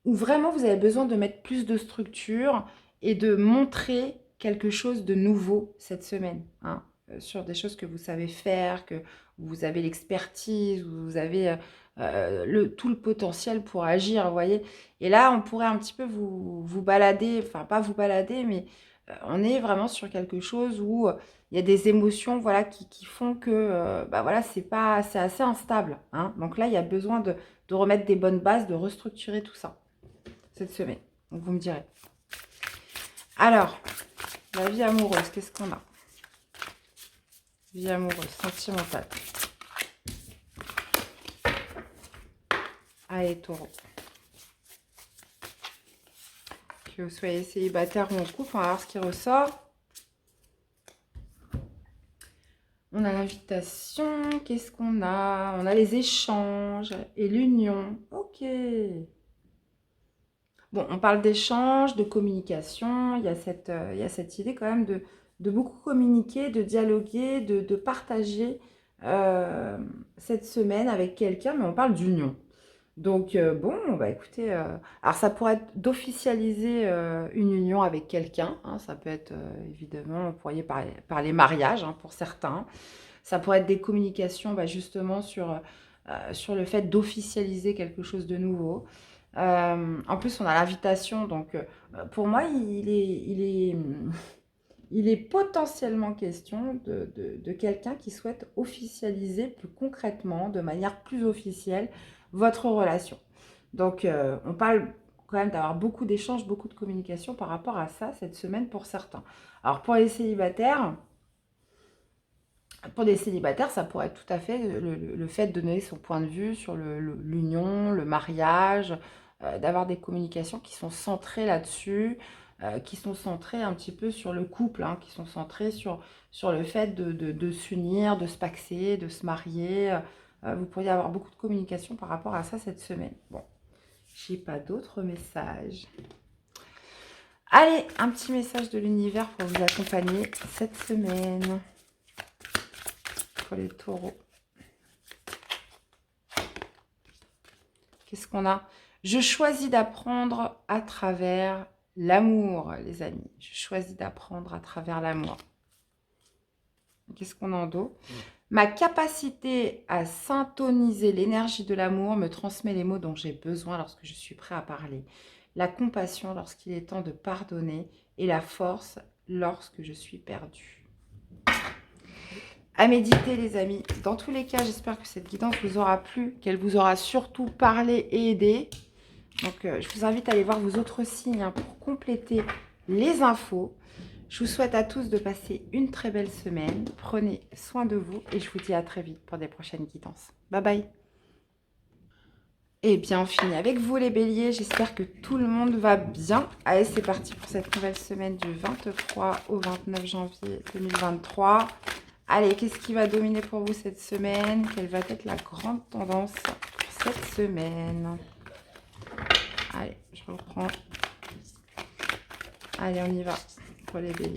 ou vraiment vous avez besoin de mettre plus de structure et de montrer quelque chose de nouveau cette semaine, hein, sur des choses que vous savez faire, que vous avez l'expertise, vous avez tout le potentiel pour agir, vous voyez. Et là, on pourrait un petit peu vous balader, enfin pas vous balader, mais on est vraiment sur quelque chose où il y a des émotions voilà, qui font que voilà, c'est assez instable. Hein. Donc là, il y a besoin de remettre des bonnes bases, de restructurer tout ça cette semaine. Donc vous me direz. Alors, la vie amoureuse, qu'est-ce qu'on a? Vie amoureuse, sentimentale. Allez, taureau. Que vous soyez célibataire ou en couple, on va voir ce qui ressort. On a l'invitation, qu'est-ce qu'on a? On a les échanges et l'union. Ok. Bon, on parle d'échange, de communication. Il y a cette idée quand même de beaucoup communiquer, de dialoguer, de partager cette semaine avec quelqu'un, mais on parle d'union. Donc, bon, écoutez, alors ça pourrait être d'officialiser une union avec quelqu'un. Hein, ça peut être, évidemment, on pourrait parler mariage hein, pour certains. Ça pourrait être des communications justement sur le fait d'officialiser quelque chose de nouveau. En plus, on a l'invitation, donc pour moi, il est potentiellement question de quelqu'un qui souhaite officialiser plus concrètement, de manière plus officielle, votre relation. Donc, on parle quand même d'avoir beaucoup d'échanges, beaucoup de communication par rapport à ça cette semaine pour certains. Alors, pour les célibataires, ça pourrait être tout à fait le fait de donner son point de vue sur l'union, le mariage, d'avoir des communications qui sont centrées là-dessus, qui sont centrées un petit peu sur le couple, hein, qui sont centrées sur le fait de s'unir, de se paxer, de se marier. Vous pourriez avoir beaucoup de communication par rapport à ça cette semaine. Bon, j'ai pas d'autres messages. Allez, un petit message de l'univers pour vous accompagner cette semaine. Pour les taureaux. Qu'est-ce qu'on a? Je choisis d'apprendre à travers l'amour, les amis. Je choisis d'apprendre à travers l'amour. Qu'est-ce qu'on a en dos? Ma capacité à syntoniser l'énergie de l'amour me transmet les mots dont j'ai besoin lorsque je suis prêt à parler. La compassion lorsqu'il est temps de pardonner et la force lorsque je suis perdue. À méditer les amis. Dans tous les cas, j'espère que cette guidance vous aura plu, qu'elle vous aura surtout parlé et aidé. Donc, je vous invite à aller voir vos autres signes hein, pour compléter les infos. Je vous souhaite à tous de passer une très belle semaine. Prenez soin de vous et je vous dis à très vite pour des prochaines guidances. Bye bye. Et bien, on finit avec vous les béliers. J'espère que tout le monde va bien. Allez, c'est parti pour cette nouvelle semaine du 23 au 29 janvier 2023. Allez, qu'est-ce qui va dominer pour vous cette semaine? Quelle va être la grande tendance pour cette semaine? Allez, je reprends. Allez, on y va pour les béliers.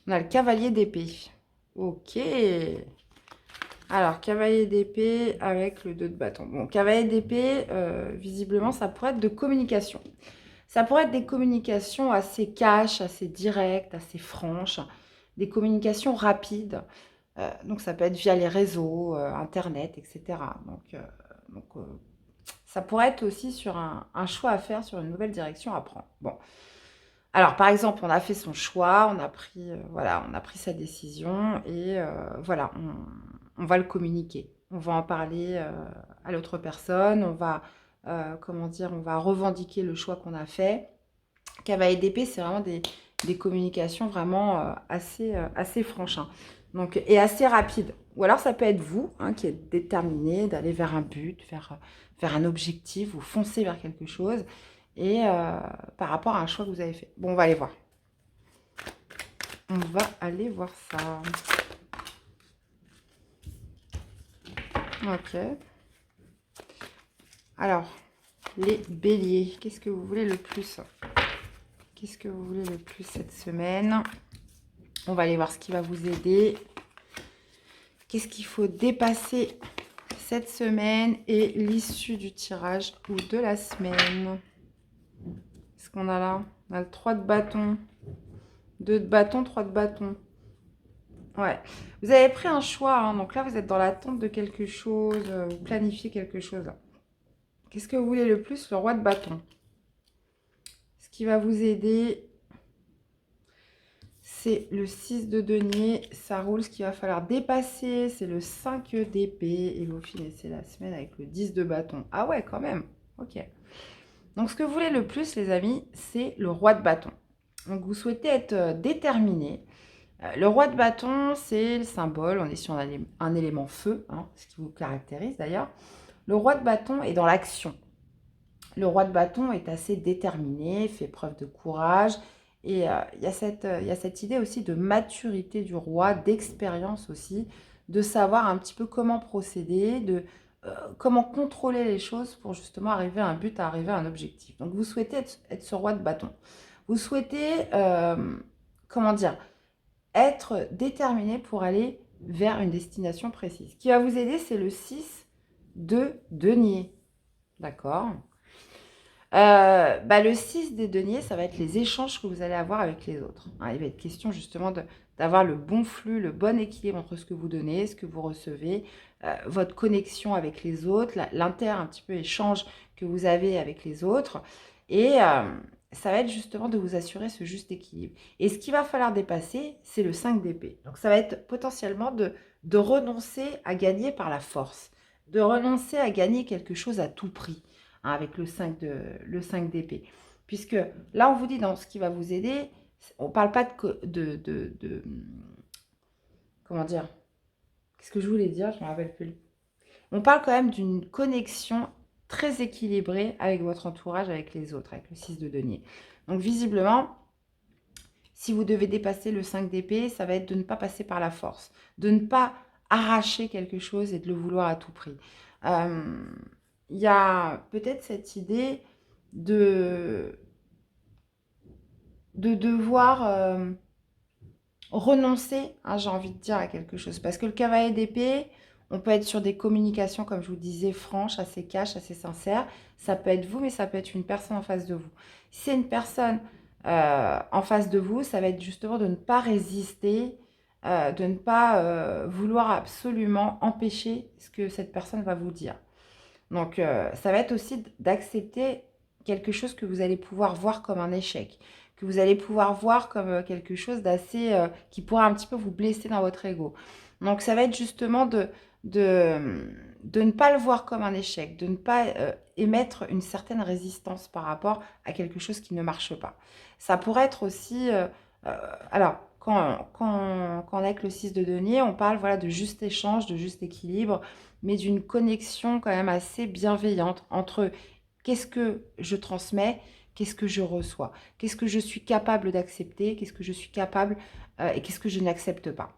On a le cavalier d'épée. Ok. Alors, cavalier d'épée avec le 2 de bâton. Bon, cavalier d'épée, visiblement, ça pourrait être de communication. Ça pourrait être des communications assez cash, assez directes, assez franches. Des communications rapides. Donc, ça peut être via les réseaux, Internet, etc. Donc ça pourrait être aussi sur un choix à faire, sur une nouvelle direction à prendre. Bon. Alors, par exemple, on a fait son choix, on a pris, voilà, on a pris sa décision et voilà, on va le communiquer. On va en parler à l'autre personne, on va, comment dire, on va revendiquer le choix qu'on a fait. Cavalier d'épée, c'est vraiment des communications vraiment assez franches hein. Donc, et assez rapides. Ou alors, ça peut être vous hein, qui êtes déterminé d'aller vers un but, vers un objectif, vous foncez vers quelque chose et par rapport à un choix que vous avez fait. Bon, on va aller voir. On va aller voir ça. Ok. Alors, les béliers, qu'est-ce que vous voulez le plus? Qu'est-ce que vous voulez le plus cette semaine? On va aller voir ce qui va vous aider. Qu'est-ce qu'il faut dépasser cette semaine et l'issue du tirage ou de la semaine? Qu'est-ce qu'on a là? On a le 3 de bâton, 2 de bâton, 3 de bâton. Ouais. Vous avez pris un choix, hein, donc là, vous êtes dans l'attente de quelque chose, vous planifiez quelque chose. Qu'est-ce que vous voulez le plus? Le roi de bâton. Ce qui va vous aider, c'est le 6 de denier. Ça roule, ce qu'il va falloir dépasser, c'est le 5 d'épée. Et vous finissez la semaine avec le 10 de bâton. Ah ouais, quand même. Ok. Donc, ce que vous voulez le plus, les amis, c'est le roi de bâton. Donc, vous souhaitez être déterminé. Le roi de bâton, c'est le symbole. On est sur un élément feu, hein, ce qui vous caractérise d'ailleurs. Le roi de bâton est dans l'action. Le roi de bâton est assez déterminé, fait preuve de courage. Et il y a cette idée aussi de maturité du roi, d'expérience aussi, de savoir un petit peu comment procéder, comment contrôler les choses pour justement arriver à un but, arriver à un objectif. Donc vous souhaitez être ce roi de bâton. Vous souhaitez, comment dire, être déterminé pour aller vers une destination précise. Ce qui va vous aider, c'est le 6 de denier. D'accord? Le 6 des deniers, ça va être les échanges que vous allez avoir avec les autres. Hein, il va être question justement d'avoir le bon flux, le bon équilibre entre ce que vous donnez, ce que vous recevez, votre connexion avec les autres, un petit peu échange que vous avez avec les autres. Et ça va être justement de vous assurer ce juste équilibre. Et ce qu'il va falloir dépasser, c'est le 5 d'épée. Donc ça va être potentiellement de renoncer à gagner par la force, de renoncer à gagner quelque chose à tout prix. Hein, avec le 5 d'épée. Puisque là, on vous dit dans ce qui va vous aider, on ne parle pas de comment dire? Qu'est-ce que je voulais dire? Je ne me rappelle plus. On parle quand même d'une connexion très équilibrée avec votre entourage, avec les autres, avec le 6 de denier. Donc, visiblement, si vous devez dépasser le 5 d'épée, ça va être de ne pas passer par la force, de ne pas arracher quelque chose et de le vouloir à tout prix. Il y a peut-être cette idée de devoir renoncer, hein, j'ai envie de dire, à quelque chose. Parce que le cavalier d'épée, on peut être sur des communications, comme je vous disais, franches, assez cash, assez sincères. Ça peut être vous, mais ça peut être une personne en face de vous. Si c'est une personne en face de vous, ça va être justement de ne pas résister, de ne pas vouloir absolument empêcher ce que cette personne va vous dire. Donc, ça va être aussi d'accepter quelque chose que vous allez pouvoir voir comme un échec, que vous allez pouvoir voir comme quelque chose d'assez, qui pourra un petit peu vous blesser dans votre ego. Donc, ça va être justement de ne pas le voir comme un échec, de ne pas émettre une certaine résistance par rapport à quelque chose qui ne marche pas. Ça pourrait être aussi... alors, quand on est avec le 6 de denier, on parle voilà, de juste échange, de juste équilibre, mais d'une connexion quand même assez bienveillante entre qu'est-ce que je transmets, qu'est-ce que je reçois, qu'est-ce que je suis capable d'accepter, qu'est-ce que je suis capable et qu'est-ce que je n'accepte pas.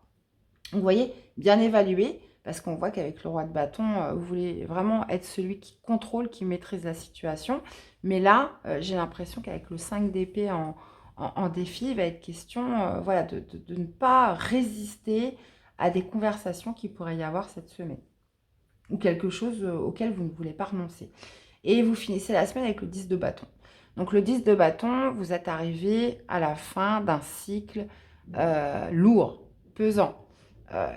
Vous voyez, bien évaluer, parce qu'on voit qu'avec le roi de bâton, vous voulez vraiment être celui qui contrôle, qui maîtrise la situation. Mais là, j'ai l'impression qu'avec le 5 d'épée en défi, il va être question voilà, de ne pas résister à des conversations qui pourraient y avoir cette semaine. Ou quelque chose auquel vous ne voulez pas renoncer. Et vous finissez la semaine avec le 10 de bâton. Donc le 10 de bâton, vous êtes arrivé à la fin d'un cycle lourd, pesant.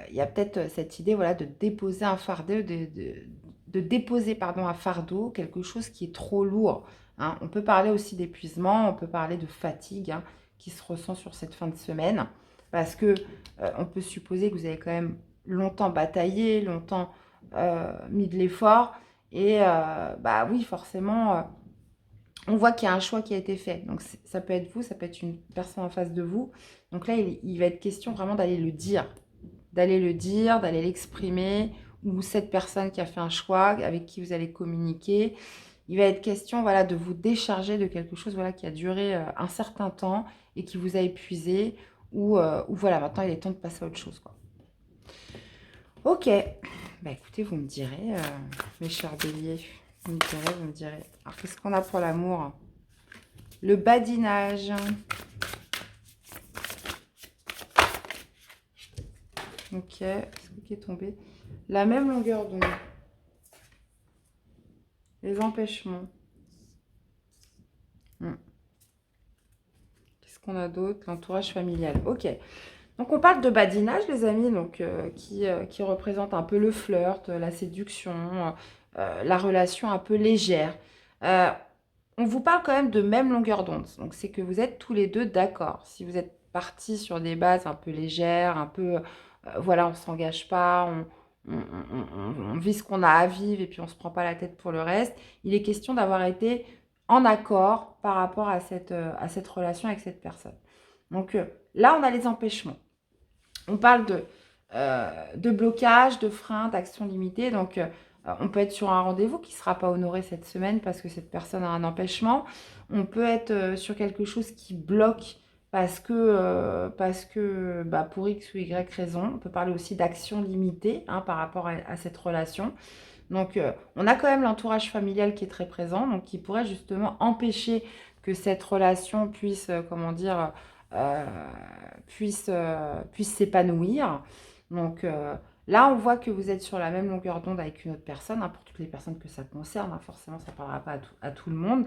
Il y a peut-être cette idée voilà, de déposer un fardeau, de déposer pardon, un fardeau, quelque chose qui est trop lourd. Hein. On peut parler aussi d'épuisement, on peut parler de fatigue hein, qui se ressent sur cette fin de semaine. Parce que on peut supposer que vous avez quand même longtemps bataillé, longtemps mis de l'effort. Et bah oui, forcément, on voit qu'il y a un choix qui a été fait. Donc ça peut être vous, ça peut être une personne en face de vous. Donc là, il va être question vraiment d'aller le dire. D'aller le dire, d'aller l'exprimer, ou cette personne qui a fait un choix, avec qui vous allez communiquer. Il va être question voilà, de vous décharger de quelque chose voilà, qui a duré un certain temps et qui vous a épuisé, ou voilà, maintenant il est temps de passer à autre chose. Quoi. Ok, bah écoutez, vous me direz, mes chers béliers, vous me direz. Alors qu'est-ce qu'on a pour l'amour? Le badinage. Ok, ce qui est tombé. La même longueur d'onde. Les empêchements. Qu'est-ce qu'on a d'autre? L'entourage familial. Ok. Donc on parle de badinage, les amis, donc, qui représente un peu le flirt, la séduction, la relation un peu légère. On vous parle quand même de même longueur d'onde. Donc c'est que vous êtes tous les deux d'accord. Si vous êtes partis sur des bases un peu légères, un peu... voilà, on ne s'engage pas, on vit ce qu'on a à vivre et puis on ne se prend pas la tête pour le reste. Il est question d'avoir été en accord par rapport à cette relation avec cette personne. Donc là, on a les empêchements. On parle de blocage, de frein, d'action limitée. Donc, on peut être sur un rendez-vous qui ne sera pas honoré cette semaine parce que cette personne a un empêchement. On peut être sur quelque chose qui bloque parce que bah, pour X ou Y raison. On peut parler aussi d'action limitée hein, par rapport à cette relation. Donc, on a quand même l'entourage familial qui est très présent, donc qui pourrait justement empêcher que cette relation puisse, comment dire, puisse s'épanouir. Donc, là, on voit que vous êtes sur la même longueur d'onde avec une autre personne, hein, pour toutes les personnes que ça concerne, hein, forcément, ça ne parlera pas à tout le monde.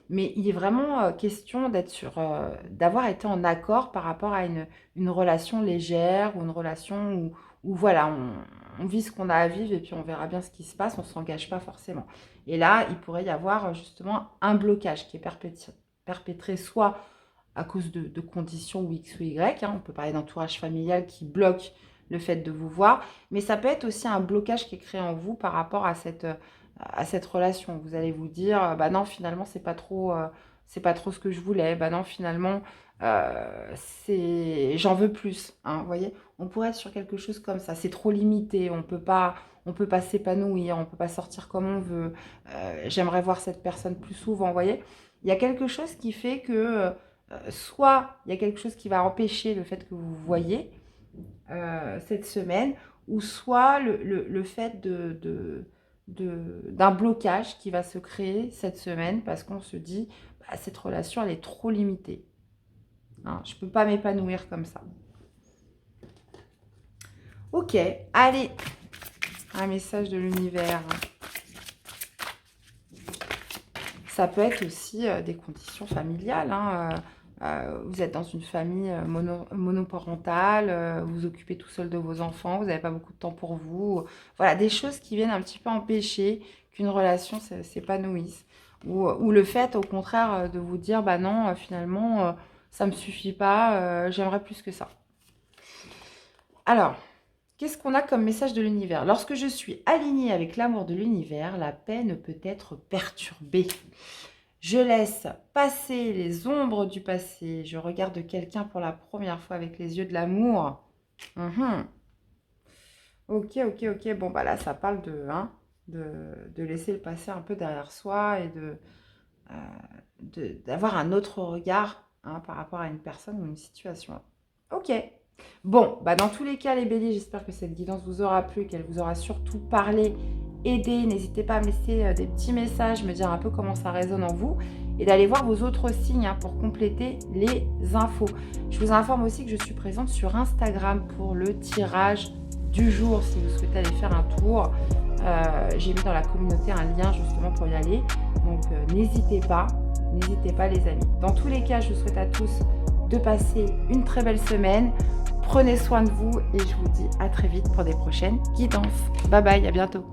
Mais il est vraiment question d'avoir été en accord par rapport à une relation légère ou une relation où voilà, on vit ce qu'on a à vivre et puis on verra bien ce qui se passe, on ne s'engage pas forcément. Et là, il pourrait y avoir justement un blocage qui est perpétré soit à cause de conditions ou X ou Y, hein, on peut parler d'entourage familial qui bloque le fait de vous voir, mais ça peut être aussi un blocage qui est créé en vous par rapport à cette relation. Vous allez vous dire, bah non, finalement, c'est pas trop ce que je voulais, bah non, finalement, j'en veux plus, hein, vous voyez. On pourrait être sur quelque chose comme ça, c'est trop limité, on peut pas s'épanouir, on peut pas sortir comme on veut, j'aimerais voir cette personne plus souvent, vous voyez. Il y a quelque chose qui fait que soit il y a quelque chose qui va empêcher le fait que vous voyez cette semaine, ou soit le fait d'un blocage qui va se créer cette semaine parce qu'on se dit bah, cette relation elle est trop limitée. Hein, je ne peux pas m'épanouir comme ça. Ok, allez, un message de l'univers. Ça peut être aussi des conditions familiales. Hein, vous êtes dans une famille monoparentale, vous vous occupez tout seul de vos enfants, vous n'avez pas beaucoup de temps pour vous. Voilà, des choses qui viennent un petit peu empêcher qu'une relation s'épanouisse. Ou le fait, au contraire, de vous dire, bah non, finalement, ça ne me suffit pas, j'aimerais plus que ça. Alors, Qu'est-ce qu'on a comme message de l'univers? Lorsque je suis alignée avec l'amour de l'univers, la paix ne peut être perturbée. Je laisse passer les ombres du passé. Je regarde quelqu'un pour la première fois avec les yeux de l'amour. Mhm. Ok, ok, ok. Bon, bah là, ça parle de laisser le passé un peu derrière soi et d'avoir un autre regard par rapport à une personne ou une situation. Ok. Bon, bah dans tous les cas, les béliers, j'espère que cette guidance vous aura plu, qu'elle vous aura surtout parlé, aidé. N'hésitez pas à me laisser des petits messages, me dire un peu comment ça résonne en vous et d'aller voir vos autres signes pour compléter les infos. Je vous informe aussi que je suis présente sur Instagram pour le tirage du jour si vous souhaitez aller faire un tour. J'ai mis dans la communauté un lien justement pour y aller. Donc n'hésitez pas les amis. Dans tous les cas, je vous souhaite à tous de passer une très belle semaine. Prenez soin de vous et je vous dis à très vite pour des prochaines guidances. Bye bye, à bientôt.